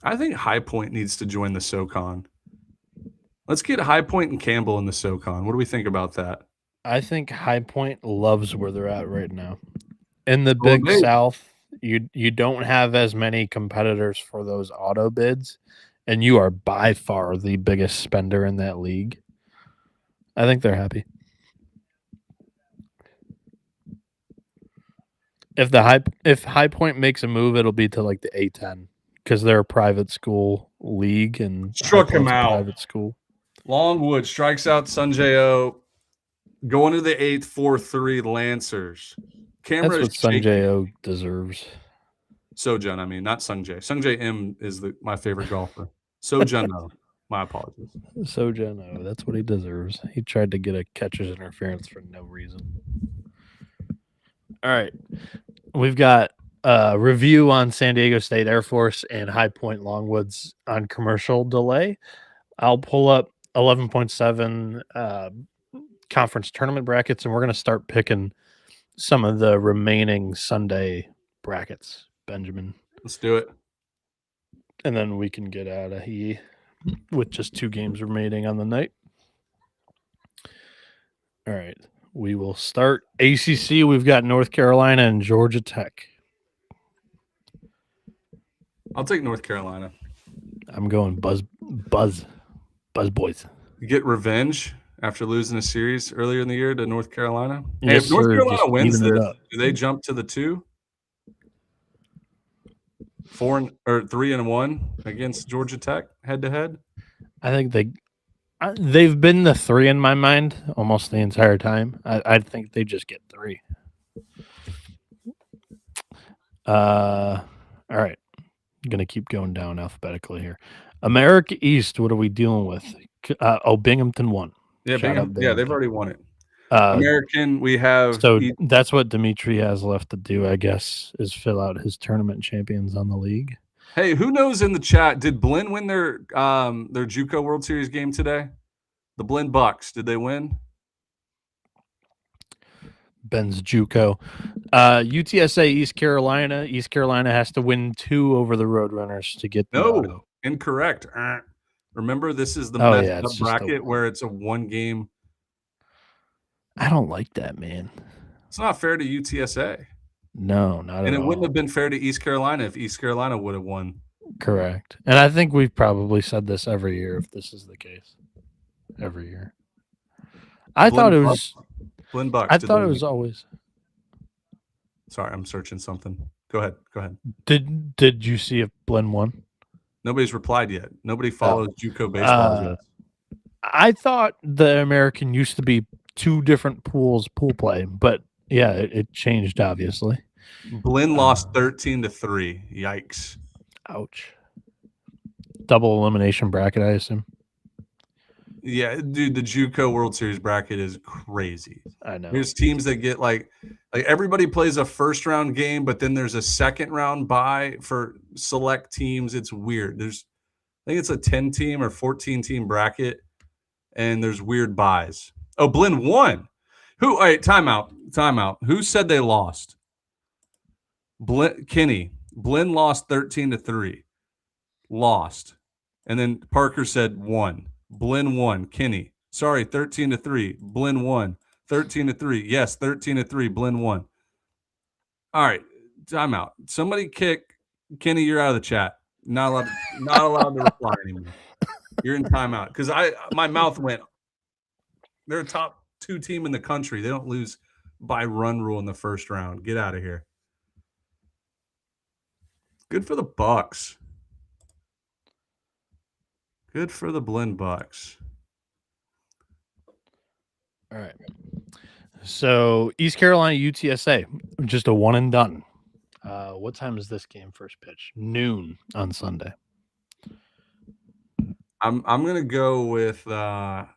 I think High Point needs to join the SoCon. Let's get High Point and Campbell in the SoCon. What do we think about that? I think High Point loves where they're at right now. In the Big South, you don't have as many competitors for those auto bids, and you are by far the biggest spender in that league. I think they're happy. If High Point makes a move, it'll be to like the A10 because they're a private school league and struck him out. Private school. Longwood strikes out Sunjayo. Going to the 8th, 4-3 Lancers. That's what Sunjayo deserves. Sojun, I mean, not Sungjae. Sungjae M is my favorite golfer. Sojun, though. My apologies. Sojano, that's what he deserves. He tried to get a catcher's interference for no reason. All right. We've got a review on San Diego State Air Force and High Point Longwoods on commercial delay. I'll pull up 11.7 conference tournament brackets, and we're going to start picking some of the remaining Sunday brackets, Benjamin. Let's do it. And then we can get out of here with just 2 games remaining on the night. All right. We will start ACC. We've got North Carolina and Georgia Tech. I'll take North Carolina. I'm going Buzz Boys. You get revenge after losing a series earlier in the year to North Carolina. Yes, hey, if North sir. Carolina Just wins even it this, up. do they jump to the 2? 3-1 against Georgia Tech head to head? I think they've been the 3 in my mind almost the entire time. I think they just get 3. All right. I'm going to keep going down alphabetically here. America East, what are we dealing with? Binghamton won. Yeah, Binghamton. Yeah, they've already won it. American, we have. So that's what Dimitri has left to do, I guess, is fill out his tournament champions on the league. Hey, who knows in the chat? Did Blinn win their JUCO World Series game today? The Blinn Bucks, did they win? Ben's JUCO. UTSA East Carolina. East Carolina has to win 2 over the Roadrunners to get the auto. Incorrect. Remember, this is the messed up bracket where it's a 1 game. I don't like that, man. It's not fair to UTSA. No, not at all. And it wouldn't have been fair to East Carolina if East Carolina would have won. Correct. And I think we've probably said this every year if this is the case. Every year. I thought it was Blinn Bucks. I thought it was always. Sorry, I'm searching something. Go ahead. Did you see if Blinn won? Nobody's replied yet. Nobody follows JUCO baseball yet. I thought the American used to be 2 different pool play, but yeah, it changed obviously. Blinn lost 13-3. Yikes. Ouch. Double elimination bracket, I assume. Yeah, dude, the JUCO World Series bracket is crazy. I know. There's teams that get like everybody plays a first round game, but then there's a second round bye for select teams. It's weird. I think it's a 10 team or 14 team bracket, and there's weird buys. Oh, Blinn won. Who? All right, timeout. Who said they lost? Kenny. Blinn lost 13-3. Lost. And then Parker said won. Blinn won. Kenny. Sorry, 13-3. Blinn won. 13-3. Yes, 13-3. Blinn won. All right, timeout. Somebody kick Kenny. You're out of the chat. Not allowed to reply anymore. You're in timeout because my mouth went. They're a top 2 team in the country. They don't lose by run rule in the first round. Get out of here. Good for the Bucks. Good for the Blinn Bucks. All right. So East Carolina UTSA, just a 1 and done. What time is this game first pitch? Noon on Sunday. I'm gonna go with I'm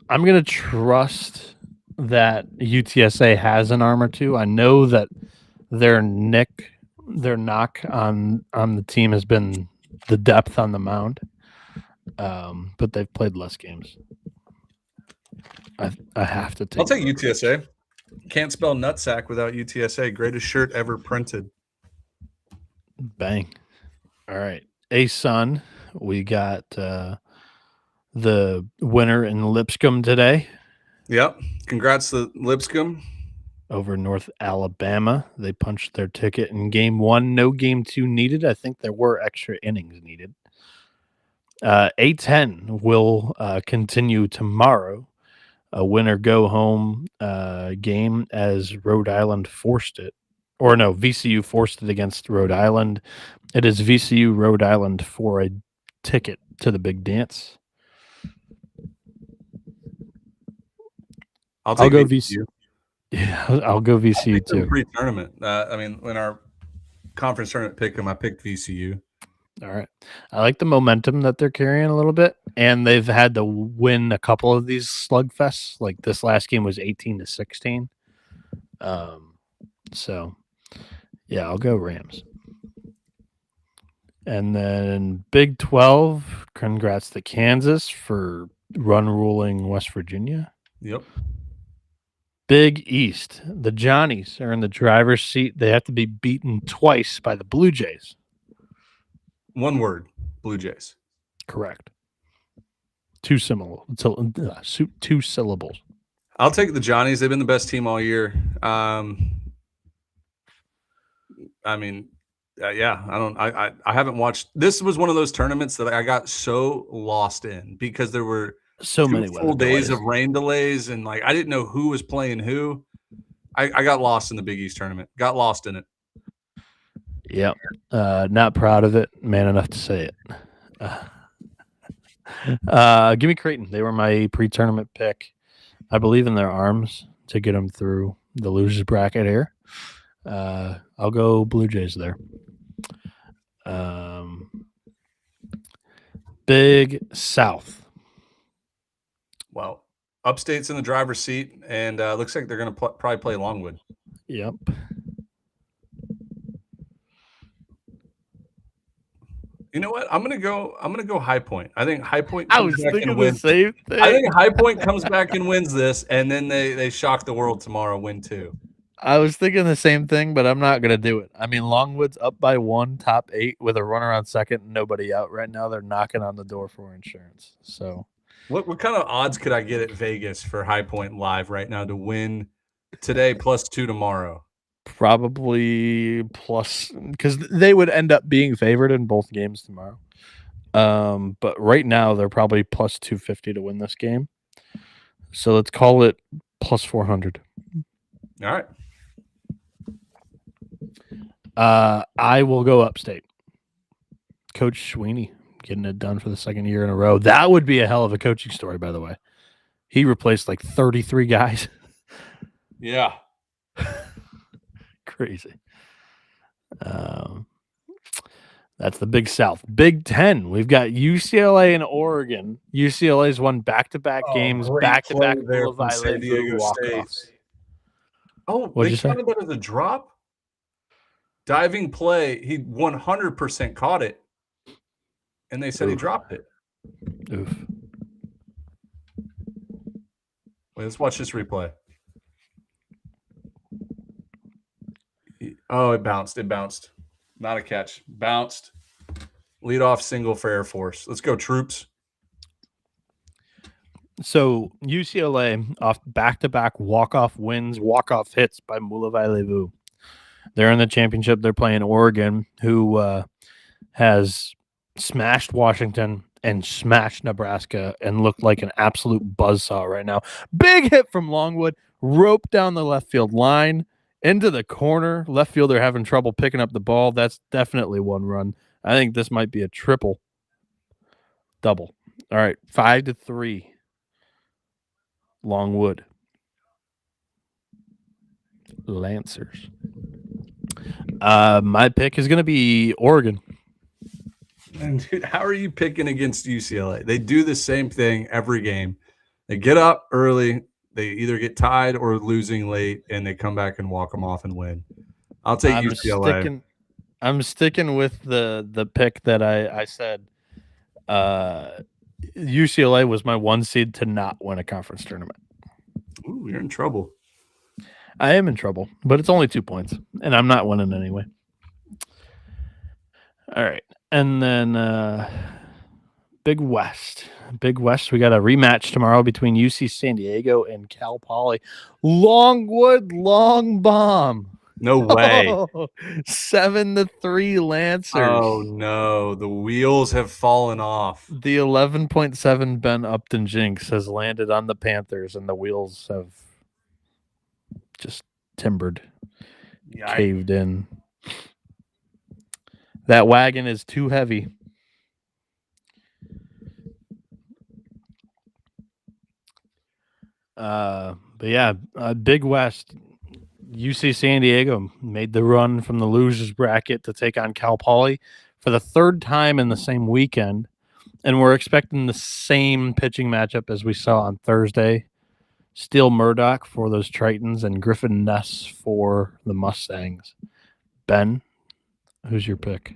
gonna trust that UTSA has an arm or 2. I know that their knock on the team has been the depth on the mound. But they've played less games. I have to take. I'll take UTSA. Can't spell nutsack without UTSA. Greatest shirt ever printed. Bang. All right. A-Sun, we got the winner in Lipscomb today. Yep. Congrats to Lipscomb. Over North Alabama. They punched their ticket in game 1. No game 2 needed. I think there were extra innings needed. A-10 will continue tomorrow. A winner go home game as Rhode Island forced it. Or no, VCU forced it against Rhode Island. It is VCU Rhode Island for a ticket to the big dance. I'll go VCU. Yeah, I'll go VCU too. Pre-tournament. In our conference tournament pick 'em, I picked VCU. All right. I like the momentum that they're carrying a little bit, and they've had to win a couple of these slugfests. Like this last game was 18-16. So yeah, I'll go Rams. And then Big 12, congrats to Kansas for run ruling West Virginia. Yep. Big East, the Johnnies are in the driver's seat. They have to be beaten twice by the Blue Jays. One word, Blue Jays. Correct. Two syllables. I'll take the Johnnies. They've been the best team all year. I mean, yeah, I haven't watched. This was one of those tournaments that I got so lost in because there were so many full days of rain delays, and like I didn't know who was playing who. I got lost in the Big East tournament. Got lost in it. Yep. Not proud of it. Man enough to say it. Give me Creighton. They were my pre-tournament pick. I believe in their arms to get them through the losers bracket here. I'll go Blue Jays there. Big South. Well, Upstate's in the driver's seat, and looks like they're going to probably play Longwood. Yep. You know what? I'm gonna go High Point. I think High Point comes back and wins. Same thing. I think High Point comes back and wins this, and then they shock the world tomorrow, win 2. I was thinking the same thing, but I'm not gonna do it. I mean, Longwood's up by 1, top 8 with a runner on second, nobody out right now. They're knocking on the door for insurance. So, what kind of odds could I get at Vegas for High Point live right now to win today +2 tomorrow? Probably plus, because they would end up being favored in both games tomorrow. But right now they're probably plus 250 to win this game. So let's call it plus 400. All right. I will go Upstate. Coach Sweeney getting it done for the second year in a row. That would be a hell of a coaching story, by the way. He replaced like 33 guys. Yeah. Crazy. That's the Big South. Big 10. We've got UCLA and Oregon. UCLA's won back-to-back games, back-to-back San Diego State. Oh, they counted that as a drop? Diving play. He 100% caught it. And they said he dropped it. Oof. Wait, let's watch this replay. Oh, it bounced. Not a catch. Bounced. Lead off single for Air Force. Let's go, troops. So UCLA off back-to-back walk-off wins, walk-off hits by Moulavai-Levu. They're in the championship. They're playing Oregon, who has smashed Washington and smashed Nebraska and looked like an absolute buzzsaw right now. Big hit from Longwood, rope down the left field line. Into the corner, left fielder having trouble picking up the ball. That's definitely one run. I think this might be a triple double. All right, 5-3. Longwood. Lancers. My pick is going to be Oregon. And dude, how are you picking against UCLA? They do the same thing every game. They get up early. They either get tied or losing late, and they come back and walk them off and win. I'll take UCLA. I'm sticking with the pick that I said. UCLA was my 1 seed to not win a conference tournament. Ooh, you're in trouble. I am in trouble, but it's only 2 points, and I'm not winning anyway. All right, and then Big West. We got a rematch tomorrow between UC San Diego and Cal Poly. Longwood long bomb. No way. 7-3 Lancers. Oh no, the wheels have fallen off. The 11.7 Ben Upton jinx has landed on the Panthers, and the wheels have just timbered, caved in. That wagon is too heavy. But yeah, Big West, UC San Diego made the run from the losers bracket to take on Cal Poly for the third time in the same weekend, and we're expecting the same pitching matchup as we saw on Thursday. Steele Murdoch for those Tritons and Griffin Ness for the Mustangs. Ben, who's your pick?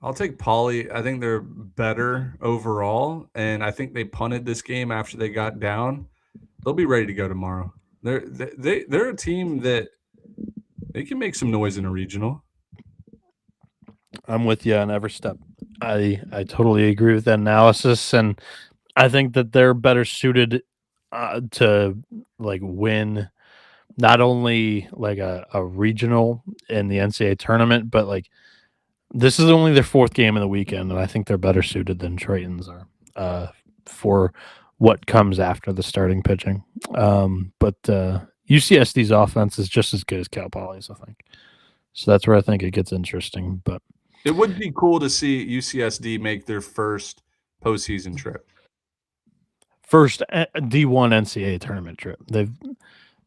I'll take Poly. I think they're better overall, and I think they punted this game after they got down. They'll be ready to go tomorrow. They're a team that they can make some noise in a regional. I'm with you on every step. I totally agree with that analysis, and I think that they're better suited to like win not only like a regional in the NCAA tournament, but like this is only their fourth game of the weekend, and I think they're better suited than Tritons are for what comes after the starting pitching. But UCSD's offense is just as good as Cal Poly's, I think. So that's where I think it gets interesting. But it would be cool to see UCSD make their first postseason trip. First D1 NCAA tournament trip.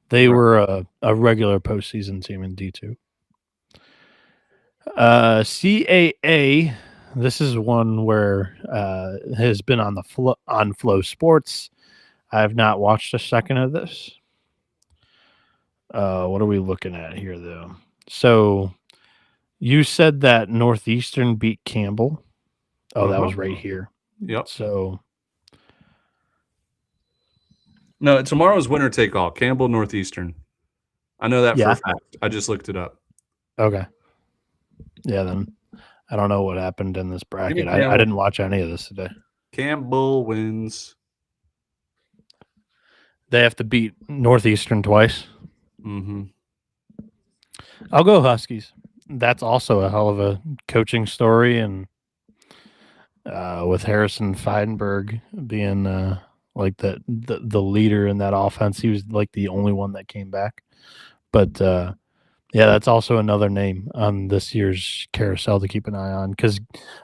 They were a regular postseason team in D2. CAA, this is one where has been on the on Flow Sports. I have not watched a second of this. What are we looking at here, though? So you said that Northeastern beat Campbell. Oh, that was right here. Yep. So no, tomorrow's winner take all. Campbell Northeastern. I know that for a fact. I just looked it up. Okay. Yeah, then I don't know what happened in this bracket. I didn't watch any of this today. Campbell wins. They have to beat Northeastern twice. Mm-hmm. I'll go Huskies. That's also a hell of a coaching story, and with Harrison Feidenberg being like the leader in that offense, he was like the only one that came back. But yeah, that's also another name on this year's carousel to keep an eye on, because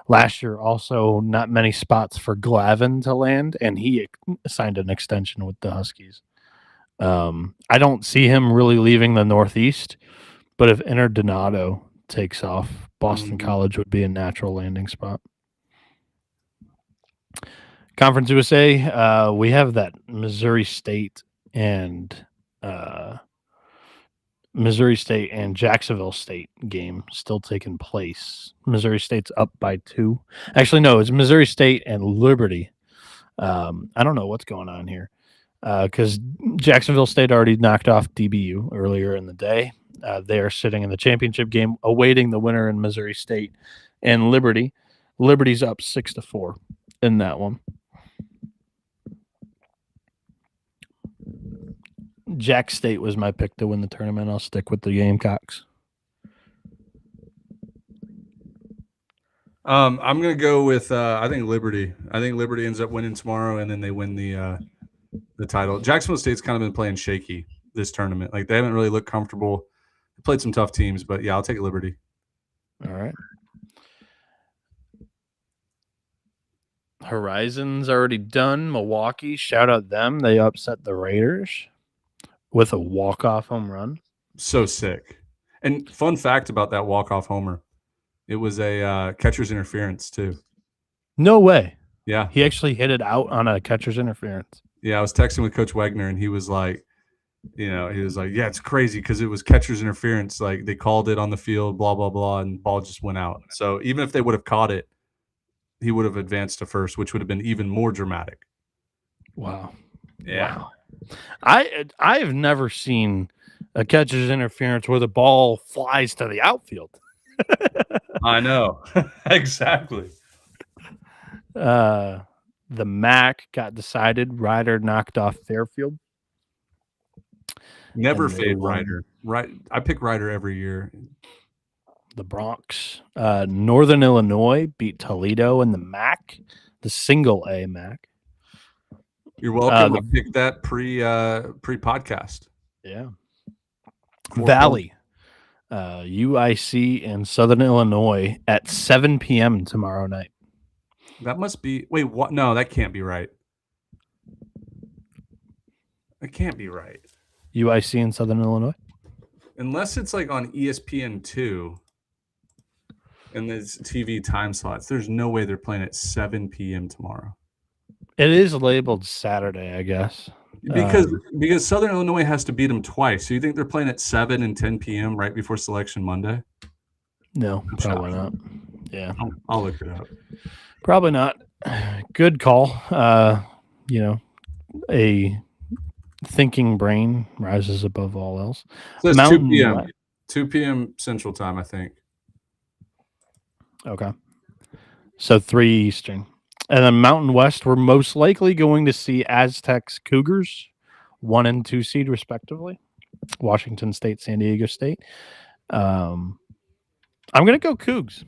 last year also not many spots for Glavin to land, and he signed an extension with the Huskies. I don't see him really leaving the Northeast, but if Interdonato takes off, Boston College would be a natural landing spot. Conference USA, we have that Missouri State and Jacksonville State game still taking place. Missouri State's up by 2. Actually, no, it's Missouri State and Liberty. I don't know what's going on here because Jacksonville State already knocked off DBU earlier in the day. They are sitting in the championship game, awaiting the winner in Missouri State and Liberty. Liberty's up 6-4 in that one. Jack State was my pick to win the tournament. I'll stick with the Gamecocks. I'm going to go with I think Liberty. I think Liberty ends up winning tomorrow, and then they win the title. Jacksonville State's kind of been playing shaky this tournament. Like, they haven't really looked comfortable. They played some tough teams, but yeah, I'll take Liberty. All right. Horizon's already done. Milwaukee, shout out them. They upset the Raiders with a walk-off home run. So sick. And fun fact about that walk-off homer, it was a catcher's interference too. No way. Yeah. He actually hit it out on a catcher's interference. Yeah, I was texting with Coach Wagner, and he was like, yeah, it's crazy because it was catcher's interference. Like, they called it on the field, blah, blah, blah, and the ball just went out. So even if they would have caught it, he would have advanced to first, which would have been even more dramatic. Wow. Yeah. Wow. I have never seen a catcher's interference where the ball flies to the outfield. I know. Exactly. The MAC got decided. Ryder knocked off Fairfield. Never fade Ryder. Right. I pick Ryder every year. The Bronx. Northern Illinois beat Toledo in the MAC, the single A MAC. You're welcome. I picked that pre-podcast. Yeah. Valley, UIC and Southern Illinois at 7 p.m. tomorrow night. That must be – wait, what? No, that can't be right. It can't be right. UIC and Southern Illinois? Unless it's like on ESPN2. and there's TV time slots. There's no way they're playing at 7 p.m. tomorrow. It is labeled Saturday, I guess. Because Southern Illinois has to beat them twice. So you think they're playing at 7 and 10 p.m. right before Selection Monday? No, probably not. Yeah. I'll look it up. Probably not. Good call. A thinking brain rises above all else. So it's 2 p.m. 2 p.m. Central Time, I think. Okay. So 3 Eastern. And then Mountain West, we're most likely going to see Aztecs Cougars, 1 and 2 seed respectively. Washington State, San Diego State. I'm going to go Cougs.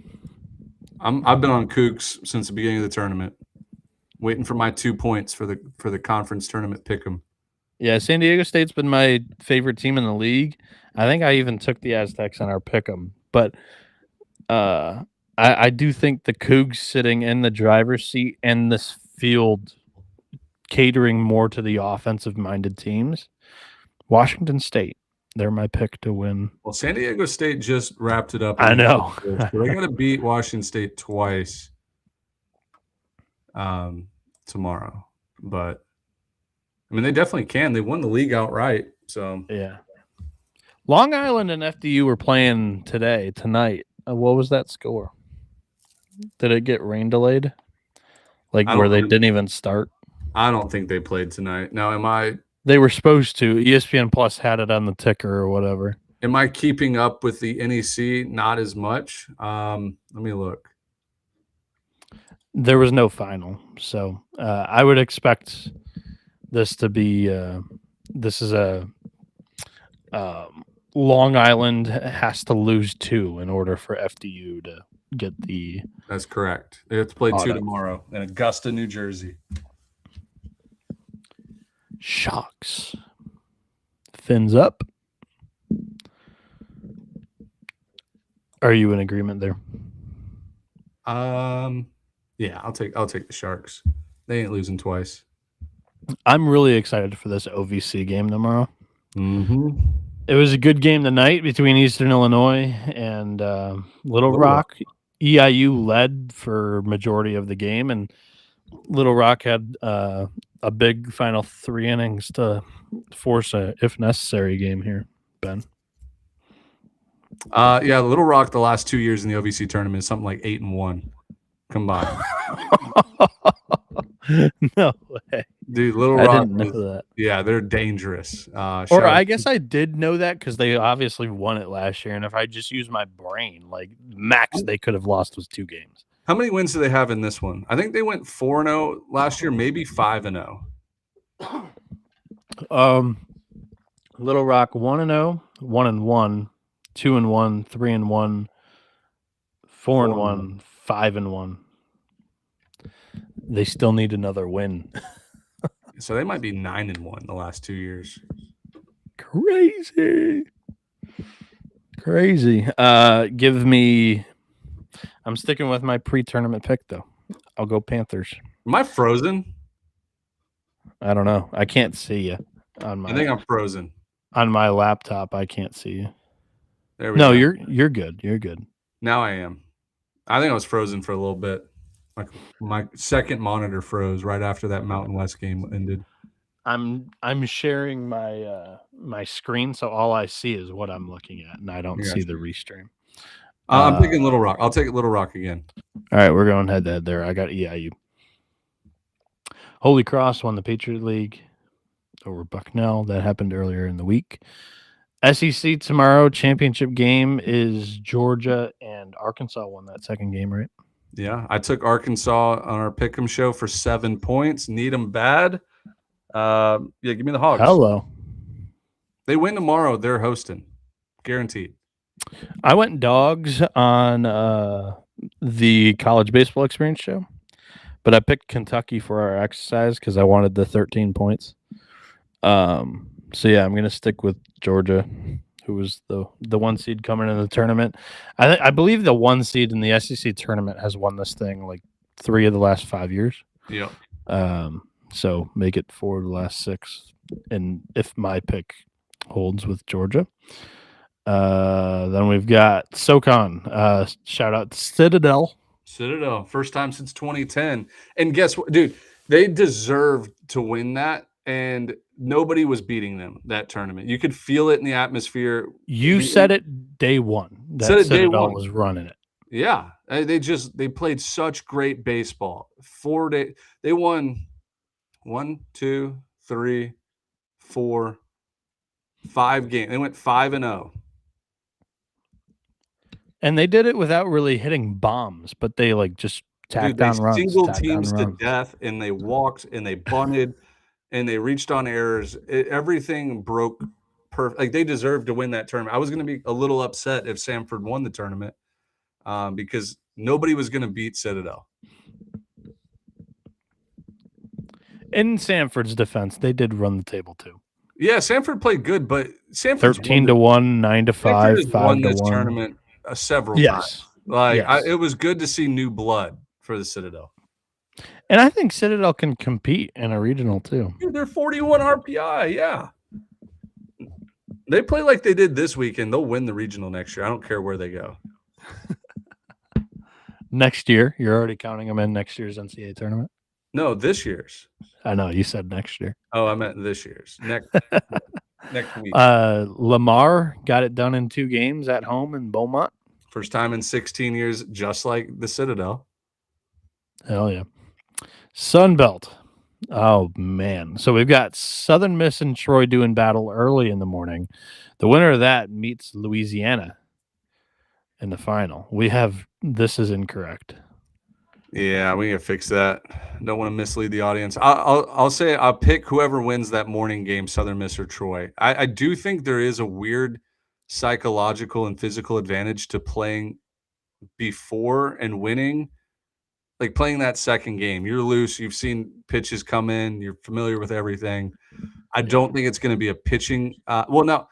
I've been on Cougs since the beginning of the tournament, waiting for my 2 points for the conference tournament pick'em. Yeah, San Diego State's been my favorite team in the league. I think I even took the Aztecs on our pick'em, but I do think the Cougs sitting in the driver's seat and this field catering more to the offensive-minded teams. Washington State, they're my pick to win. Well, San Diego State just wrapped it up. I know. So they got to beat Washington State twice tomorrow. But, I mean, they definitely can. They won the league outright. So yeah. Long Island and FDU were playing tonight. What was that score? Did it get rain delayed? Like where they didn't even start? I don't think they played tonight. Now, They were supposed to. ESPN Plus had it on the ticker or whatever. Am I keeping up with the NEC? Not as much. Let me look. There was no final, so I would expect this to be. This is a Long Island has to lose 2 in order for FDU to get the. That's correct. They have to play 2 tomorrow in Augusta, New Jersey. Shocks. Fins up. Are you in agreement there? Yeah, I'll take the Sharks. They ain't losing twice. I'm really excited for this OVC game tomorrow. Mm-hmm. It was a good game tonight between Eastern Illinois and Little Rock. EIU led for majority of the game, and Little Rock had a big final 3 innings to force a, if necessary, game here, Ben. Yeah, Little Rock the last 2 years in the OVC tournament is something like 8-1 combined. No way. Dude, Little Rock. I didn't know that. Yeah, they're dangerous. Or I guess I did know that because they obviously won it last year, and if I just use my brain, like max they could have lost was 2 games. How many wins do they have in this one? I think they went 4-0 last year, maybe 5-0. Little Rock 1-0, 1-1, 2-1, 3-1, 4-1, 5-1. They still need another win. So they might be 9-1 the last 2 years. Crazy. Give me. I'm sticking with my pre-tournament pick though. I'll go Panthers. Am I frozen? I don't know. I can't see you on my. I think I'm frozen on my laptop. I can't see you. There we go. You're good. You're good. Now I am. I think I was frozen for a little bit. Like my second monitor froze right after that Mountain West game ended. I'm sharing my my screen, so all I see is what I'm looking at, and I don't see the restream. I'm picking Little Rock. I'll take Little Rock again. All right, we're going head to head there. I got EIU. Holy Cross won the Patriot League over Bucknell. That happened earlier in the week. SEC tomorrow championship game is Georgia and Arkansas won that second game, right? Yeah, I took Arkansas on our Pick'em show for 7 points. Need them bad. Yeah, give me the Hogs. Hello. They win tomorrow. They're hosting. Guaranteed. I went dogs on the college baseball experience show, but I picked Kentucky for our exercise because I wanted the 13 points. So yeah, I'm going to stick with Georgia, who was the 1 seed coming in the tournament. I believe the 1 seed in the SEC tournament has won this thing like 3 of the last 5 years. Yep. So make it 4 of the last 6. And if my pick holds with Georgia, Then we've got SoCon. Shout out to Citadel. First time since 2010. And guess what, dude? They deserved to win that, and nobody was beating them that tournament. You could feel it in the atmosphere. You said it day one. That Citadel was running it. Yeah, they played such great baseball. 4 days. They won 1, 2, 3, 4, 5 games. They went 5-0. And they did it without really hitting bombs, but they just tacked on runs. Single teams to death, and they walked, and they bunted, and they reached on errors. Everything broke perfect. Like, they deserved to win that tournament. I was going to be a little upset if Samford won the tournament because nobody was going to beat Citadel. In Samford's defense, they did run the table too. Yeah, Samford played good, but Samford 13-1, 9-5, 5-1 tournament several times. It was good to see new blood for the Citadel. And I think Citadel can compete in a regional too. Dude, they're 41 RPI. Yeah. They play like they did this weekend. They'll win the regional next year. I don't care where they go. Next year? You're already counting them in next year's NCAA tournament? No, this year's. I know. You said next year. Oh, I meant this year's. Next week. Lamar got it done in 2 games at home in Beaumont. First time in 16 years, just like the Citadel. Hell yeah. Sunbelt. Oh, man. So we've got Southern Miss and Troy doing battle early in the morning. The winner of that meets Louisiana in the final. This is incorrect. Yeah, we gotta fix that. Don't want to mislead the audience. I'll say I'll pick whoever wins that morning game, Southern Miss or Troy. I do think there is a weird psychological and physical advantage to playing before and winning. Like playing that second game, you're loose. You've seen pitches come in. You're familiar with everything. I don't think it's going to be a pitching. Now,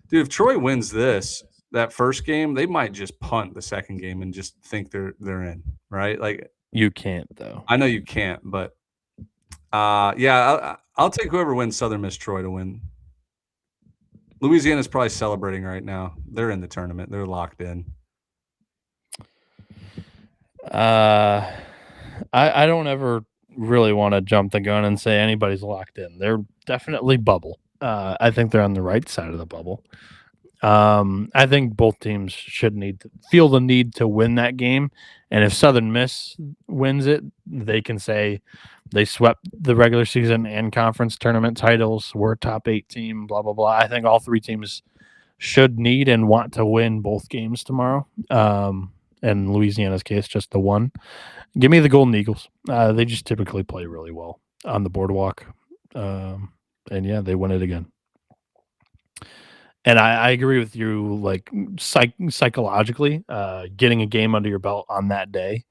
dude, if Troy wins that first game, they might just punt the second game and just think they're in, right? Like. You can't, though. I know you can't, but I'll take whoever wins Southern Miss Troy to win. Louisiana's probably celebrating right now. They're in the tournament. They're locked in. I don't ever really want to jump the gun and say anybody's locked in. They're definitely bubble. I think they're on the right side of the bubble. I think both teams should feel the need to win that game. And if Southern Miss wins it, they can say they swept the regular season and conference tournament titles. We're a top 8 team, blah, blah, blah. I think all 3 teams should need and want to win both games tomorrow. In Louisiana's case, just the one. Give me the Golden Eagles. They just typically play really well on the boardwalk. And yeah, they win it again. And I agree with you, like psychologically, getting a game under your belt on that day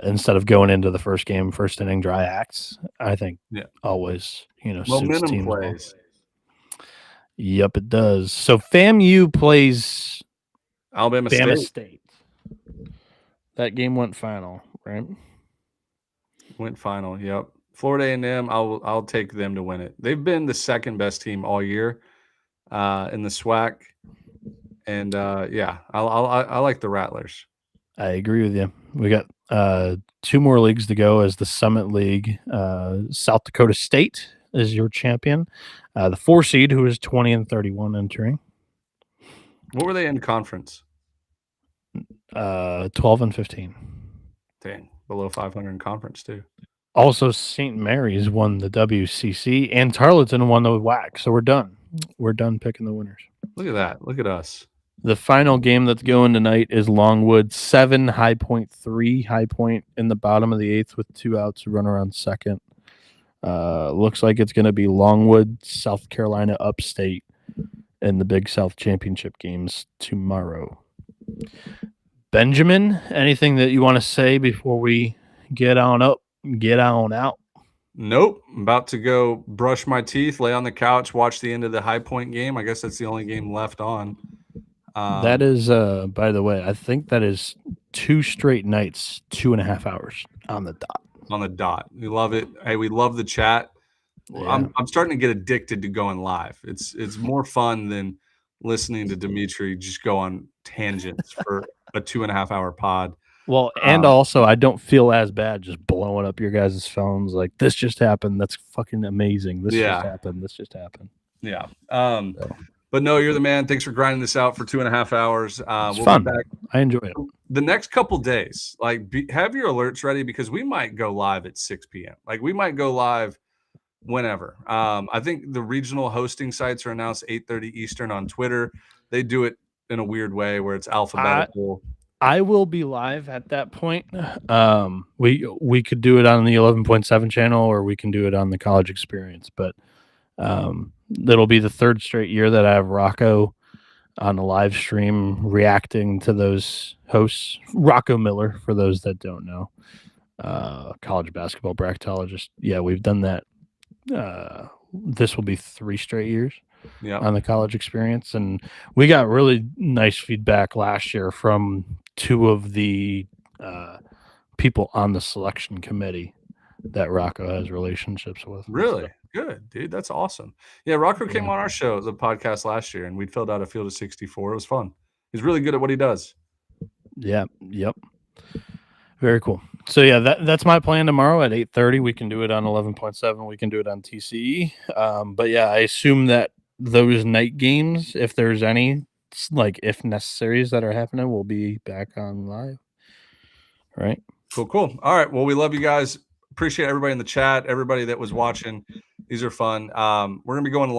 instead of going into the first game, first inning, dry acts. I think always, momentum plays. Well. Yep, it does. So FAMU plays Alabama State. That game went final, right? Went final. Yep. Florida A&M. I'll take them to win it. They've been the second best team all year. In the SWAC, and I like the Rattlers. I agree with you. We got 2 more leagues to go as the Summit League. South Dakota State is your champion. The 4 seed, who is 20-31 entering. What were they in conference? 12-15. Dang, below 500 in conference too. Also, St. Mary's won the WCC, and Tarleton won the WAC. So we're done. We're done picking the winners. Look at that. Look at us. The final game that's going tonight is Longwood 7, High Point 3. High Point in the bottom of the 8th with 2 outs, runner on second. Looks like it's going to be Longwood, South Carolina Upstate in the Big South Championship games tomorrow. Benjamin, anything that you want to say before we get on up, get on out? Nope. I'm about to go brush my teeth, lay on the couch, watch the end of the High Point game. I guess that's the only game left on. That is, by the way, I think that is 2 straight nights, 2.5 hours on the dot. On the dot. We love it. Hey, we love the chat. Yeah. I'm starting to get addicted to going live. It's more fun than listening to Dimitri just go on tangents for a 2.5 hour pod. Well, and also I don't feel as bad just blowing up your guys' phones like this just happened. That's fucking amazing. This just happened. This just happened. Yeah. But no, you're the man. Thanks for grinding this out for 2.5 hours. It's fun. Be back. I enjoy it. The next couple days, have your alerts ready because we might go live at 6 p.m. Like we might go live whenever. I think the regional hosting sites are announced 8:30 Eastern on Twitter. They do it in a weird way where it's alphabetical. I will be live at that point. We could do it on the 11.7 channel or we can do it on the College Experience, but that'll be the third straight year that I have Rocco on a live stream reacting to those hosts. Rocco Miller, for those that don't know, college basketball bracketologist. Yeah, we've done that. This will be 3 straight years on the College Experience. And we got really nice feedback last year from 2 of the people on the selection committee that Rocco has relationships with. Really? So. Good, dude. That's awesome. Yeah, Rocco came on our show, the podcast last year, and we filled out a field of 64. It was fun. He's really good at what he does. Yeah. Yep. Very cool. So yeah, that's my plan tomorrow at 8:30. We can do it on 11.7. We can do it on TCE. But yeah, I assume that those night games, if there's any, if necessaries that are happening, will be back on live. Right. Cool. All right. Well, we love you guys. Appreciate everybody in the chat, everybody that was watching. These are fun. We're going to be going